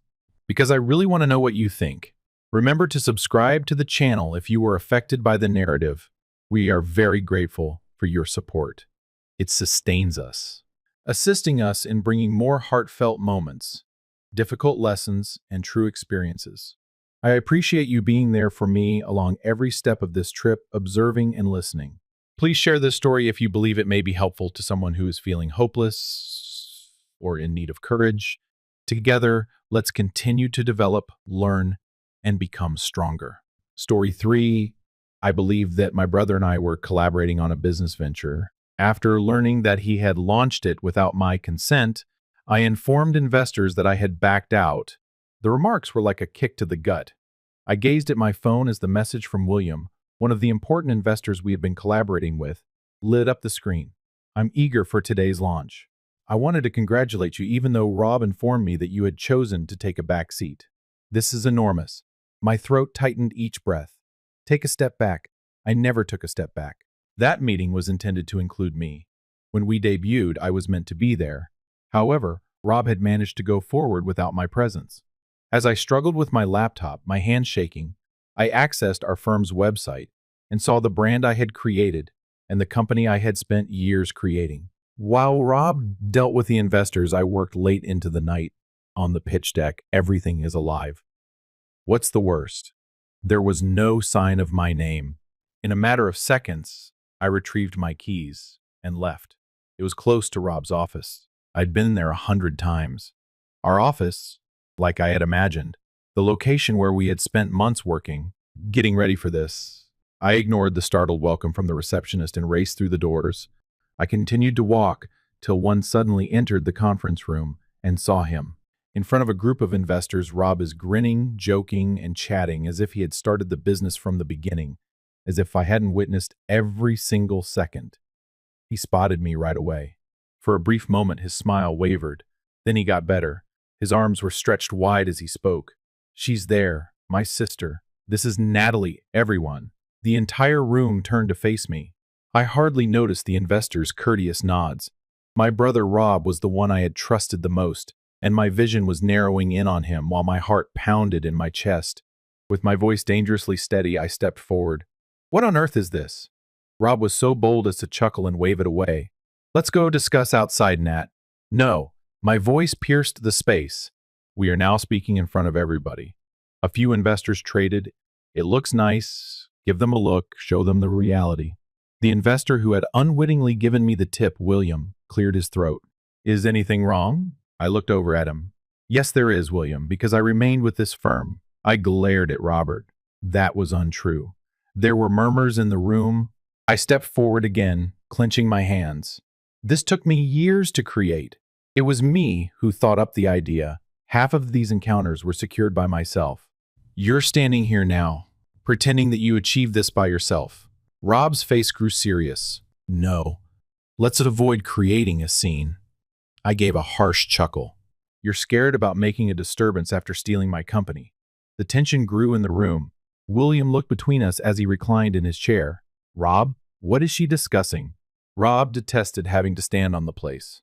Because I really want to know what you think. Remember to subscribe to the channel if you were affected by the narrative. We are very grateful for your support. It sustains us, assisting us in bringing more heartfelt moments, difficult lessons, and true experiences. I appreciate you being there for me along every step of this trip, observing and listening. Please share this story if you believe it may be helpful to someone who is feeling hopeless or in need of courage. Together, let's continue to develop, learn, and become stronger. Story 3, I believe that my brother and I were collaborating on a business venture. After learning that he had launched it without my consent, I informed investors that I had backed out. The remarks were like a kick to the gut. I gazed at my phone as the message from William, one of the important investors we had been collaborating with, lit up the screen. I'm eager for today's launch. I wanted to congratulate you even though Rob informed me that you had chosen to take a back seat. This is enormous. My throat tightened each breath. Take a step back. I never took a step back. That meeting was intended to include me. When we debuted, I was meant to be there. However, Rob had managed to go forward without my presence. As I struggled with my laptop, my hands shaking, I accessed our firm's website and saw the brand I had created and the company I had spent years creating. While Rob dealt with the investors, I worked late into the night on the pitch deck. Everything is alive. What's the worst? There was no sign of my name. In a matter of seconds, I retrieved my keys and left. It was close to Rob's office. I'd been there 100 times. Our office, like I had imagined, the location where we had spent months working, getting ready for this. I ignored the startled welcome from the receptionist and raced through the doors. I continued to walk till one suddenly entered the conference room and saw him. In front of a group of investors, Rob is grinning, joking, and chatting as if he had started the business from the beginning, as if I hadn't witnessed every single second. He spotted me right away. For a brief moment, his smile wavered. Then he got better. His arms were stretched wide as he spoke. She's there, my sister. This is Natalie, everyone. The entire room turned to face me. I hardly noticed the investors' courteous nods. My brother Rob was the one I had trusted the most, and my vision was narrowing in on him while my heart pounded in my chest. With my voice dangerously steady, I stepped forward. What on earth is this? Rob was so bold as to chuckle and wave it away. Let's go discuss outside, Nat. No, my voice pierced the space. We are now speaking in front of everybody. A few investors traded. It looks nice. Give them a look, show them the reality. The investor who had unwittingly given me the tip, William, cleared his throat. Is anything wrong? I looked over at him. Yes, there is, William, because I remained with this firm. I glared at Robert. That was untrue. There were murmurs in the room. I stepped forward again, clenching my hands. This took me years to create. It was me who thought up the idea. Half of these encounters were secured by myself. You're standing here now, pretending that you achieved this by yourself. Rob's face grew serious. No. Let's avoid creating a scene. I gave a harsh chuckle. You're scared about making a disturbance after stealing my company. The tension grew in the room. William looked between us as he reclined in his chair. Rob, what is she discussing? Rob detested having to stand on the place.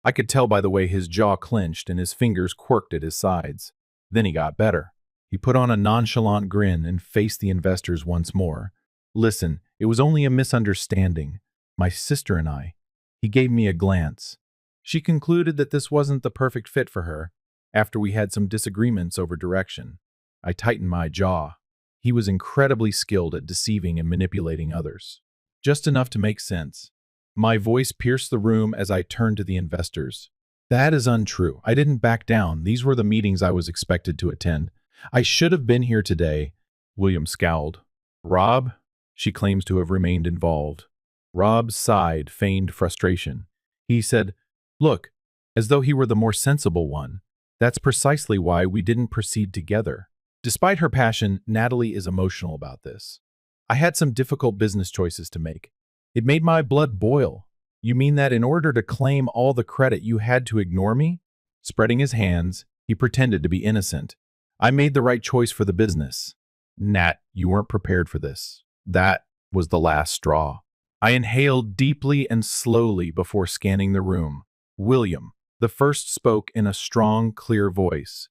I could tell by the way his jaw clenched and his fingers quirked at his sides. Then he got better. He put on a nonchalant grin and faced the investors once more. Listen, it was only a misunderstanding. My sister and I. He gave me a glance. She concluded that this wasn't the perfect fit for her, after we had some disagreements over direction. I tightened my jaw. He was incredibly skilled at deceiving and manipulating others. Just enough to make sense. My voice pierced the room as I turned to the investors. That is untrue. I didn't back down. These were the meetings I was expected to attend. I should have been here today. William scowled. Rob? She claims to have remained involved. Rob sighed, feigned frustration. He said, Look, as though he were the more sensible one. That's precisely why we didn't proceed together. Despite her passion, Natalie is emotional about this. I had some difficult business choices to make. It made my blood boil. You mean that in order to claim all the credit, you had to ignore me? Spreading his hands, he pretended to be innocent. I made the right choice for the business. Nat, you weren't prepared for this. That was the last straw. I inhaled deeply and slowly before scanning the room. William, the first, spoke in a strong, clear voice.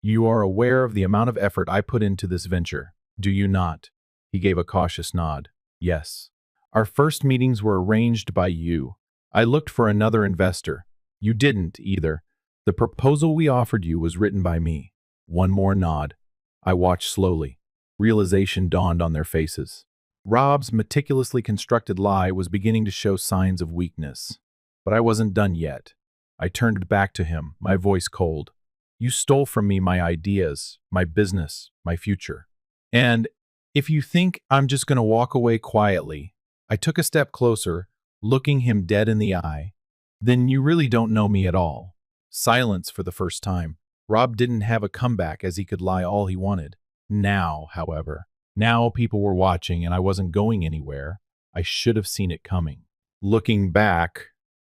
You are aware of the amount of effort I put into this venture, do you not? He gave a cautious nod. Yes. Our first meetings were arranged by you. I looked for another investor. You didn't either. The proposal we offered you was written by me. One more nod. I watched slowly. Realization dawned on their faces. Rob's meticulously constructed lie was beginning to show signs of weakness. But I wasn't done yet. I turned back to him, my voice cold. You stole from me my ideas, my business, my future. And if you think I'm just going to walk away quietly, I took a step closer, looking him dead in the eye, then you really don't know me at all. Silence for the first time. Rob didn't have a comeback as he could lie all he wanted. Now, however, now people were watching and I wasn't going anywhere. I should have seen it coming. Looking back,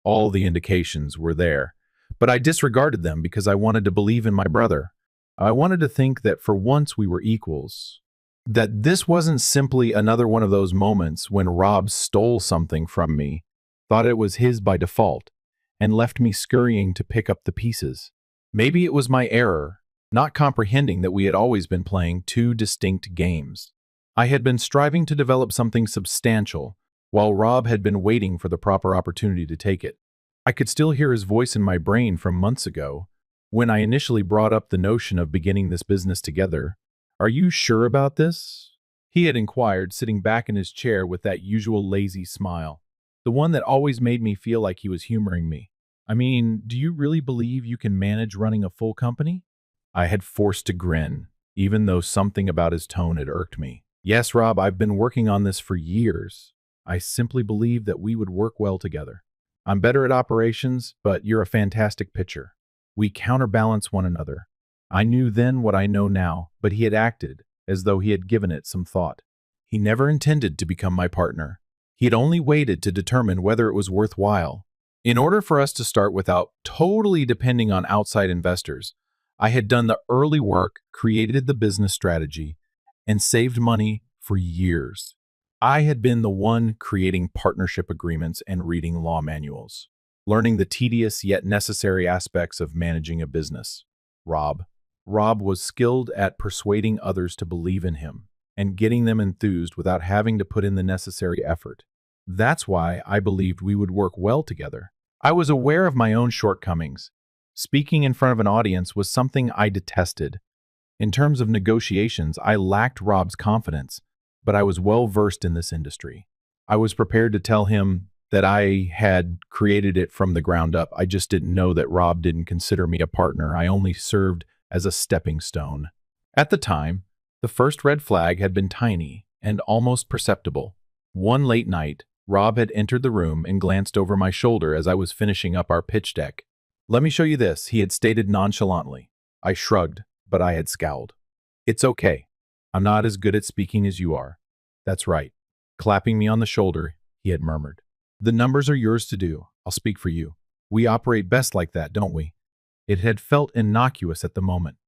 all the indications were there. But I disregarded them because I wanted to believe in my brother. I wanted to think that for once we were equals. That this wasn't simply another one of those moments when Rob stole something from me, thought it was his by default, and left me scurrying to pick up the pieces. Maybe it was my error, not comprehending that we had always been playing two distinct games. I had been striving to develop something substantial, while Rob had been waiting for the proper opportunity to take it. I could still hear his voice in my brain from months ago, when I initially brought up the notion of beginning this business together. Are you sure about this? He had inquired, sitting back in his chair with that usual lazy smile, the one that always made me feel like he was humoring me. I mean, do you really believe you can manage running a full company? I had forced to grin, even though something about his tone had irked me. Yes, Rob, I've been working on this for years. I simply believe that we would work well together. I'm better at operations, but you're a fantastic pitcher. We counterbalance one another. I knew then what I know now, but he had acted as though he had given it some thought. He never intended to become my partner. He had only waited to determine whether it was worthwhile. In order for us to start without totally depending on outside investors, I had done the early work, created the business strategy, and saved money for years. I had been the one creating partnership agreements and reading law manuals, learning the tedious yet necessary aspects of managing a business. Rob was skilled at persuading others to believe in him and getting them enthused without having to put in the necessary effort. That's why I believed we would work well together. I was aware of my own shortcomings. Speaking in front of an audience was something I detested. In terms of negotiations, I lacked Rob's confidence, but I was well versed in this industry. I was prepared to tell him that I had created it from the ground up. I just didn't know that Rob didn't consider me a partner. I only served as a stepping stone. At the time, the first red flag had been tiny and almost perceptible. One late night, Rob had entered the room and glanced over my shoulder as I was finishing up our pitch deck. "Let me show you this," he had stated nonchalantly. I shrugged, but I had scowled. "It's okay. I'm not as good at speaking as you are." "That's right." Clapping me on the shoulder, he had murmured. "The numbers are yours to do. I'll speak for you. We operate best like that, don't we?" It had felt innocuous at the moment.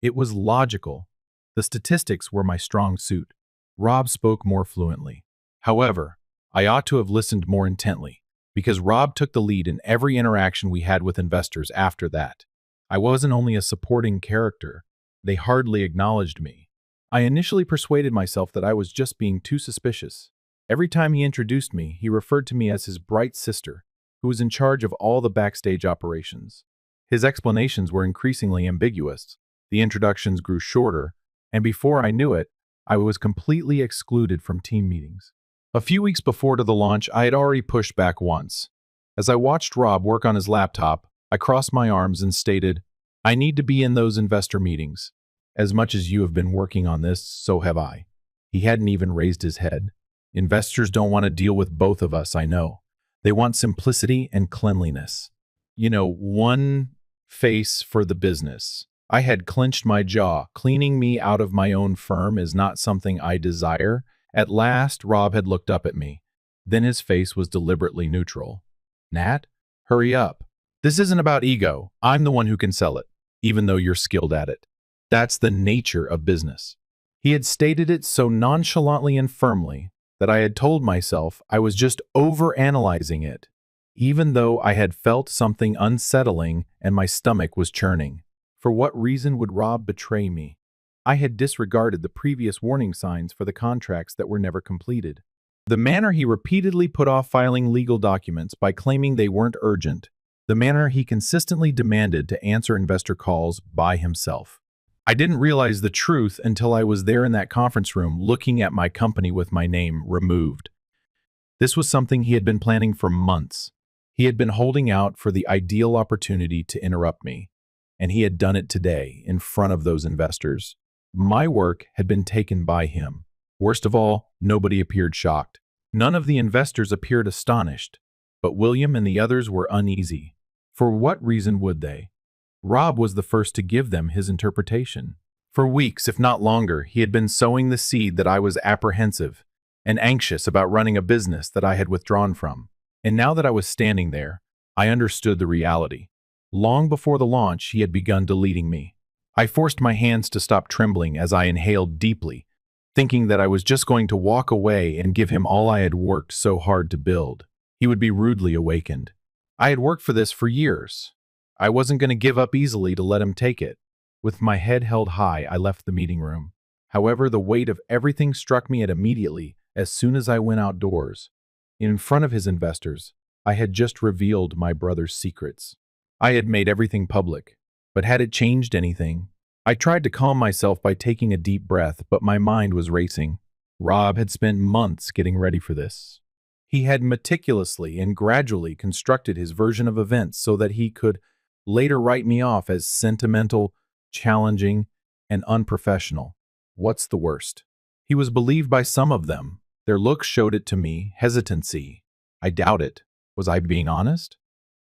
It was logical. The statistics were my strong suit. Rob spoke more fluently. However, I ought to have listened more intently, because Rob took the lead in every interaction we had with investors after that. I wasn't only a supporting character, they hardly acknowledged me. I initially persuaded myself that I was just being too suspicious. Every time he introduced me, he referred to me as his bright sister, who was in charge of all the backstage operations. His explanations were increasingly ambiguous. The introductions grew shorter, and before I knew it, I was completely excluded from team meetings. A few weeks before to the launch, I had already pushed back once. As I watched Rob work on his laptop, I crossed my arms and stated, "I need to be in those investor meetings. As much as you have been working on this, so have I." He hadn't even raised his head. "Investors don't want to deal with both of us, I know. They want simplicity and cleanliness. One face for the business." I had clenched my jaw. Cleaning me out of my own firm is not something I desire. At last, Rob had looked up at me. Then his face was deliberately neutral. "Nat, hurry up. This isn't about ego. I'm the one who can sell it, even though you're skilled at it. That's the nature of business." He had stated it so nonchalantly and firmly that I had told myself I was just overanalyzing it, even though I had felt something unsettling and my stomach was churning. For what reason would Rob betray me? I had disregarded the previous warning signs for the contracts that were never completed. The manner he repeatedly put off filing legal documents by claiming they weren't urgent. The manner he consistently demanded to answer investor calls by himself. I didn't realize the truth until I was there in that conference room looking at my company with my name removed. This was something he had been planning for months. He had been holding out for the ideal opportunity to interrupt me, and he had done it today in front of those investors. My work had been taken by him. Worst of all, nobody appeared shocked. None of the investors appeared astonished, but William and the others were uneasy. For what reason would they? Rob was the first to give them his interpretation. For weeks, if not longer, he had been sowing the seed that I was apprehensive and anxious about running a business that I had withdrawn from. And now that I was standing there, I understood the reality. Long before the launch, he had begun deleting me. I forced my hands to stop trembling as I inhaled deeply, thinking that I was just going to walk away and give him all I had worked so hard to build. He would be rudely awakened. I had worked for this for years. I wasn't going to give up easily to let him take it. With my head held high, I left the meeting room. However, the weight of everything struck me immediately as soon as I went outdoors. In front of his investors, I had just revealed my brother's secrets. I had made everything public, but had it changed anything? I tried to calm myself by taking a deep breath, but my mind was racing. Rob had spent months getting ready for this. He had meticulously and gradually constructed his version of events so that he could later write me off as sentimental, challenging, and unprofessional. What's the worst? He was believed by some of them. Their looks showed it to me, hesitancy. I doubt it. Was I being honest?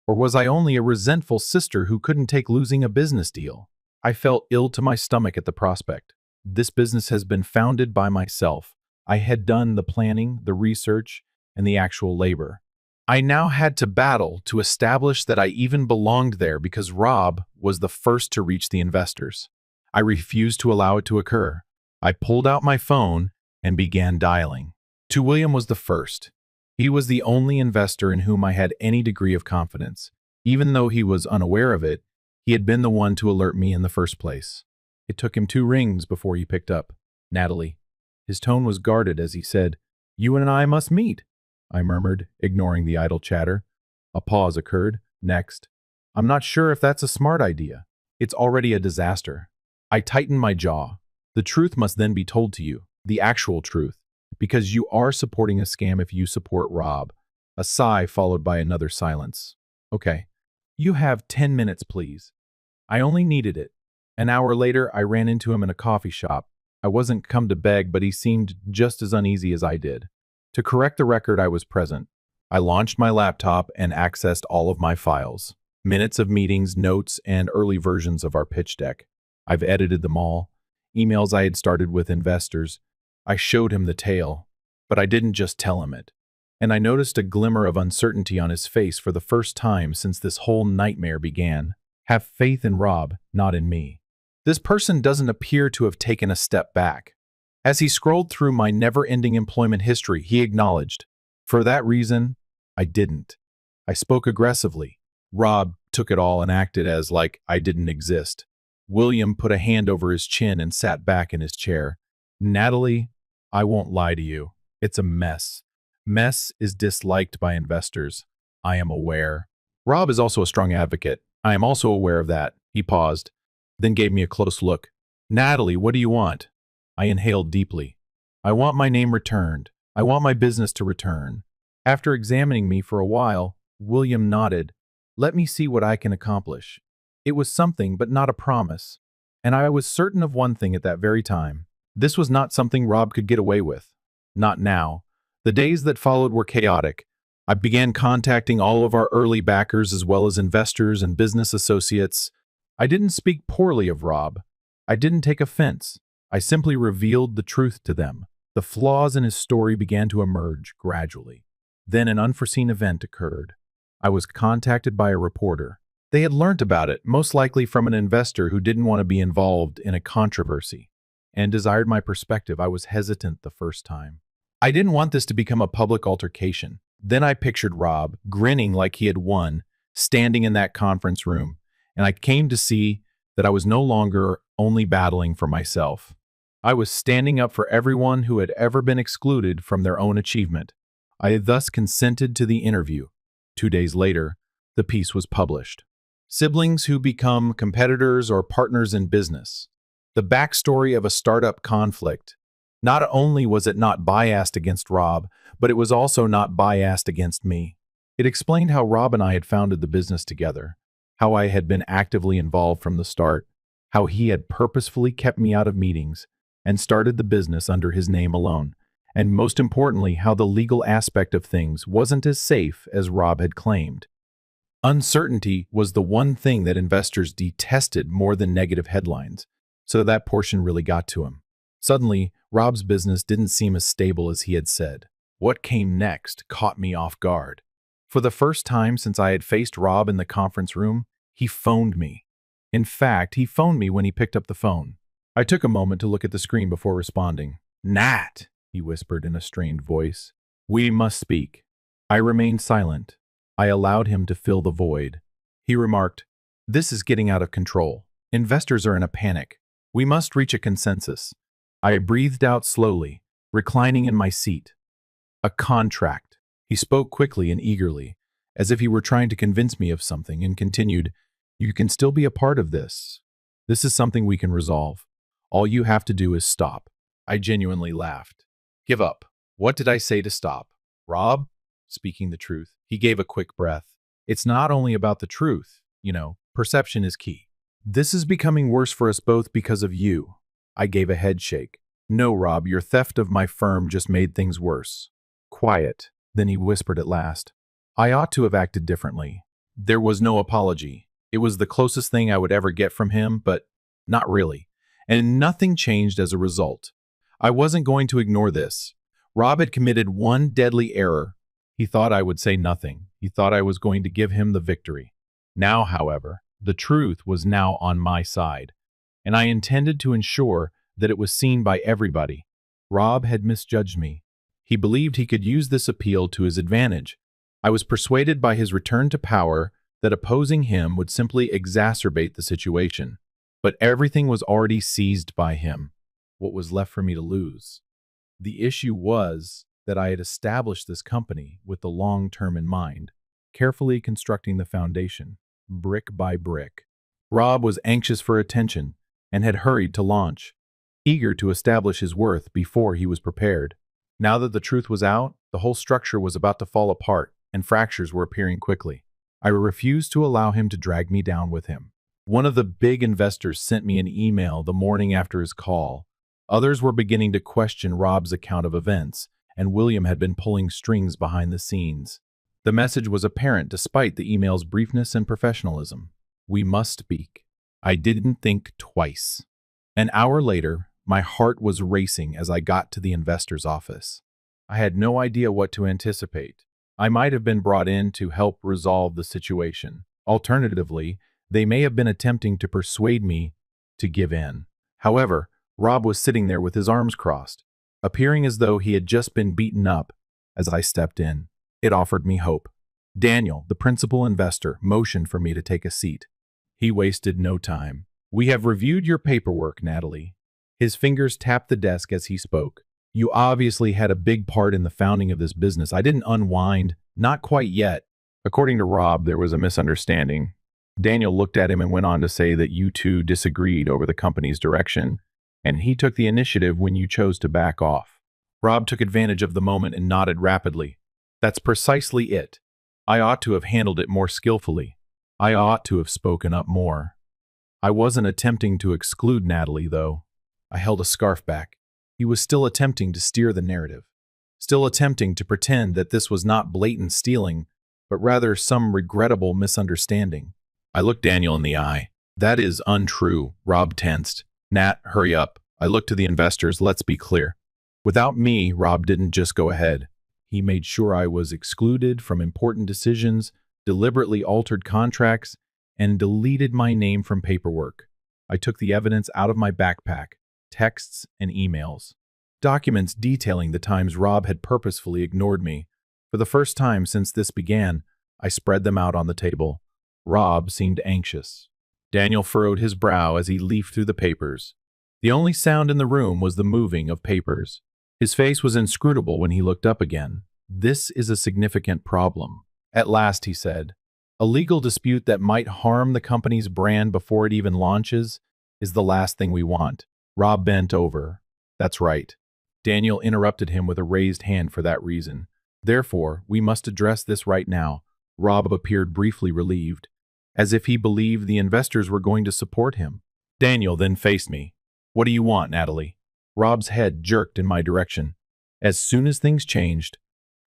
Or was I only a resentful sister who couldn't take losing a business deal? I felt ill to my stomach at the prospect. This business has been founded by myself. I had done the planning, the research, and the actual labor. I now had to battle to establish that I even belonged there because Rob was the first to reach the investors. I refused to allow it to occur. I pulled out my phone and began dialing. William was the first. He was the only investor in whom I had any degree of confidence. Even though he was unaware of it, he had been the one to alert me in the first place. It took him 2 rings before he picked up. "Natalie." His tone was guarded as he said, "You and I must meet." I murmured, ignoring the idle chatter. A pause occurred. Next. I'm not sure if that's a smart idea. It's already a disaster. I tightened my jaw. The truth must then be told to you, the actual truth, because you are supporting a scam if you support Rob. A sigh followed by another silence. Okay. You have 10 minutes, please. I only needed it. An hour later, I ran into him in a coffee shop. I wasn't come to beg, but he seemed just as uneasy as I did. To correct the record, I was present. I launched my laptop and accessed all of my files. Minutes of meetings, notes, and early versions of our pitch deck. I've edited them all. Emails I had started with investors. I showed him the tale, but I didn't just tell him it. And I noticed a glimmer of uncertainty on his face for the first time since this whole nightmare began. Have faith in Rob, not in me. This person doesn't appear to have taken a step back. As he scrolled through my never-ending employment history, he acknowledged, for that reason, I didn't. I spoke aggressively. Rob took it all and acted as like I didn't exist. William put a hand over his chin and sat back in his chair. Natalie, I won't lie to you. It's a mess. Mess is disliked by investors. I am aware. Rob is also a strong advocate. I am also aware of that. He paused, then gave me a close look. Natalie, what do you want? I inhaled deeply. I want my name returned. I want my business to return. After examining me for a while, William nodded. Let me see what I can accomplish. It was something, but not a promise. And I was certain of one thing at that very time. This was not something Rob could get away with. Not now. The days that followed were chaotic. I began contacting all of our early backers as well as investors and business associates. I didn't speak poorly of Rob. I didn't take offense. I simply revealed the truth to them. The flaws in his story began to emerge gradually. Then an unforeseen event occurred. I was contacted by a reporter. They had learnt about it, most likely from an investor who didn't want to be involved in a controversy, and desired my perspective. I was hesitant the first time. I didn't want this to become a public altercation. Then I pictured Rob, grinning like he had won, standing in that conference room, and I came to see that I was no longer only battling for myself. I was standing up for everyone who had ever been excluded from their own achievement. I had thus consented to the interview. 2 days later, the piece was published. Siblings who become competitors or partners in business. The backstory of a startup conflict. Not only was it not biased against Rob, but it was also not biased against me. It explained how Rob and I had founded the business together, how I had been actively involved from the start, how he had purposefully kept me out of meetings and started the business under his name alone, and most importantly, how the legal aspect of things wasn't as safe as Rob had claimed. Uncertainty was the one thing that investors detested more than negative headlines, so that portion really got to him. Suddenly, Rob's business didn't seem as stable as he had said. What came next caught me off guard. For the first time since I had faced Rob in the conference room, he phoned me. In fact, he phoned me when he picked up the phone. I took a moment to look at the screen before responding. Nat, he whispered in a strained voice. We must speak. I remained silent. I allowed him to fill the void. He remarked, This is getting out of control. Investors are in a panic. We must reach a consensus. I breathed out slowly, reclining in my seat. A contract. He spoke quickly and eagerly, as if he were trying to convince me of something, and continued, You can still be a part of this. This is something we can resolve. All you have to do is stop. I genuinely laughed. Give up. What did I say to stop? Rob? Speaking the truth. He gave a quick breath. It's not only about the truth. Perception is key. This is becoming worse for us both because of you. I gave a head shake. No, Rob, your theft of my firm just made things worse. Quiet. Then he whispered at last. I ought to have acted differently. There was no apology. It was the closest thing I would ever get from him, but not really. And nothing changed as a result. I wasn't going to ignore this. Rob had committed one deadly error. He thought I would say nothing. He thought I was going to give him the victory. Now, however, the truth was now on my side, and I intended to ensure that it was seen by everybody. Rob had misjudged me. He believed he could use this appeal to his advantage. I was persuaded by his return to power that opposing him would simply exacerbate the situation. But everything was already seized by him. What was left for me to lose? The issue was, that I had established this company with the long term in mind, carefully constructing the foundation, brick by brick. Rob was anxious for attention and had hurried to launch, eager to establish his worth before he was prepared. Now that the truth was out, the whole structure was about to fall apart and fractures were appearing quickly. I refused to allow him to drag me down with him. One of the big investors sent me an email the morning after his call. Others were beginning to question Rob's account of events, and William had been pulling strings behind the scenes. The message was apparent despite the email's briefness and professionalism. We must speak. I didn't think twice. An hour later, my heart was racing as I got to the investor's office. I had no idea what to anticipate. I might have been brought in to help resolve the situation. Alternatively, they may have been attempting to persuade me to give in. However, Rob was sitting there with his arms crossed, appearing as though he had just been beaten up. As I stepped in, it offered me hope. Daniel, the principal investor, motioned for me to take a seat. He wasted no time. "We have reviewed your paperwork, Natalie." His fingers tapped the desk as he spoke. "You obviously had a big part in the founding of this business. I didn't unwind. Not quite yet." According to Rob, there was a misunderstanding. Daniel looked at him and went on to say that you two disagreed over the company's direction, and he took the initiative when you chose to back off. Rob took advantage of the moment and nodded rapidly. "That's precisely it. I ought to have handled it more skillfully. I ought to have spoken up more. I wasn't attempting to exclude Natalie, though." I held a scarf back. He was still attempting to steer the narrative, still attempting to pretend that this was not blatant stealing, but rather some regrettable misunderstanding. I looked Daniel in the eye. "That is untrue." Rob tensed. "Nat, hurry up." I looked to the investors. "Let's be clear. Without me, Rob didn't just go ahead. He made sure I was excluded from important decisions, deliberately altered contracts, and deleted my name from paperwork. I took the evidence out of my backpack, texts and emails, documents detailing the times Rob had purposefully ignored me. For the first time since this began, I spread them out on the table. Rob seemed anxious. Daniel furrowed his brow as he leafed through the papers. The only sound in the room was the moving of papers. His face was inscrutable when he looked up again. "This is a significant problem." At last, he said, "A legal dispute that might harm the company's brand before it even launches is the last thing we want." Rob bent over. "That's right." Daniel interrupted him with a raised hand for that reason. "Therefore, we must address this right now." Rob appeared briefly relieved, as if he believed the investors were going to support him. Daniel then faced me. "What do you want, Natalie?" Rob's head jerked in my direction. As soon as things changed,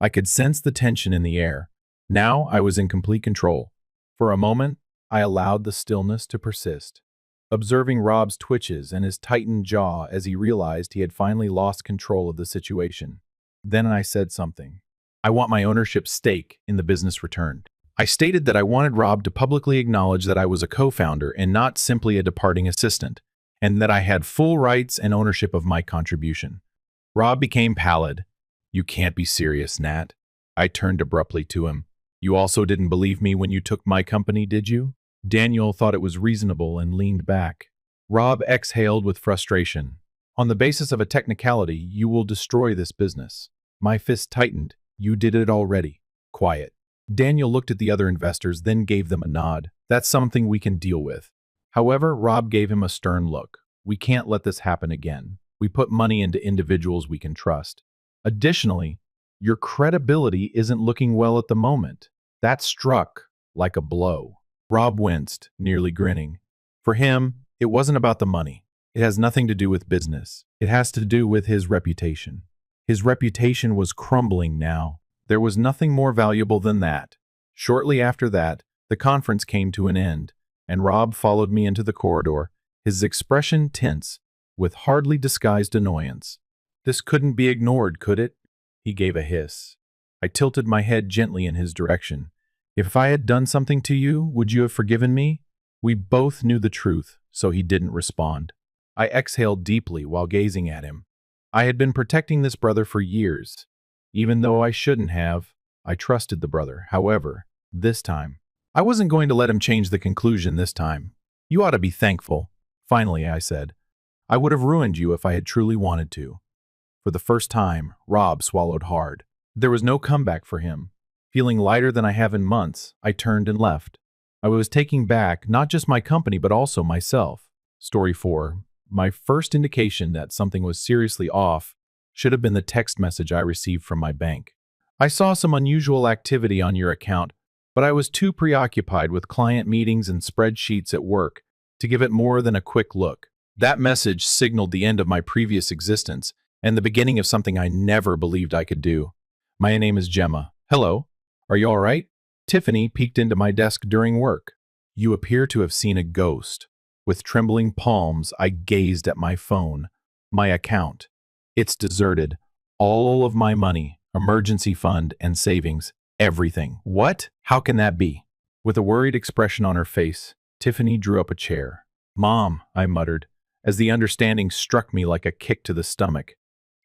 I could sense the tension in the air. Now I was in complete control. For a moment, I allowed the stillness to persist, observing Rob's twitches and his tightened jaw as he realized he had finally lost control of the situation. Then I said something. "I want my ownership stake in the business returned." I stated that I wanted Rob to publicly acknowledge that I was a co-founder and not simply a departing assistant, and that I had full rights and ownership of my contribution. Rob became pallid. "You can't be serious, Nat." I turned abruptly to him. "You also didn't believe me when you took my company, did you?" Daniel thought it was reasonable and leaned back. Rob exhaled with frustration. "On the basis of a technicality, you will destroy this business." My fist tightened. "You did it already." Quiet. Daniel looked at the other investors, then gave them a nod. "That's something we can deal with." However, Rob gave him a stern look. "We can't let this happen again. We put money into individuals we can trust. Additionally, your credibility isn't looking well at the moment." That struck like a blow. Rob winced, nearly grinning. For him, it wasn't about the money. It has nothing to do with business. It has to do with his reputation. His reputation was crumbling now. There was nothing more valuable than that. Shortly after that, the conference came to an end, and Rob followed me into the corridor, his expression tense, with hardly disguised annoyance. "This couldn't be ignored, could it?" He gave a hiss. I tilted my head gently in his direction. "If I had done something to you, would you have forgiven me?" We both knew the truth, so he didn't respond. I exhaled deeply while gazing at him. I had been protecting this brother for years. Even though I shouldn't have, I trusted the brother. However, this time, I wasn't going to let him change the conclusion this time. "You ought to be thankful." Finally, I said, "I would have ruined you if I had truly wanted to." For the first time, Rob swallowed hard. There was no comeback for him. Feeling lighter than I have in months, I turned and left. I was taking back not just my company, but also myself. Story 4. My first indication that something was seriously off should have been the text message I received from my bank. I saw some unusual activity on your account, but I was too preoccupied with client meetings and spreadsheets at work to give it more than a quick look. That message signaled the end of my previous existence and the beginning of something I never believed I could do. My name is Gemma. Hello. Are you all right? Tiffany peeked into my desk during work. You appear to have seen a ghost. With trembling palms, I gazed at my phone. My account. It's deserted. All of my money, emergency fund, and savings. Everything. What? How can that be? With a worried expression on her face, Tiffany drew up a chair. Mom, I muttered, as the understanding struck me like a kick to the stomach.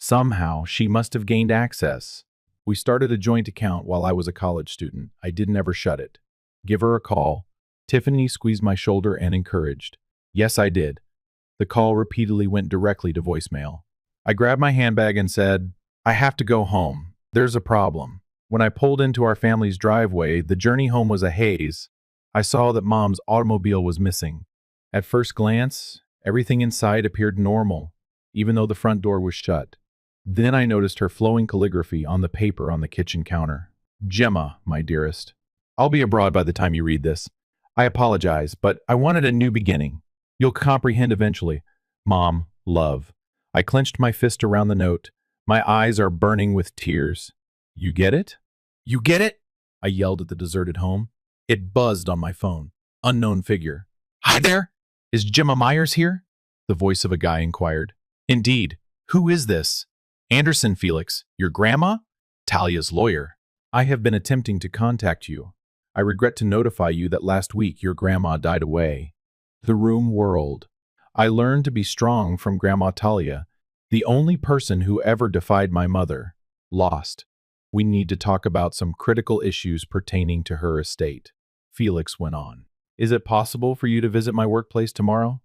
Somehow, she must have gained access. We started a joint account while I was a college student. I didn't ever shut it. Give her a call. Tiffany squeezed my shoulder and encouraged. Yes, I did. The call repeatedly went directly to voicemail. I grabbed my handbag and said, I have to go home. There's a problem. When I pulled into our family's driveway, the journey home was a haze. I saw that Mom's automobile was missing. At first glance, everything inside appeared normal, even though the front door was shut. Then I noticed her flowing calligraphy on the paper on the kitchen counter. Gemma, my dearest. I'll be abroad by the time you read this. I apologize, but I wanted a new beginning. You'll comprehend eventually. Mom, love. I clenched my fist around the note. My eyes are burning with tears. You get it? You get it? I yelled at the deserted home. It buzzed on my phone. Unknown figure. Hi there. Is Gemma Myers here? The voice of a guy inquired. Indeed. Who is this? Anderson Felix, your grandma? Talia's lawyer. I have been attempting to contact you. I regret to notify you that last week your grandma died away. The room whirled. I learned to be strong from Grandma Talia, the only person who ever defied my mother. Lost. We need to talk about some critical issues pertaining to her estate. Felix went on. Is it possible for you to visit my workplace tomorrow?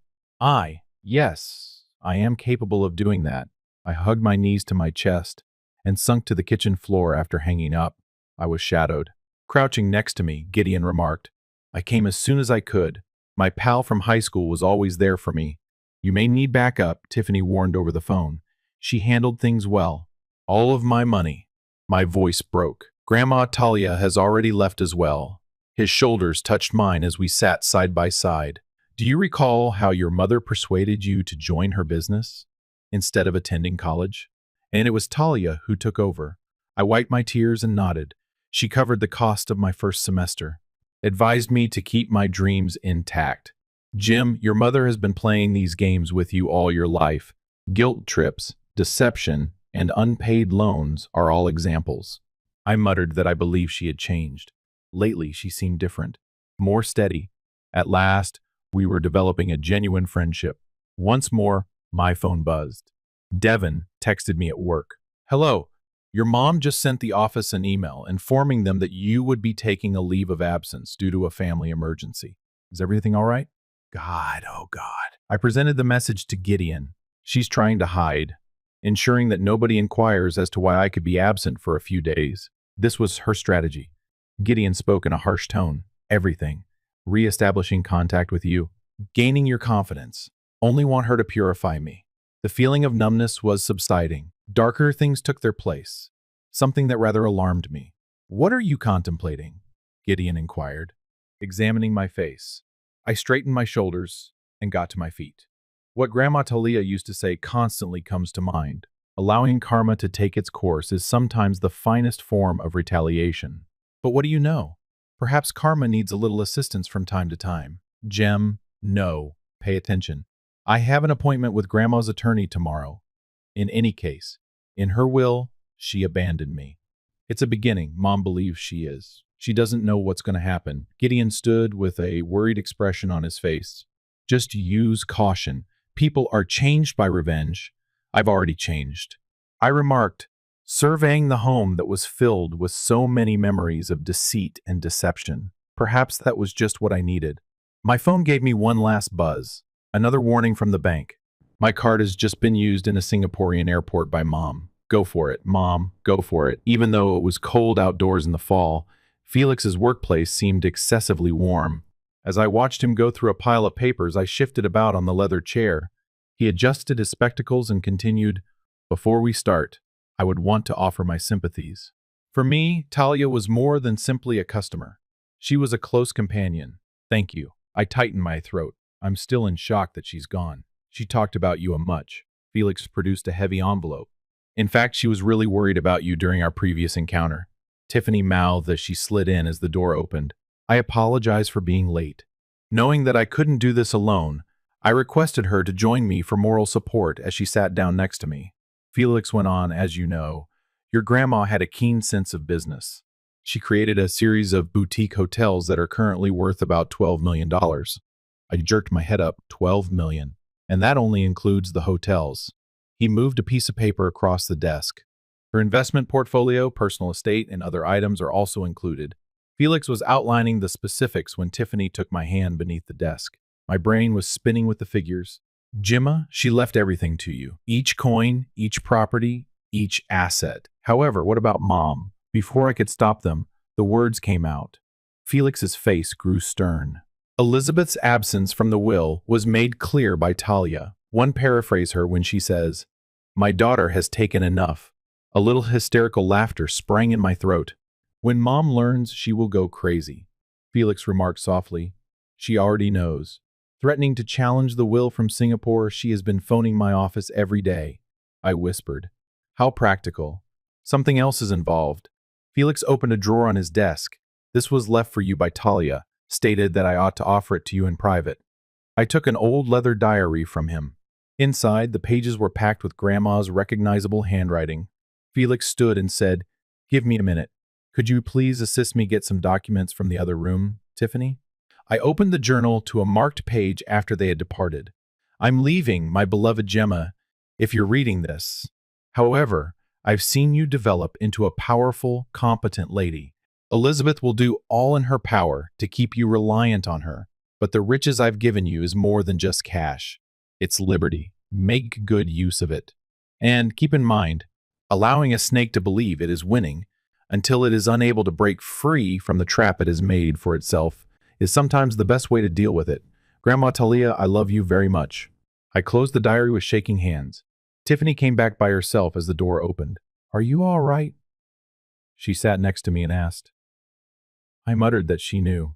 Yes, I am capable of doing that. I hugged my knees to my chest and sunk to the kitchen floor after hanging up. I was shadowed. Crouching next to me, Gideon remarked, I came as soon as I could. My pal from high school was always there for me. You may need backup, Tiffany warned over the phone. She handled things well. All of my money. My voice broke. Grandma Talia has already left as well. His shoulders touched mine as we sat side by side. Do you recall how your mother persuaded you to join her business instead of attending college? And it was Talia who took over. I wiped my tears and nodded. She covered the cost of my first semester. Advised me to keep my dreams intact. Jim, your mother has been playing these games with you all your life. Guilt trips, deception, and unpaid loans are all examples. I muttered that I believed she had changed. Lately, she seemed different, more steady. At last, we were developing a genuine friendship. Once more, my phone buzzed. Devin texted me at work. Hello. Your mom just sent the office an email informing them that you would be taking a leave of absence due to a family emergency. Is everything all right? God, oh God. I presented the message to Gideon. She's trying to hide, ensuring that nobody inquires as to why I could be absent for a few days. This was her strategy. Gideon spoke in a harsh tone. Everything. Re-establishing contact with you. Gaining your confidence. Only want her to purify me. The feeling of numbness was subsiding. Darker things took their place, something that rather alarmed me. What are you contemplating? Gideon inquired, examining my face. I straightened my shoulders and got to my feet. What Grandma Talia used to say constantly comes to mind. Allowing karma to take its course is sometimes the finest form of retaliation. But what do you know? Perhaps karma needs a little assistance from time to time. Gem, no. Pay attention. I have an appointment with Grandma's attorney tomorrow. In any case, in her will, she abandoned me. It's a beginning. Mom believes she is. She doesn't know what's going to happen. Gideon stood with a worried expression on his face. Just use caution. People are changed by revenge. I've already changed. I remarked, surveying the home that was filled with so many memories of deceit and deception. Perhaps that was just what I needed. My phone gave me one last buzz. Another warning from the bank. My card has just been used in a Singaporean airport by Mom. Go for it, Mom, go for it. Even though it was cold outdoors in the fall, Felix's workplace seemed excessively warm. As I watched him go through a pile of papers, I shifted about on the leather chair. He adjusted his spectacles and continued, "Before we start, I would want to offer my sympathies." For me, Talia was more than simply a customer. She was a close companion. Thank you. I tightened my throat. I'm still in shock that she's gone. She talked about you a much. Felix produced a heavy envelope. In fact, she was really worried about you during our previous encounter. Tiffany mouthed as she slid in as the door opened. I apologize for being late. Knowing that I couldn't do this alone, I requested her to join me for moral support as she sat down next to me. Felix went on, as you know, your grandma had a keen sense of business. She created a series of boutique hotels that are currently worth about $12 million. I jerked my head up, $12 million. And that only includes the hotels. He moved a piece of paper across the desk. Her investment portfolio, personal estate, and other items are also included. Felix was outlining the specifics when Tiffany took my hand beneath the desk. My brain was spinning with the figures. Gemma, she left everything to you. Each coin, each property, each asset. However, what about Mom? Before I could stop them, the words came out. Felix's face grew stern. Elizabeth's absence from the will was made clear by Talia. One paraphrase her when she says, "My daughter has taken enough." A little hysterical laughter sprang in my throat. When Mom learns, she will go crazy. Felix remarked softly. She already knows. Threatening to challenge the will from Singapore, she has been phoning my office every day. I whispered. How practical. Something else is involved. Felix opened a drawer on his desk. This was left for you by Talia, stated that I ought to offer it to you in private. I took an old leather diary from him. Inside, the pages were packed with Grandma's recognizable handwriting. Felix stood and said, "Give me a minute. Could you please assist me get some documents from the other room, Tiffany?" I opened the journal to a marked page after they had departed. I'm leaving, my beloved Gemma, if you're reading this. However, I've seen you develop into a powerful, competent lady. Elizabeth will do all in her power to keep you reliant on her, but the riches I've given you is more than just cash. It's liberty. Make good use of it. And keep in mind, allowing a snake to believe it is winning until it is unable to break free from the trap it has made for itself is sometimes the best way to deal with it. Grandma Talia, I love you very much. I closed the diary with shaking hands. Tiffany came back by herself as the door opened. Are you all right? She sat next to me and asked. I muttered that she knew.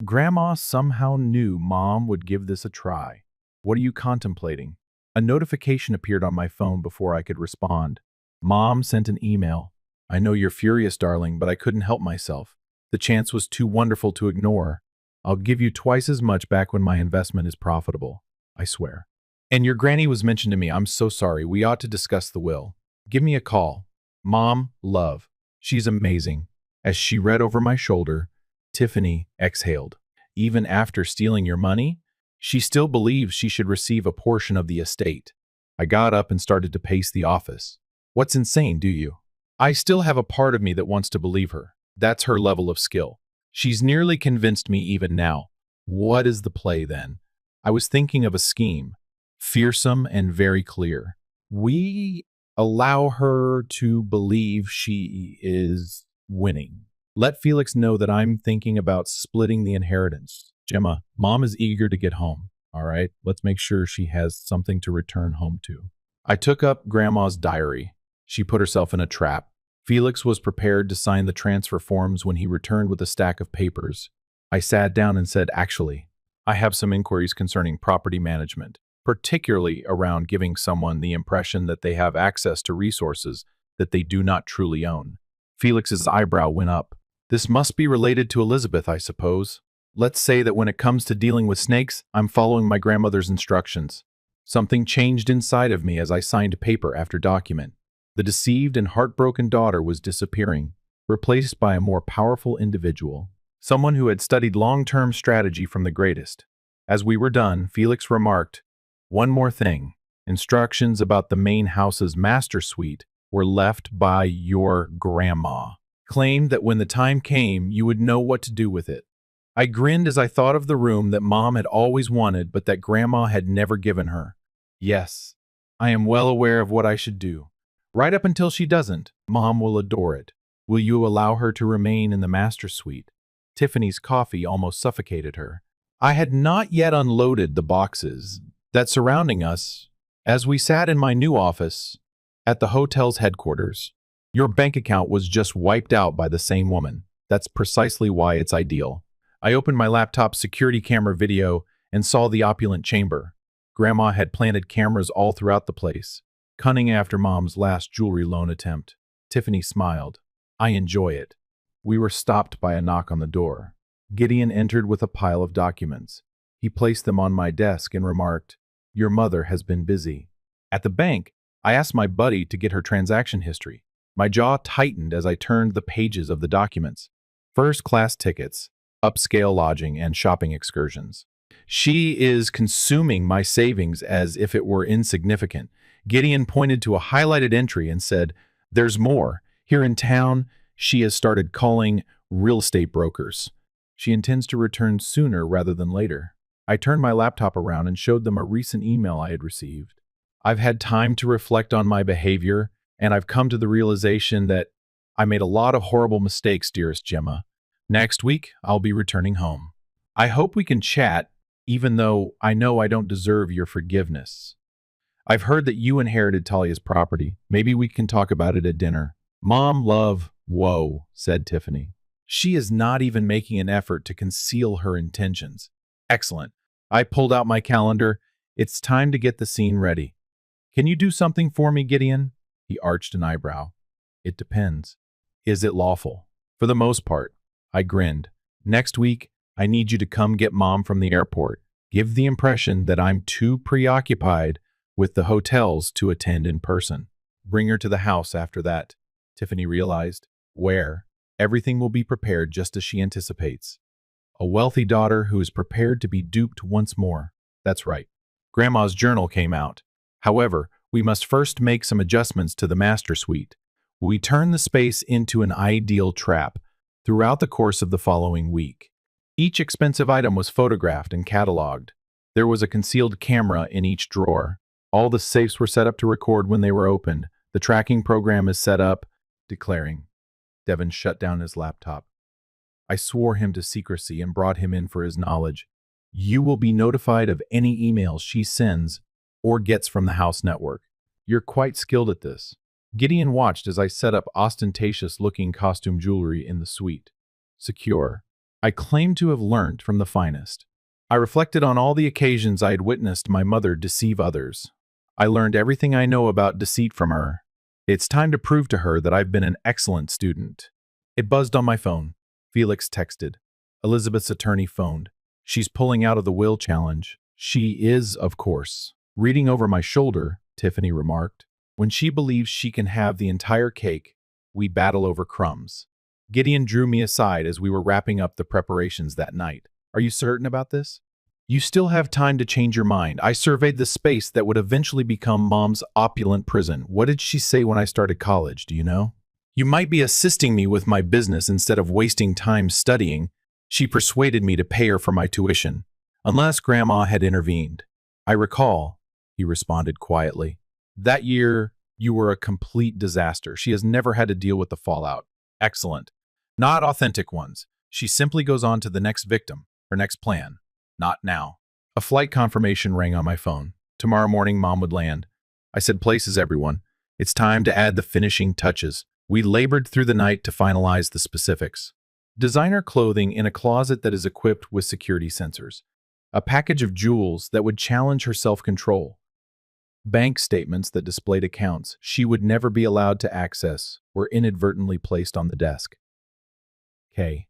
Grandma somehow knew Mom would give this a try. What are you contemplating? A notification appeared on my phone before I could respond. Mom sent an email. I know you're furious, darling, but I couldn't help myself. The chance was too wonderful to ignore. I'll give you twice as much back when my investment is profitable. I swear. And your granny was mentioned to me. I'm so sorry. We ought to discuss the will. Give me a call. Mom, love. She's amazing. As she read over my shoulder, Tiffany exhaled. Even after stealing your money, she still believes she should receive a portion of the estate. I got up and started to pace the office. What's insane, do you? I still have a part of me that wants to believe her. That's her level of skill. She's nearly convinced me even now. What is the play then? I was thinking of a scheme, fearsome and very clear. We allow her to believe she is winning. Let Felix know that I'm thinking about splitting the inheritance. Gemma, Mom is eager to get home. All right, let's make sure she has something to return home to. I took up Grandma's diary. She put herself in a trap. Felix was prepared to sign the transfer forms when he returned with a stack of papers. I sat down and said, actually, I have some inquiries concerning property management, particularly around giving someone the impression that they have access to resources that they do not truly own. Felix's eyebrow went up. This must be related to Elizabeth, I suppose. Let's say that when it comes to dealing with snakes, I'm following my grandmother's instructions. Something changed inside of me as I signed paper after document. The deceived and heartbroken daughter was disappearing, replaced by a more powerful individual, someone who had studied long-term strategy from the greatest. As we were done, Felix remarked, one more thing. Instructions about the main house's master suite were left by your grandma. Claimed that when the time came, you would know what to do with it. I grinned as I thought of the room that Mom had always wanted but that Grandma had never given her. Yes, I am well aware of what I should do. Right up until she doesn't, Mom will adore it. Will you allow her to remain in the master suite? Tiffany's coffee almost suffocated her. I had not yet unloaded the boxes that surrounding us as we sat in my new office at the hotel's headquarters. Your bank account was just wiped out by the same woman. That's precisely why it's ideal. I opened my laptop's security camera video and saw the opulent chamber. Grandma had planted cameras all throughout the place, cunning after Mom's last jewelry loan attempt. Tiffany smiled. I enjoy it. We were stopped by a knock on the door. Gideon entered with a pile of documents. He placed them on my desk and remarked, "Your mother has been busy." At the bank, I asked my buddy to get her transaction history. My jaw tightened as I turned the pages of the documents. First-class tickets, upscale lodging, and shopping excursions. She is consuming my savings as if it were insignificant. Gideon pointed to a highlighted entry and said, "There's more. Here in town, she has started calling real estate brokers. She intends to return sooner rather than later." I turned my laptop around and showed them a recent email I had received. I've had time to reflect on my behavior, and I've come to the realization that I made a lot of horrible mistakes, dearest Gemma. Next week, I'll be returning home. I hope we can chat, even though I know I don't deserve your forgiveness. I've heard that you inherited Talia's property. Maybe we can talk about it at dinner. Mom, love, whoa, said Tiffany. She is not even making an effort to conceal her intentions. Excellent. I pulled out my calendar. It's time to get the scene ready. Can you do something for me, Gideon? He arched an eyebrow. It depends. Is it lawful? For the most part. I grinned. Next week, I need you to come get Mom from the airport. Give the impression that I'm too preoccupied with the hotels to attend in person. Bring her to the house after that. Tiffany realized, where everything will be prepared just as she anticipates. A wealthy daughter who is prepared to be duped once more. That's right. Grandma's journal came out. However, we must first make some adjustments to the master suite. We turn the space into an ideal trap throughout the course of the following week. Each expensive item was photographed and cataloged. There was a concealed camera in each drawer. All the safes were set up to record when they were opened. The tracking program is set up, declaring. Devin shut down his laptop. I swore him to secrecy and brought him in for his knowledge. You will be notified of any emails she sends or gets from the house network. You're quite skilled at this. Gideon watched as I set up ostentatious-looking costume jewelry in the suite. Secure. I claimed to have learned from the finest. I reflected on all the occasions I had witnessed my mother deceive others. I learned everything I know about deceit from her. It's time to prove to her that I've been an excellent student. It buzzed on my phone. Felix texted. Elizabeth's attorney phoned. She's pulling out of the will challenge. She is, of course. Reading over my shoulder, Tiffany remarked. When she believes she can have the entire cake, we battle over crumbs. Gideon drew me aside as we were wrapping up the preparations that night. Are you certain about this? You still have time to change your mind. I surveyed the space that would eventually become Mom's opulent prison. What did she say when I started college, do you know? You might be assisting me with my business instead of wasting time studying. She persuaded me to pay her for my tuition, unless Grandma had intervened. I recall, he responded quietly. That year, you were a complete disaster. She has never had to deal with the fallout. Excellent. Not authentic ones. She simply goes on to the next victim, her next plan. Not now. A flight confirmation rang on my phone. Tomorrow morning, Mom would land. I said, places, everyone. It's time to add the finishing touches. We labored through the night to finalize the specifics. Designer clothing in a closet that is equipped with security sensors. A package of jewels that would challenge her self-control. Bank statements that displayed accounts she would never be allowed to access were inadvertently placed on the desk. K.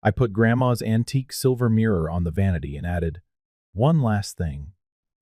I put Grandma's antique silver mirror on the vanity and added, one last thing.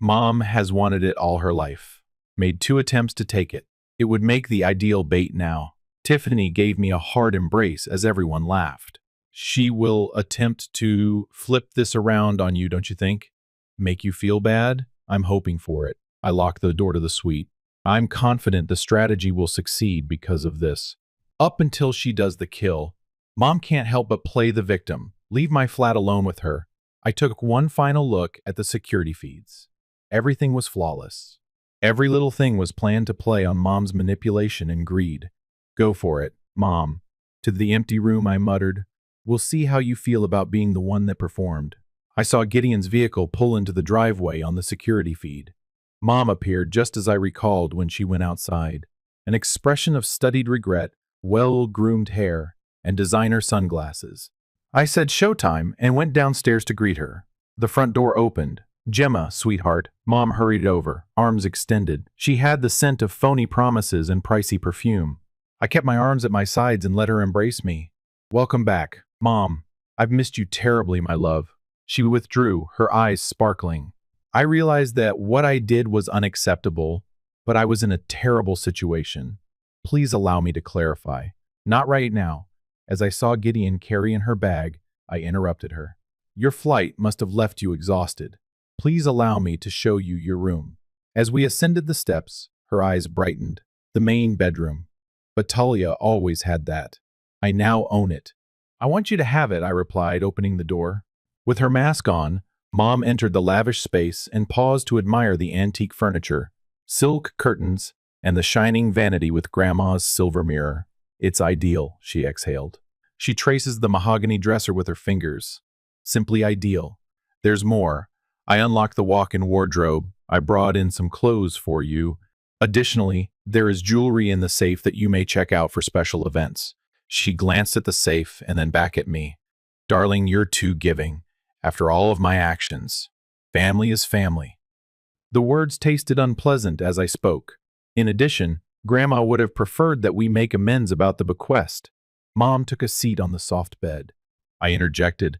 Mom has wanted it all her life. Made 2 attempts to take it. It would make the ideal bait now. Tiffany gave me a hard embrace as everyone laughed. She will attempt to flip this around on you, don't you think? Make you feel bad? I'm hoping for it. I locked the door to the suite. I'm confident the strategy will succeed because of this. Up until she does the kill, Mom can't help but play the victim. Leave my flat alone with her. I took one final look at the security feeds. Everything was flawless. Every little thing was planned to play on Mom's manipulation and greed. Go for it, Mom. To the empty room, I muttered. We'll see how you feel about being the one that performed. I saw Gideon's vehicle pull into the driveway on the security feed. Mom appeared just as I recalled when she went outside. An expression of studied regret, well-groomed hair, and designer sunglasses. I said showtime and went downstairs to greet her. The front door opened. Gemma, sweetheart. Mom hurried over, arms extended. She had the scent of phony promises and pricey perfume. I kept my arms at my sides and let her embrace me. Welcome back, Mom. I've missed you terribly, my love. She withdrew, her eyes sparkling. I realized that what I did was unacceptable, but I was in a terrible situation. Please allow me to clarify. Not right now. As I saw Gideon carrying her bag, I interrupted her. Your flight must have left you exhausted. Please allow me to show you your room. As we ascended the steps, her eyes brightened. The main bedroom. But Talia always had that. I now own it. I want you to have it, I replied, opening the door. With her mask on, Mom entered the lavish space and paused to admire the antique furniture, silk curtains, and the shining vanity with Grandma's silver mirror. It's ideal, she exhaled. She traces the mahogany dresser with her fingers. Simply ideal. There's more. I unlocked the walk-in wardrobe. I brought in some clothes for you. Additionally, there is jewelry in the safe that you may check out for special events. She glanced at the safe and then back at me. Darling, you're too giving. After all of my actions, family is family. The words tasted unpleasant as I spoke. In addition, Grandma would have preferred that we make amends about the bequest. Mom took a seat on the soft bed. I interjected,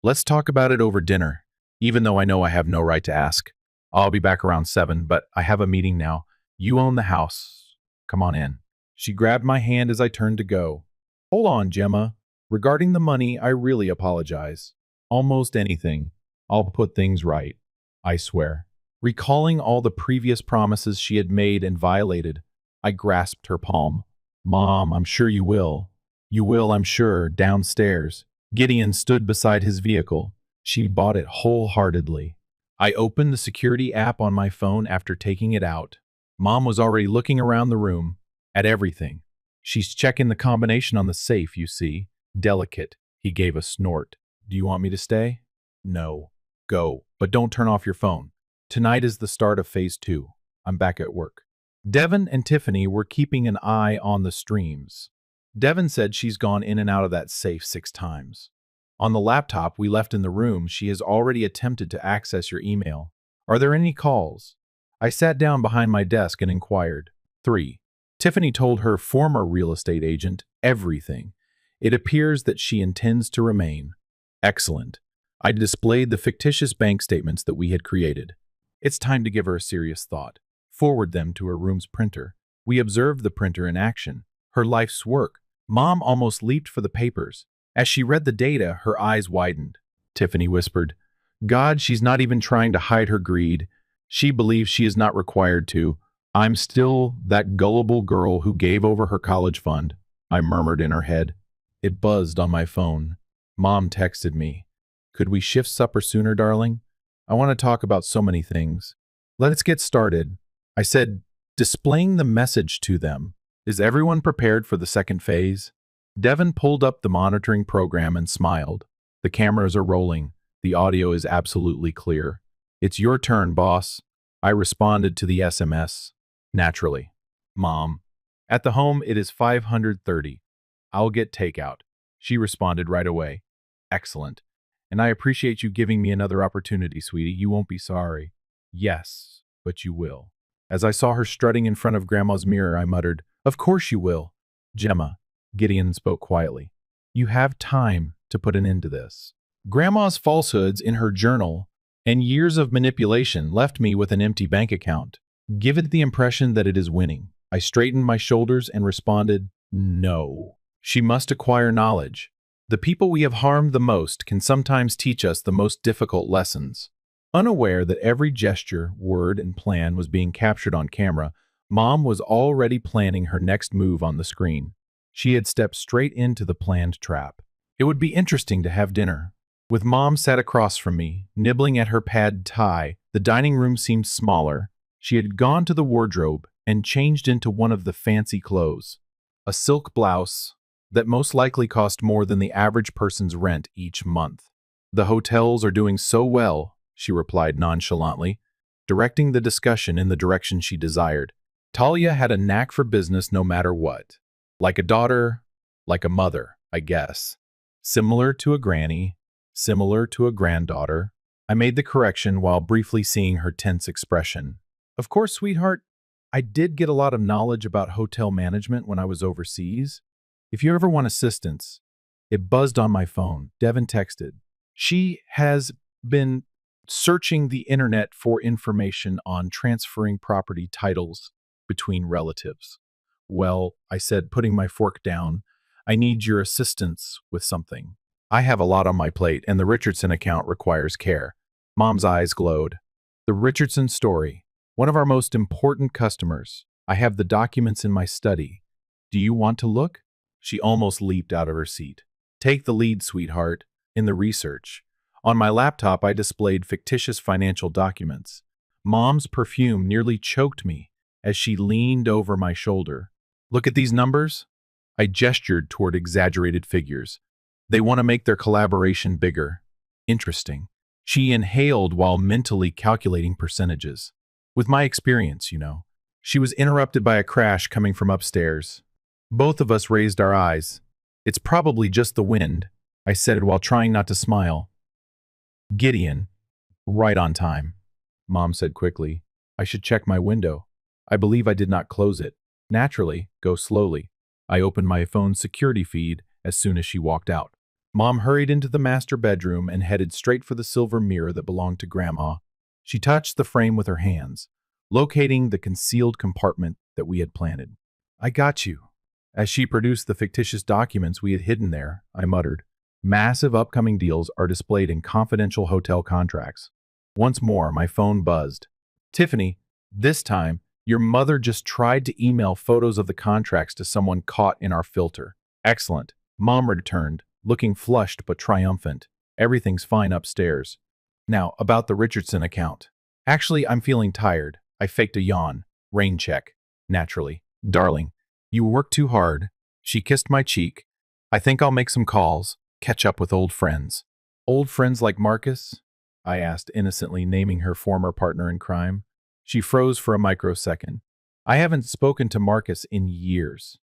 let's talk about it over dinner, even though I know I have no right to ask. I'll be back around 7, but I have a meeting now. You own the house. Come on in. She grabbed my hand as I turned to go. Hold on, Gemma. Regarding the money, I really apologize. Almost anything. I'll put things right. I swear. Recalling all the previous promises she had made and violated, I grasped her palm. Mom, I'm sure you will. You will, I'm sure, downstairs. Gideon stood beside his vehicle. She bought it wholeheartedly. I opened the security app on my phone after taking it out. Mom was already looking around the room, at everything. She's checking the combination on the safe, you see. Delicate. He gave a snort. Do you want me to stay? No. Go, but don't turn off your phone. Tonight is the start of phase 2. I'm back at work. Devin and Tiffany were keeping an eye on the streams. Devin said she's gone in and out of that safe 6 times. On the laptop we left in the room, she has already attempted to access your email. Are there any calls? I sat down behind my desk and inquired. 3. Tiffany told her former real estate agent everything. It appears that she intends to remain. Excellent. I displayed the fictitious bank statements that we had created. It's time to give her a serious thought. Forward them to her room's printer. We observed the printer in action. Her life's work. Mom almost leaped for the papers. As she read the data, her eyes widened. Tiffany whispered, God, she's not even trying to hide her greed. She believes she is not required to. I'm still that gullible girl who gave over her college fund, I murmured in her head. It buzzed on my phone. Mom texted me. Could we shift supper sooner, darling? I want to talk about so many things. Let's get started. I said, displaying the message to them. Is everyone prepared for the second phase? Devin pulled up the monitoring program and smiled. The cameras are rolling. The audio is absolutely clear. It's your turn, boss. I responded to the SMS. Naturally. Mom. At the home, it is 530. I'll get takeout. She responded right away. Excellent. And I appreciate you giving me another opportunity, sweetie. You won't be sorry. Yes, but you will. As I saw her strutting in front of Grandma's mirror, I muttered, Of course you will. Gemma. Gideon spoke quietly. You have time to put an end to this. Grandma's falsehoods in her journal and years of manipulation left me with an empty bank account. Give it the impression that it is winning. I straightened my shoulders and responded, No. She must acquire knowledge. The people we have harmed the most can sometimes teach us the most difficult lessons. Unaware that every gesture, word, and plan was being captured on camera, Mom was already planning her next move on the screen. She had stepped straight into the planned trap. It would be interesting to have dinner. With Mom sat across from me, nibbling at her pad thai. The dining room seemed smaller. She had gone to the wardrobe and changed into one of the fancy clothes, a silk blouse that most likely cost more than the average person's rent each month. The hotels are doing so well, she replied nonchalantly, directing the discussion in the direction she desired. Talia had a knack for business no matter what. Like a daughter, like a mother, I guess. Similar to a granny, similar to a granddaughter. I made the correction while briefly seeing her tense expression. Of course, sweetheart, I did get a lot of knowledge about hotel management when I was overseas. If you ever want assistance, it buzzed on my phone. Devin texted. She has been searching the internet for information on transferring property titles between relatives. Well, I said, putting my fork down, I need your assistance with something. I have a lot on my plate, and the Richardson account requires care. Mom's eyes glowed. The Richardson story. One of our most important customers. I have the documents in my study. Do you want to look? She almost leaped out of her seat. Take the lead, sweetheart, in the research. On my laptop, I displayed fictitious financial documents. Mom's perfume nearly choked me as she leaned over my shoulder. Look at these numbers? I gestured toward exaggerated figures. They want to make their collaboration bigger. Interesting. She inhaled while mentally calculating percentages. With my experience, you know. She was interrupted by a crash coming from upstairs. Both of us raised our eyes. It's probably just the wind, I said while trying not to smile. Gideon. Right on time, Mom said quickly. I should check my window. I believe I did not close it. Naturally, go slowly. I opened my phone's security feed as soon as she walked out. Mom hurried into the master bedroom and headed straight for the silver mirror that belonged to Grandma. She touched the frame with her hands, locating the concealed compartment that we had planted. I got you. As she produced the fictitious documents we had hidden there, I muttered. Massive upcoming deals are displayed in confidential hotel contracts. Once more, my phone buzzed. Tiffany, this time, your mother just tried to email photos of the contracts to someone caught in our filter. Excellent. Mom returned, looking flushed but triumphant. Everything's fine upstairs. Now, about the Richardson account. Actually, I'm feeling tired. I faked a yawn. Rain check. Naturally. Darling, you work too hard. She kissed my cheek. I think I'll make some calls. Catch up with old friends. Old friends like Marcus? I asked innocently, naming her former partner in crime. She froze for a microsecond. I haven't spoken to Marcus in years.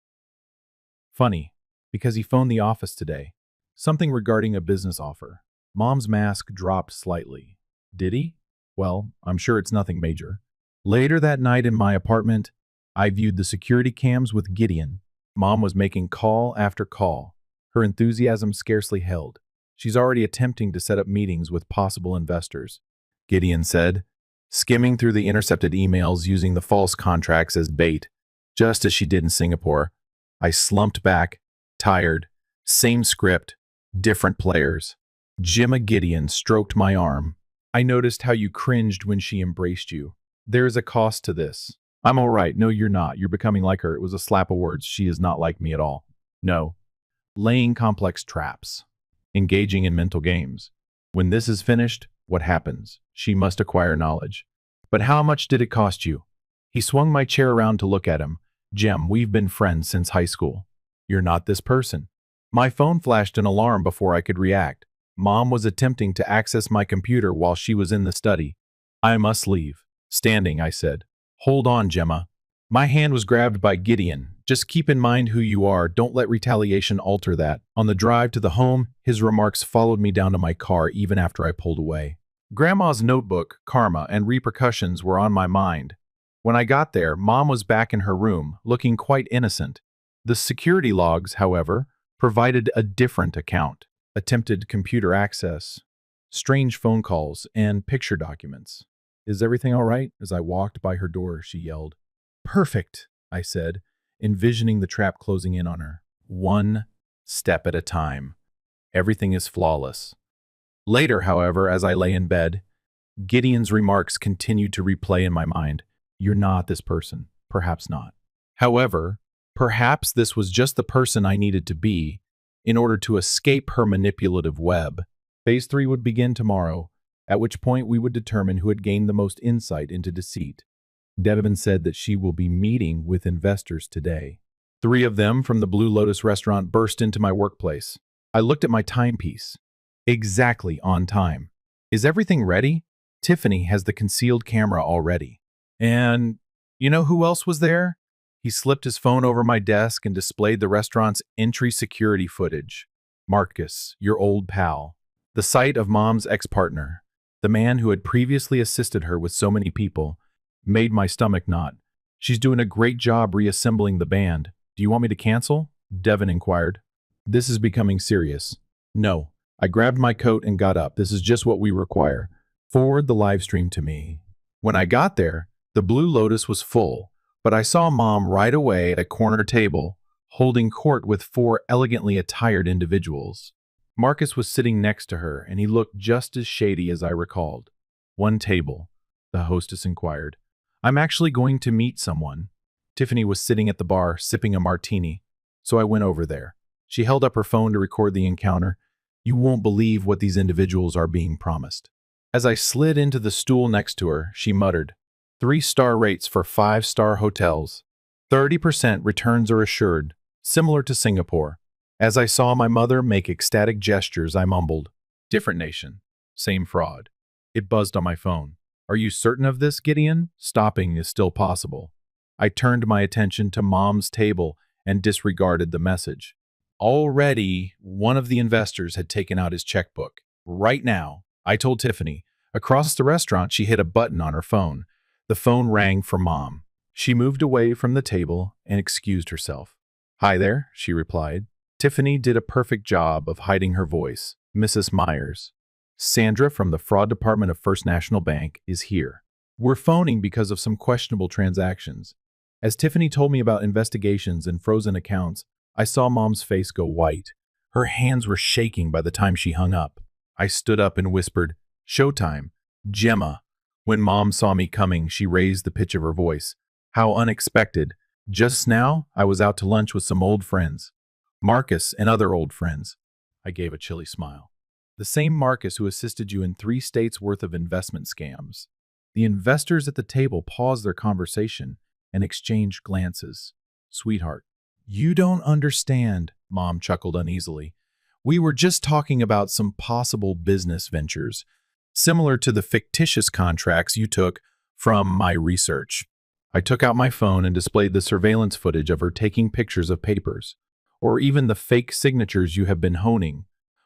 Funny, because he phoned the office today. Something regarding a business offer. Mom's mask dropped slightly. Did he? Well, I'm sure it's nothing major. Later that night in my apartment, I viewed the security cams with Gideon. Mom was making call after call. Her enthusiasm scarcely held. She's already attempting to set up meetings with possible investors, Gideon said, skimming through the intercepted emails using the false contracts as bait, just as she did in Singapore. I slumped back, tired. Same script, different players. Jimma Gideon stroked my arm. I noticed how you cringed when she embraced you. There is a cost to this. I'm all right. No, you're not. You're becoming like her. It was a slap of words. She is not like me at all. No. Laying complex traps. Engaging in mental games. When this is finished, what happens? She must acquire knowledge. But how much did it cost you? He swung my chair around to look at him. Jem, we've been friends since high school. You're not this person. My phone flashed an alarm before I could react. Mom was attempting to access my computer while she was in the study. I must leave. Standing, I said. Hold on, Gemma. My hand was grabbed by Gideon. Just keep in mind who you are. Don't let retaliation alter that. On the drive to the home, his remarks followed me down to my car even after I pulled away. Grandma's notebook, karma, and repercussions were on my mind. When I got there, Mom was back in her room, looking quite innocent. The security logs, however, provided a different account. Attempted computer access, strange phone calls, and picture documents. Is everything all right? As I walked by her door, she yelled. Perfect, I said, envisioning the trap closing in on her. One step at a time. Everything is flawless. Later, however, as I lay in bed, Gideon's remarks continued to replay in my mind. You're not this person. Perhaps not. However, perhaps this was just the person I needed to be in order to escape her manipulative web. Phase 3 would begin tomorrow, at which point we would determine who had gained the most insight into deceit. Devin said that she will be meeting with investors today. 3 of them from the Blue Lotus restaurant burst into my workplace. I looked at my timepiece. Exactly on time. Is everything ready? Tiffany has the concealed camera already. And you know who else was there? He slipped his phone over my desk and displayed the restaurant's entry security footage. Marcus, your old pal. The sight of Mom's ex-partner, the man who had previously assisted her with so many people, made my stomach knot. She's doing a great job reassembling the band. Do you want me to cancel? Devin inquired. This is becoming serious. No. I grabbed my coat and got up. This is just what we require. Forward the live stream to me. When I got there, the Blue Lotus was full, but I saw Mom right away at a corner table, holding court with 4 elegantly attired individuals. Marcus was sitting next to her, and he looked just as shady as I recalled. One table, the hostess inquired. I'm actually going to meet someone. Tiffany was sitting at the bar, sipping a martini, so I went over there. She held up her phone to record the encounter. You won't believe what these individuals are being promised. As I slid into the stool next to her, she muttered, 3-star rates for 5-star hotels. 30% returns are assured, similar to Singapore. As I saw my mother make ecstatic gestures, I mumbled, different nation, same fraud. It buzzed on my phone. Are you certain of this, Gideon? Stopping is still possible. I turned my attention to Mom's table and disregarded the message. Already, one of the investors had taken out his checkbook. Right now, I told Tiffany. Across the restaurant, she hit a button on her phone. The phone rang for Mom. She moved away from the table and excused herself. Hi there, she replied. Tiffany did a perfect job of hiding her voice. Mrs. Myers. Sandra from the fraud department of First National Bank is here. We're phoning because of some questionable transactions. As Tiffany told me about investigations and frozen accounts, I saw Mom's face go white. Her hands were shaking by the time she hung up. I stood up and whispered, Showtime. Gemma. When Mom saw me coming, she raised the pitch of her voice. How unexpected. Just now, I was out to lunch with some old friends. Marcus and other old friends. I gave a chilly smile. The same Marcus who assisted you in 3 states' worth of investment scams. The investors at the table paused their conversation and exchanged glances. Sweetheart, you don't understand, Mom chuckled uneasily. We were just talking about some possible business ventures, similar to the fictitious contracts you took from my research. I took out my phone and displayed the surveillance footage of her taking pictures of papers, or even the fake signatures you have been honing.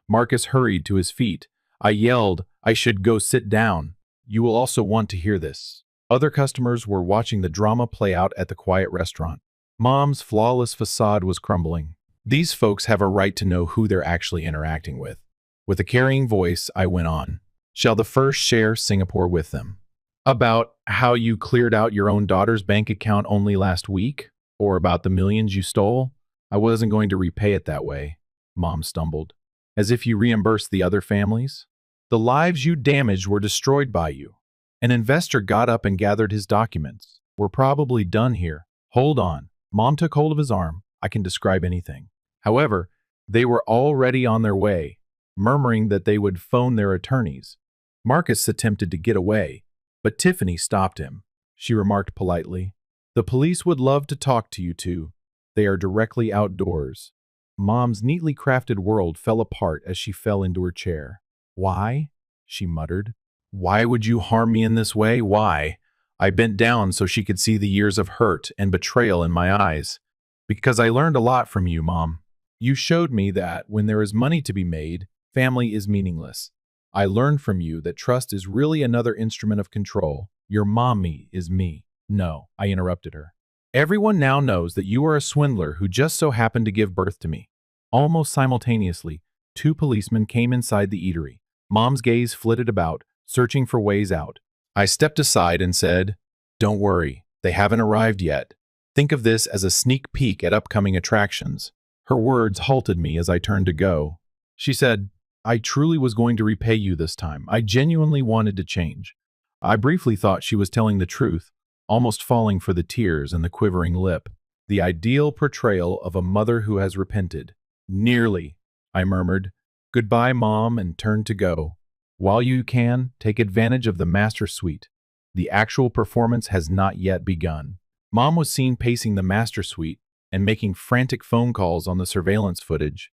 Marcus hurried to his feet. I yelled, I should go sit down. You will also want to hear this. Other customers were watching the drama play out at the quiet restaurant. Mom's flawless facade was crumbling. These folks have a right to know who they're actually interacting with. With a carrying voice, I went on. Shall the first share Singapore with them? About how you cleared out your own daughter's bank account only last week? Or about the millions you stole? I wasn't going to repay it that way, Mom stumbled. As if you reimbursed the other families? The lives you damaged were destroyed by you. An investor got up and gathered his documents. We're probably done here. Hold on. Mom took hold of his arm. I can describe anything. However, they were already on their way, murmuring that they would phone their attorneys. Marcus attempted to get away, but Tiffany stopped him. She remarked politely, The police would love to talk to you two. They are directly outdoors. Mom's neatly crafted world fell apart as she fell into her chair. Why? She muttered. Why would you harm me in this way? Why? I bent down so she could see the years of hurt and betrayal in my eyes. Because I learned a lot from you, Mom. You showed me that when there is money to be made, family is meaningless. I learned from you that trust is really another instrument of control. Your mommy is me. No, I interrupted her. Everyone now knows that you are a swindler who just so happened to give birth to me. Almost simultaneously, 2 policemen came inside the eatery. Mom's gaze flitted about, searching for ways out. I stepped aside and said, Don't worry, they haven't arrived yet. Think of this as a sneak peek at upcoming attractions. Her words halted me as I turned to go. She said, I truly was going to repay you this time. I genuinely wanted to change. I briefly thought she was telling the truth, almost falling for the tears and the quivering lip. The ideal portrayal of a mother who has repented. Nearly, I murmured. Goodbye, Mom, and turn to go. While you can, take advantage of the master suite. The actual performance has not yet begun. Mom was seen pacing the master suite and making frantic phone calls on the surveillance footage.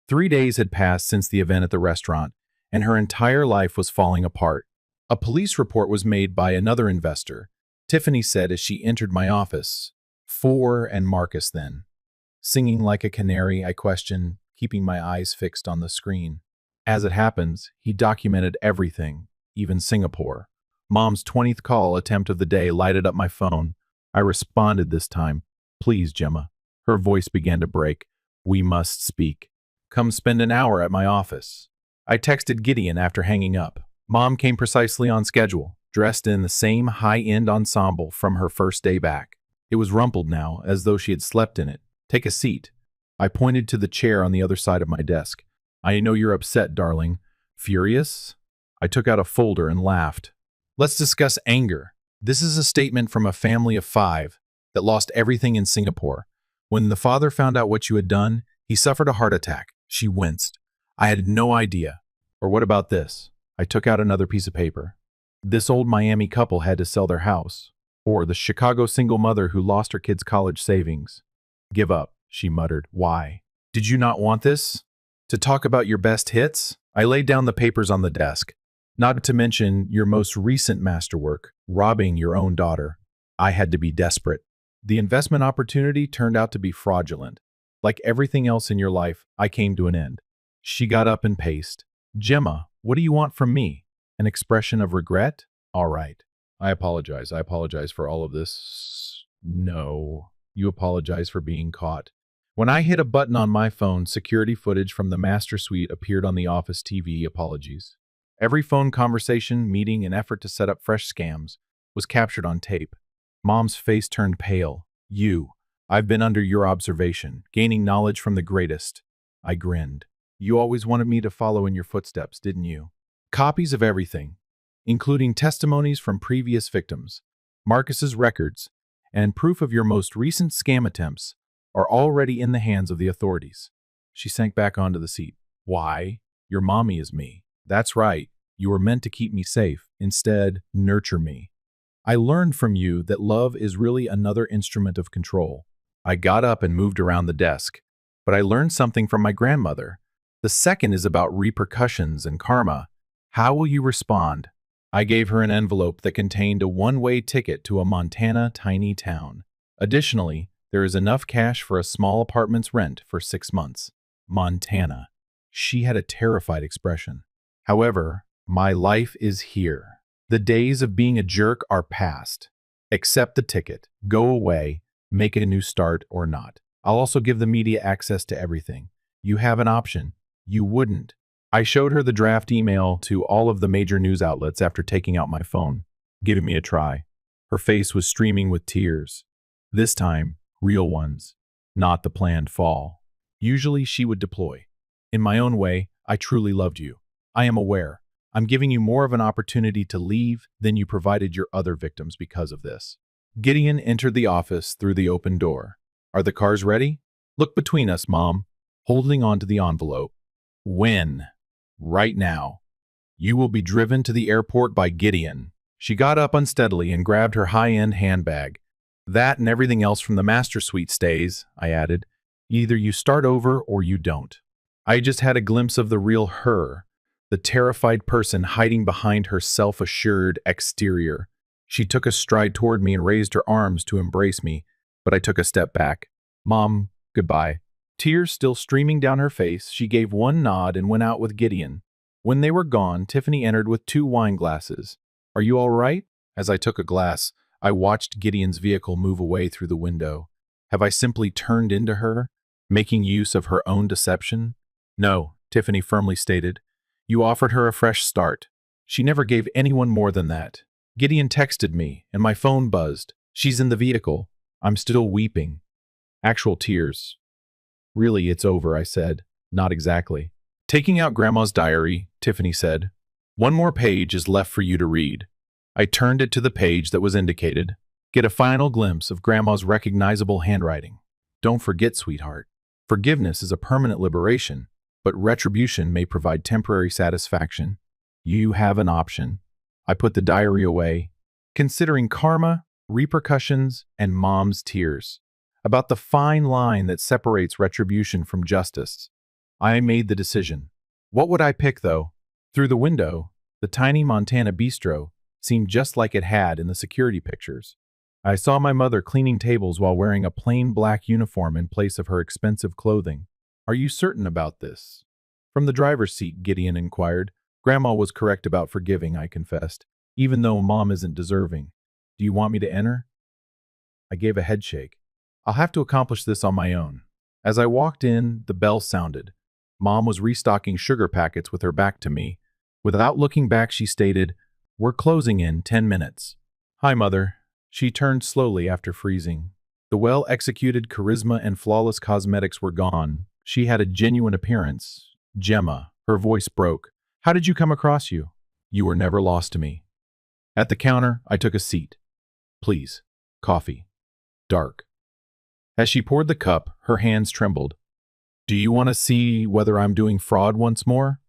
3 days had passed since the event at the restaurant, and her entire life was falling apart. A police report was made by another investor, Tiffany said as she entered my office. "For and Marcus, then." Singing like a canary, I questioned, keeping my eyes fixed on the screen. As it happens, he documented everything, even Singapore. Mom's 20th call attempt of the day lighted up my phone. I responded this time. "Please, Gemma." Her voice began to break. "We must speak. Come spend an hour at my office." I texted Gideon after hanging up. Mom came precisely on schedule, dressed in the same high-end ensemble from her first day back. It was rumpled now, as though she had slept in it. "Take a seat." I pointed to the chair on the other side of my desk. "I know you're upset, darling." "Furious?" I took out a folder and laughed. "Let's discuss anger. This is a statement from a family of 5 that lost everything in Singapore. When the father found out what you had done, he suffered a heart attack." She winced. "I had no idea." "Or what about this?" I took out another piece of paper. "This old Miami couple had to sell their house." Or the Chicago single mother who lost her kids' college savings. "Give up," she muttered. "Why? Did you not want this? To talk about your best hits?" I laid down the papers on the desk. "Not to mention your most recent masterwork, robbing your own daughter." I had to be desperate. The investment opportunity turned out to be fraudulent. Like everything else in your life, I came to an end. She got up and paced. "Gemma, what do you want from me? An expression of regret? All right. I apologize. I apologize for all of this." "No. You apologize for being caught." When I hit a button on my phone, security footage from the master suite appeared on the office TV. Apologies. Every phone conversation, meeting, and effort to set up fresh scams was captured on tape. Mom's face turned pale. I've been under your observation, gaining knowledge from the greatest." I grinned. "You always wanted me to follow in your footsteps, didn't you?" "Copies of everything, including testimonies from previous victims, Marcus's records, and proof of your most recent scam attempts, are already in the hands of the authorities." She sank back onto the seat. "Why? Your mommy is me." "That's right. You were meant to keep me safe. Instead, nurture me. I learned from you that love is really another instrument of control." I got up and moved around the desk. "But I learned something from my grandmother. The second is about repercussions and karma. How will you respond?" I gave her an envelope that contained a one-way ticket to a Montana tiny town. Additionally, there is enough cash for a small apartment's rent for 6 months. Montana. She had a terrified expression. "However, my life is here. The days of being a jerk are past. Accept the ticket. Go away. Make a new start or not. I'll also give the media access to everything. You have an option. You wouldn't." I showed her the draft email to all of the major news outlets after taking out my phone. "Give me a try." Her face was streaming with tears. This time, real ones, not the planned fall. Usually she would deploy. "In my own way, I truly loved you. I am aware. I'm giving you more of an opportunity to leave than you provided your other victims because of this." Gideon entered the office through the open door. "Are the cars ready?" "Look between us, Mom," holding onto the envelope. "When?" "Right now. You will be driven to the airport by Gideon." She got up unsteadily and grabbed her high-end handbag. "That and everything else from the master suite stays," I added. "Either you start over or you don't." I just had a glimpse of the real her, the terrified person hiding behind her self-assured exterior. She took a stride toward me and raised her arms to embrace me, but I took a step back. "Mom, goodbye." Tears still streaming down her face, she gave one nod and went out with Gideon. When they were gone, Tiffany entered with 2 wine glasses. "Are you all right?" As I took a glass, I watched Gideon's vehicle move away through the window. Have I simply turned into her, making use of her own deception? "No," Tiffany firmly stated. "You offered her a fresh start. She never gave anyone more than that." Gideon texted me, and my phone buzzed. "She's in the vehicle." I'm still weeping. Actual tears. "Really, it's over," I said. "Not exactly." Taking out Grandma's diary, Tiffany said, "One more page is left for you to read." I turned it to the page that was indicated. Get a final glimpse of Grandma's recognizable handwriting. "Don't forget, sweetheart. Forgiveness is a permanent liberation. but retribution may provide temporary satisfaction. You have an option. I put the diary away, considering karma, repercussions, and mom's tears. About the fine line that separates retribution from justice. I made the decision. What would I pick, though? Through the window, the tiny Montana bistro seemed just like it had in the security pictures. I saw my mother cleaning tables while wearing a plain black uniform in place of her expensive clothing. Are you certain about this? From the driver's seat, Gideon inquired. Grandma was correct about forgiving, I confessed, even though Mom isn't deserving. Do you want me to enter? I gave a head shake. I'll have to accomplish this on my own. As I walked in, the bell sounded. Mom was restocking sugar packets with her back to me. Without looking back, she stated, "We're closing in 10 minutes. Hi, Mother." She turned slowly after freezing. The well-executed charisma and flawless cosmetics were gone. She had a genuine appearance. Gemma, her voice broke. How did you come across you? You were never lost to me. At the counter, I took a seat. Please. Coffee. Dark. As she poured the cup, her hands trembled. Do you want to see whether I'm doing fraud once more?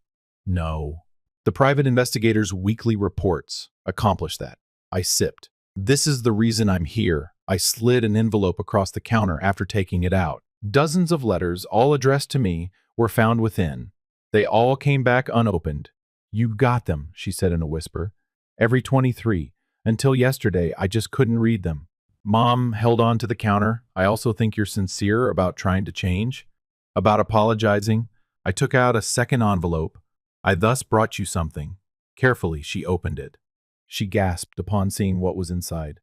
No. The private investigator's weekly reports accomplish that. I sipped. This is the reason I'm here. I slid an envelope across the counter after taking it out. Dozens of letters, all addressed to me, were found within. They all came back unopened. You got them, she said in a whisper. Every 23. Until yesterday, I just couldn't read them. Mom held on to the counter. I also think you're sincere about trying to change. About apologizing. I took out a second envelope. I thus brought you something. Carefully, she opened it. She gasped upon seeing what was inside.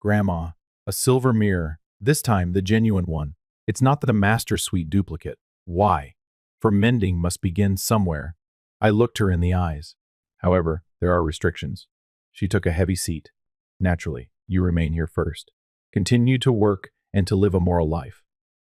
Grandma, a silver mirror, this time the genuine one. It's not the master suite duplicate. Why? For mending must begin somewhere. I looked her in the eyes. However, there are restrictions. She took a heavy seat. Naturally, you remain here first. Continue to work and to live a moral life.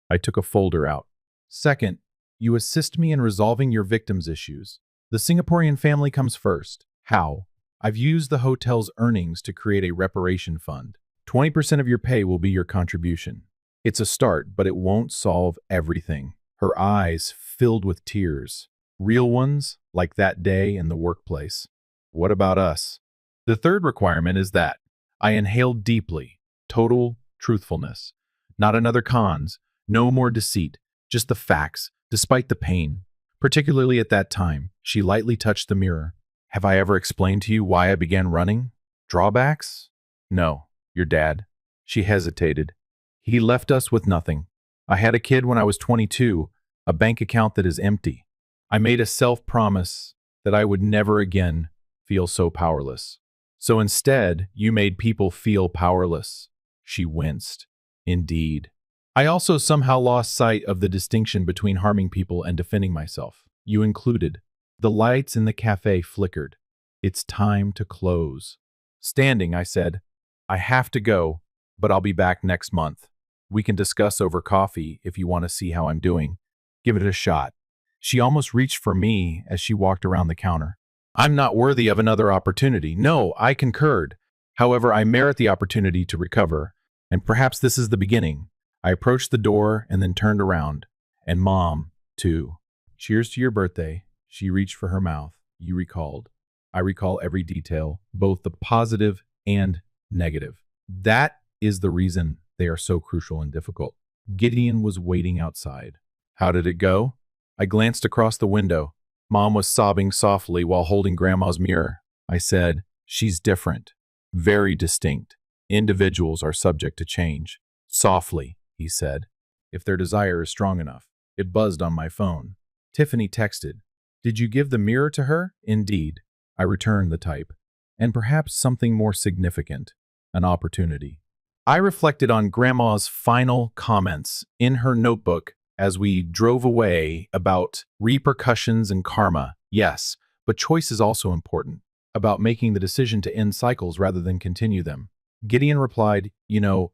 I took a folder out. Second, you assist me in resolving your victims' issues. The Singaporean family comes first. How? I've used the hotel's earnings to create a reparation fund. 20% of your pay will be your contribution. It's a start, but it won't solve everything. Her eyes filled with tears. Real ones, like that day in the workplace. What about us? The third requirement is that I inhaled deeply. Total truthfulness. Not another cons. No more deceit. Just the facts, despite the pain. Particularly at that time, she lightly touched the mirror. Have I ever explained to you why I began running? Drawbacks? No, your dad. She hesitated. He left us with nothing. I had a kid when I was 22, a bank account that is empty. I made a self-promise that I would never again feel so powerless. So instead, you made people feel powerless. She winced. Indeed. I also somehow lost sight of the distinction between harming people and defending myself. You included. The lights in the cafe flickered. It's time to close. Standing, I said, I have to go, but I'll be back next month. We can discuss over coffee if you want to see how I'm doing. Give it a shot. She almost reached for me as she walked around the counter. I'm not worthy of another opportunity. No, I concurred. However, I merit the opportunity to recover, and perhaps this is the beginning. I approached the door and then turned around. And Mom, too. Cheers to your birthday. She reached for her mouth. You recalled. I recall every detail, both the positive and negative. That is the reason they are so crucial and difficult. Gideon was waiting outside. How did it go? I glanced across the window. Mom was sobbing softly while holding Grandma's mirror. I said, she's different. Very distinct. Individuals are subject to change. Softly, he said. If their desire is strong enough. It buzzed on my phone. Tiffany texted. Did you give the mirror to her? Indeed. I returned the type. And perhaps something more significant. An opportunity. I reflected on Grandma's final comments in her notebook as we drove away about repercussions and karma. Yes, but choice is also important. About making the decision to end cycles rather than continue them. Gideon replied,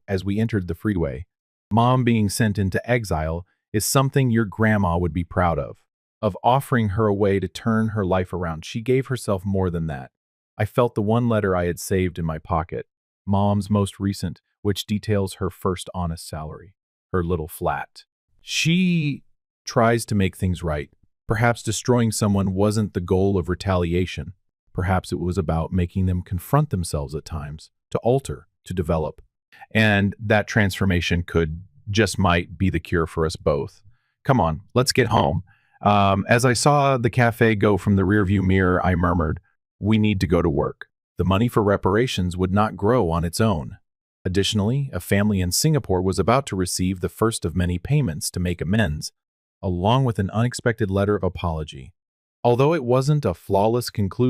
as we entered the freeway, Mom being sent into exile is something your grandma would be proud of offering her a way to turn her life around. She gave herself more than that. I felt the one letter I had saved in my pocket, Mom's most recent, which details her first honest salary, her little flat. She tries to make things right, Perhaps destroying someone wasn't the goal of retaliation. Perhaps it was about making them confront themselves at times, to alter, to develop. And that transformation might be the cure for us both. Come on, let's get home. As I saw the cafe go from the rearview mirror, I murmured, we need to go to work. The money for reparations would not grow on its own. Additionally, a family in Singapore was about to receive the first of many payments to make amends, along with an unexpected letter of apology. Although it wasn't a flawless conclusion,